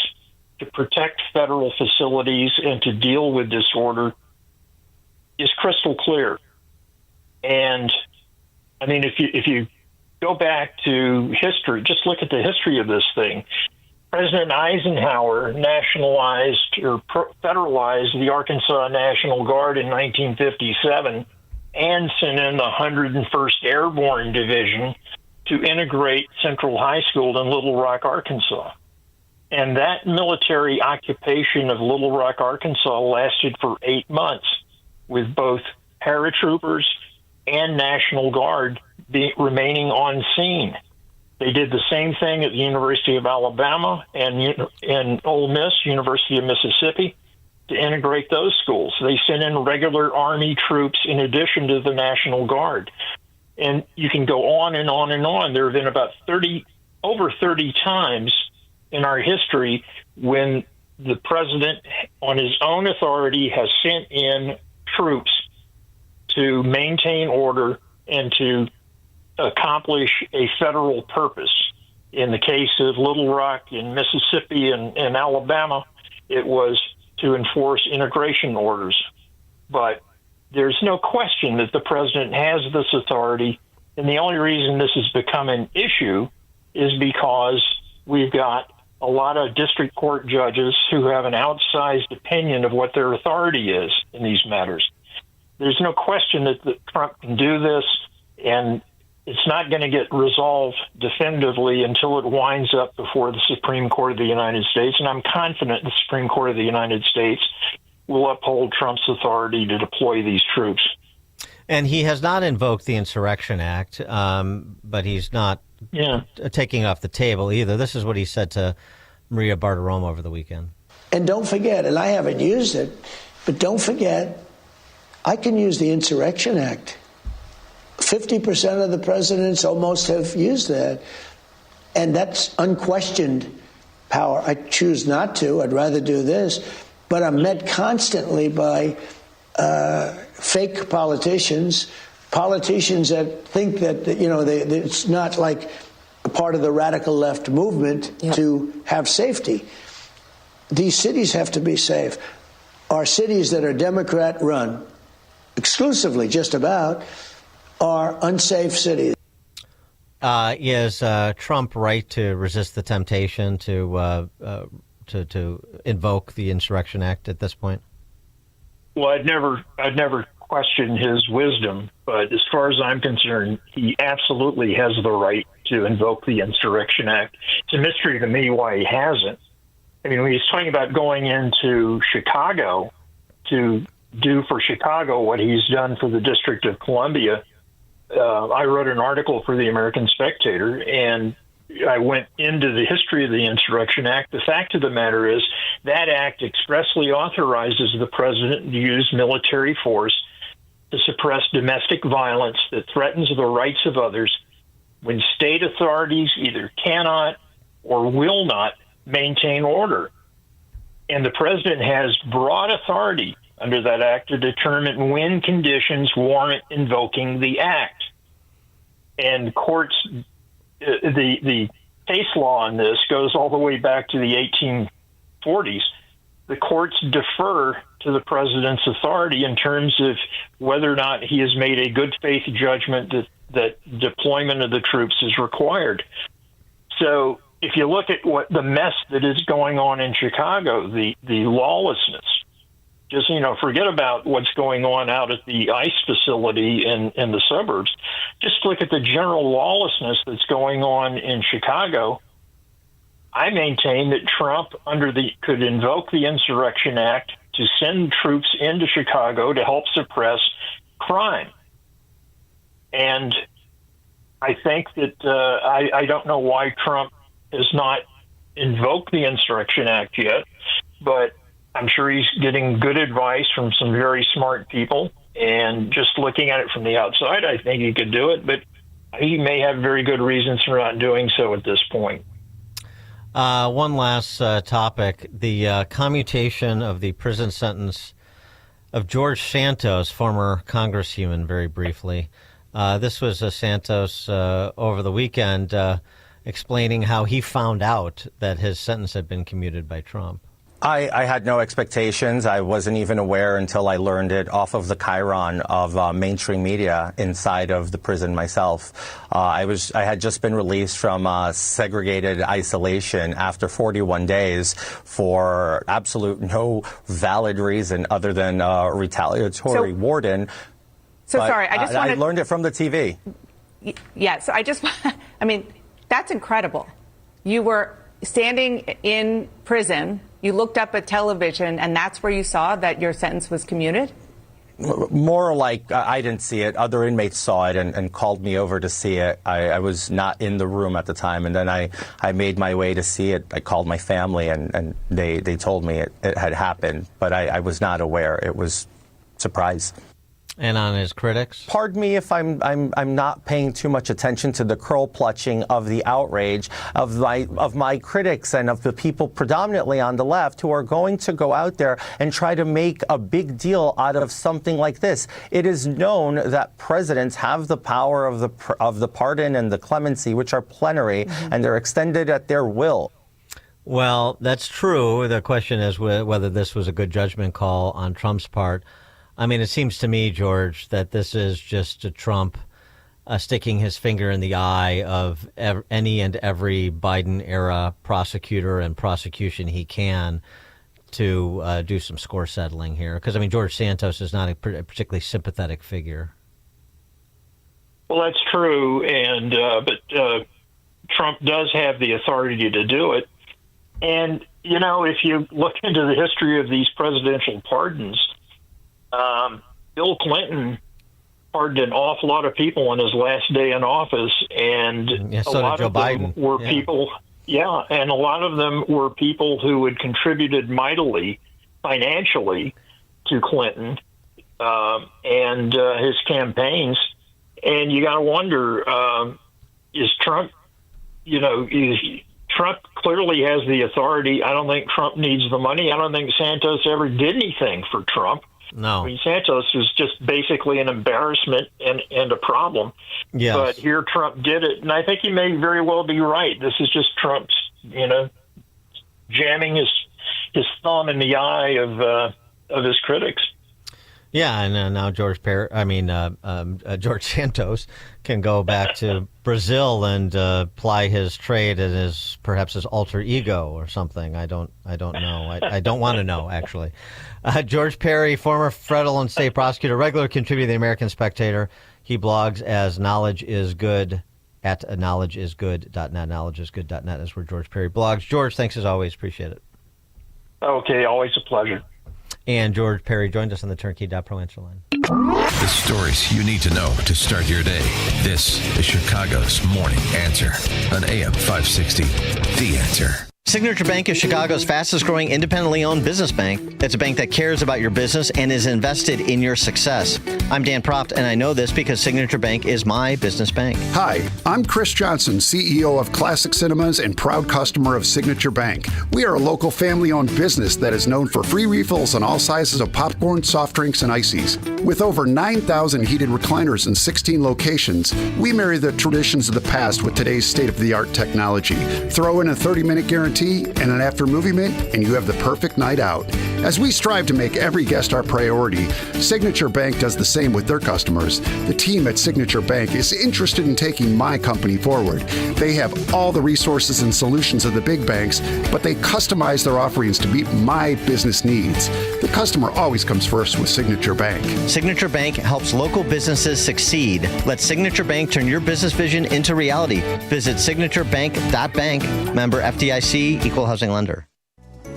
Speaker 5: to protect federal facilities and to deal with disorder is crystal clear. And I mean, if you go back to history, just look at the history of this thing. President Eisenhower nationalized or federalized the Arkansas National Guard in 1957 and sent in the 101st Airborne Division to integrate Central High School in Little Rock, Arkansas. And that military occupation of Little Rock, Arkansas lasted for 8 months, with both paratroopers and National Guard remaining on scene. They did the same thing at the University of Alabama and Ole Miss, University of Mississippi, to integrate those schools. They sent in regular Army troops in addition to the National Guard. And you can go on and on and on. There have been about over 30 times in our history when the president, on his own authority, has sent in troops to maintain order and to accomplish a federal purpose. In the case of Little Rock in Mississippi and Alabama, it was to enforce integration orders. But there's no question that the president has this authority. And the only reason this has become an issue is because we've got a lot of district court judges who have an outsized opinion of what their authority is in these matters. There's no question that Trump can do this, and it's not going to get resolved definitively until it winds up before the Supreme Court of the United States. And I'm confident the Supreme Court of the United States will uphold Trump's authority to deploy these troops.
Speaker 11: And he has not invoked the Insurrection Act, but he's not taking off the table either. This is what he said to Maria Bartiromo over the weekend.
Speaker 4: And don't forget, and I haven't used it, but don't forget, I can use the Insurrection Act. 50% of the presidents almost have used that. And that's unquestioned power. I choose not to. I'd rather do this. But I'm met constantly by fake politicians that think that, it's not like a part of the radical left movement to have safety. These cities have to be safe. Our cities that are Democrat run, exclusively just about, are unsafe cities.
Speaker 11: Is Trump right to resist the temptation to invoke the Insurrection Act at this point?
Speaker 5: Well, I'd never question his wisdom, but as far as I'm concerned, he absolutely has the right to invoke the Insurrection Act. It's a mystery to me why he hasn't. I mean, when he's talking about going into Chicago to do for Chicago what he's done for the District of Columbia, I wrote an article for the American Spectator, and I went into the history of the Insurrection Act. The fact of the matter is that act expressly authorizes the president to use military force to suppress domestic violence that threatens the rights of others when state authorities either cannot or will not maintain order. And the president has broad authority under that act to determine when conditions warrant invoking the act. And courts, the case law on this goes all the way back to the 1840s. The courts defer to the president's authority in terms of whether or not he has made a good faith judgment that deployment of the troops is required. So if you look at what the mess that is going on in Chicago, the lawlessness, just, forget about what's going on out at the ICE facility in the suburbs. Just look at the general lawlessness that's going on in Chicago. I maintain that Trump could invoke the Insurrection Act to send troops into Chicago to help suppress crime. And I think that I don't know why Trump has not invoked the Insurrection Act yet, but I'm sure he's getting good advice from some very smart people. And just looking at it from the outside, I think he could do it, but he may have very good reasons for not doing so at this point.
Speaker 11: One last topic, the commutation of the prison sentence of George Santos, former congressman, very briefly. This was Santos over the weekend explaining how he found out that his sentence had been commuted by Trump.
Speaker 7: I had no expectations. I wasn't even aware until I learned it off of the chyron of mainstream media inside of the prison myself. I had just been released from segregated isolation after 41 days for absolute no valid reason other than retaliatory warden.
Speaker 16: So sorry,
Speaker 7: I learned it from the TV.
Speaker 16: Yeah, so I mean, that's incredible. You were standing in prison, you looked up at television, and that's where you saw that your sentence was commuted?
Speaker 7: More like I didn't see it. Other inmates saw it and called me over to see it. I was not in the room at the time, and then I made my way to see it. I called my family, and they told me it had happened, but I was not aware. It was a surprise.
Speaker 11: And on his critics?
Speaker 7: Pardon me if I'm not paying too much attention to the curl clutching of the outrage of my critics and of the people predominantly on the left who are going to go out there and try to make a big deal out of something like this. It is known that presidents have the power of the pardon and the clemency, which are plenary, and they're extended at their will.
Speaker 11: Well, that's true. The question is whether this was a good judgment call on Trump's part. I mean, it seems to me, George, that this is just a Trump sticking his finger in the eye of any and every Biden-era prosecutor and prosecution he can to do some score settling here. Because, I mean, George Santos is not a particularly sympathetic figure.
Speaker 5: Well, that's true, and but Trump does have the authority to do it. And, you know, if you look into the history of these presidential pardons, Bill Clinton pardoned an awful lot of people on his last day in office, and
Speaker 11: so
Speaker 5: a lot
Speaker 11: did Joe
Speaker 5: of them
Speaker 11: Biden.
Speaker 5: were people, and a lot of them were people who had contributed mightily financially to Clinton and his campaigns. And you got to wonder, is Trump, Trump clearly has the authority. I don't think Trump needs the money. I don't think Santos ever did anything for Trump.
Speaker 11: No.
Speaker 5: I mean, Santos was just basically an embarrassment and a problem.
Speaker 11: Yes.
Speaker 5: But here Trump did it. And I think he may very well be right. This is just Trump's, jamming his thumb in the eye of his critics.
Speaker 11: Yeah, and now George Santos can go back to Brazil and ply his trade as perhaps his alter ego or something. I don't know. I don't want to know, actually. George Perry, former federal and state prosecutor, regular contributor to the American Spectator. He blogs as Knowledge is Good at knowledgeisgood.net. Knowledgeisgood.net is where George Perry blogs. George, thanks as always. Appreciate it.
Speaker 5: Okay, always a pleasure.
Speaker 11: And George Perry joined us on the Turnkey.pro answer line.
Speaker 3: The stories you need to know to start your day. This is Chicago's Morning Answer on AM 560. The Answer.
Speaker 11: Signature Bank is Chicago's fastest growing independently owned business bank. It's a bank that cares about your business and is invested in your success. I'm Dan Proft, and I know this because Signature Bank is my business bank.
Speaker 8: Hi, I'm Chris Johnson, CEO of Classic Cinemas and proud customer of Signature Bank. We are a local family-owned business that is known for free refills on all sizes of popcorn, soft drinks, and ices. With over 9,000 heated recliners in 16 locations, we marry the traditions of the past with today's state-of-the-art technology. Throw in a 30-minute guarantee and an after-movie mint, and you have the perfect night out. As we strive to make every guest our priority, Signature Bank does the same with their customers. The team at Signature Bank is interested in taking my company forward. They have all the resources and solutions of the big banks, but they customize their offerings to meet my business needs. The customer always comes first with Signature Bank.
Speaker 11: Signature Bank helps local businesses succeed. Let Signature Bank turn your business vision into reality. Visit signaturebank.bank. Member FDIC, Equal Housing Lender.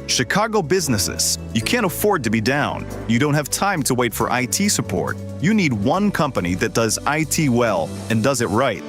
Speaker 10: Chicago businesses, you can't afford to be down. You don't have time to wait for IT support. You need one company that does IT well and does it right.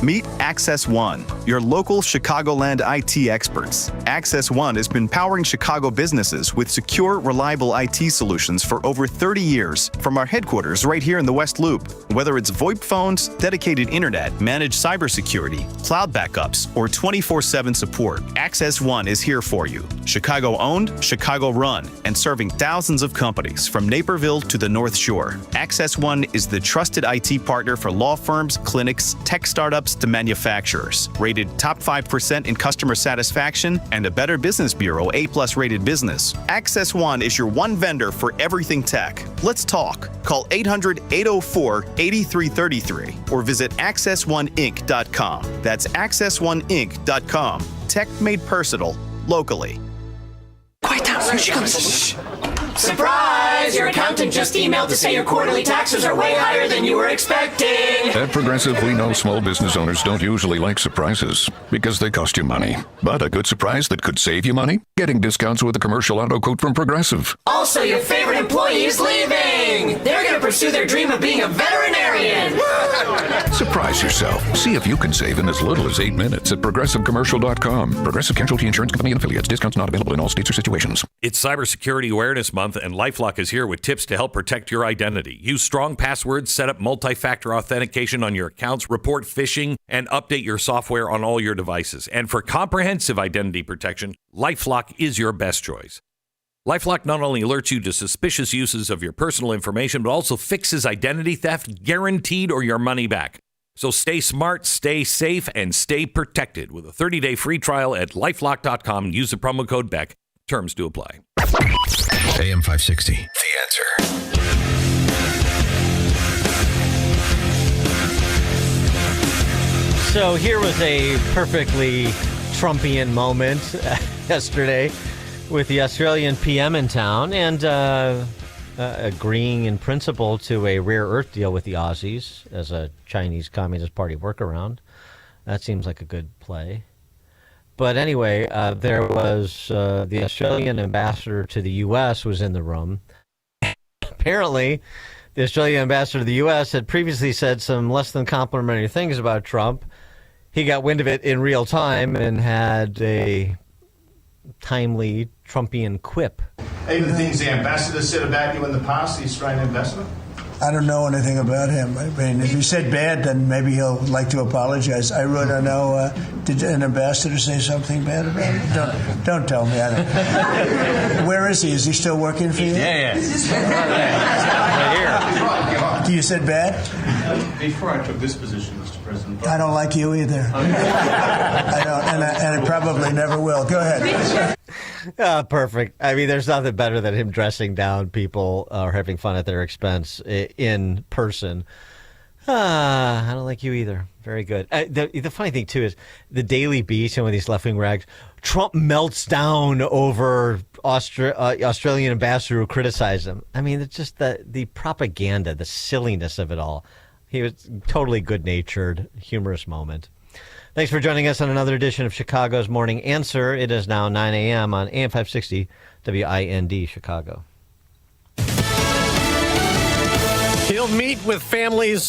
Speaker 10: Meet Access One, your local Chicagoland IT experts. Access One has been powering Chicago businesses with secure, reliable IT solutions for over 30 years from our headquarters right here in the West Loop. Whether it's VoIP phones, dedicated internet, managed cybersecurity, cloud backups, or 24/7 support, Access One is here for you. Chicago owned, Chicago run, and serving thousands of companies from Naperville to the North Shore. Access One is the trusted IT partner for law firms, clinics, tech startups, to manufacturers. Rated top 5% in customer satisfaction and a Better Business Bureau A+ rated business. Access One is your one vendor for everything tech. Let's talk. Call 800-804-8333 or visit accessoneInc.com. That's accessoneInc.com. Tech made personal, locally.
Speaker 1: Quiet down, here she comes. Surprise! Your accountant just emailed to say your quarterly taxes are way higher than you were expecting.
Speaker 12: At Progressive, we know small business owners don't usually like surprises because they cost you money. But a good surprise that could save you money? Getting discounts with a commercial auto quote from Progressive.
Speaker 1: Also, your favorite employee is leaving. They're going to pursue their dream of being a veterinarian.
Speaker 12: Surprise yourself. See if you can save in as little as 8 minutes at ProgressiveCommercial.com. Progressive Casualty Insurance Company and Affiliates. Discounts not available in all states or situations.
Speaker 24: It's Cybersecurity Awareness Month, and LifeLock is here with tips to help protect your identity. Use strong passwords, set up multi-factor authentication on your accounts, report phishing, and update your software on all your devices. And for comprehensive identity protection, LifeLock is your best choice. LifeLock not only alerts you to suspicious uses of your personal information, but also fixes identity theft, guaranteed, or your money back. So stay smart, stay safe, and stay protected with a 30-day free trial at LifeLock.com. Use the promo code BECK. Terms do apply.
Speaker 3: AM 560. The Answer.
Speaker 11: So here was a perfectly Trumpian moment yesterday with the Australian PM in town and agreeing in principle to a rare earth deal with the Aussies as a Chinese Communist Party workaround. That seems like a good play. But anyway, there was the Australian ambassador to the U.S. was in the room. Apparently, the Australian ambassador to the U.S. had previously said some less than complimentary things about Trump. He got wind of it in real time and had a timely Trumpian quip.
Speaker 13: Even the things the ambassador said about you in the past, the Australian ambassador?
Speaker 4: I don't know anything about him. I mean, if he said bad, then maybe he'll like to apologize. I really don't know. Did an ambassador say something bad about him? Don't tell me. I don't. Where is he? Is he still working for you?
Speaker 13: Yeah.
Speaker 4: Right here. You said bad?
Speaker 13: Before I took this position, Mr. President.
Speaker 4: I don't like you either. I don't, and I probably never will. Go ahead.
Speaker 11: Perfect. I mean, there's nothing better than him dressing down people or having fun at their expense in person. I don't like you either. Very good. The funny thing, too, is the Daily Beast, some of these left-wing rags, Trump melts down over Australian ambassador who criticized him. I mean, it's just the propaganda, the silliness of it all. He was totally good-natured, humorous moment. Thanks for joining us on another edition of Chicago's Morning Answer. It is now 9 a.m. on AM 560 WIND Chicago.
Speaker 18: He'll meet with families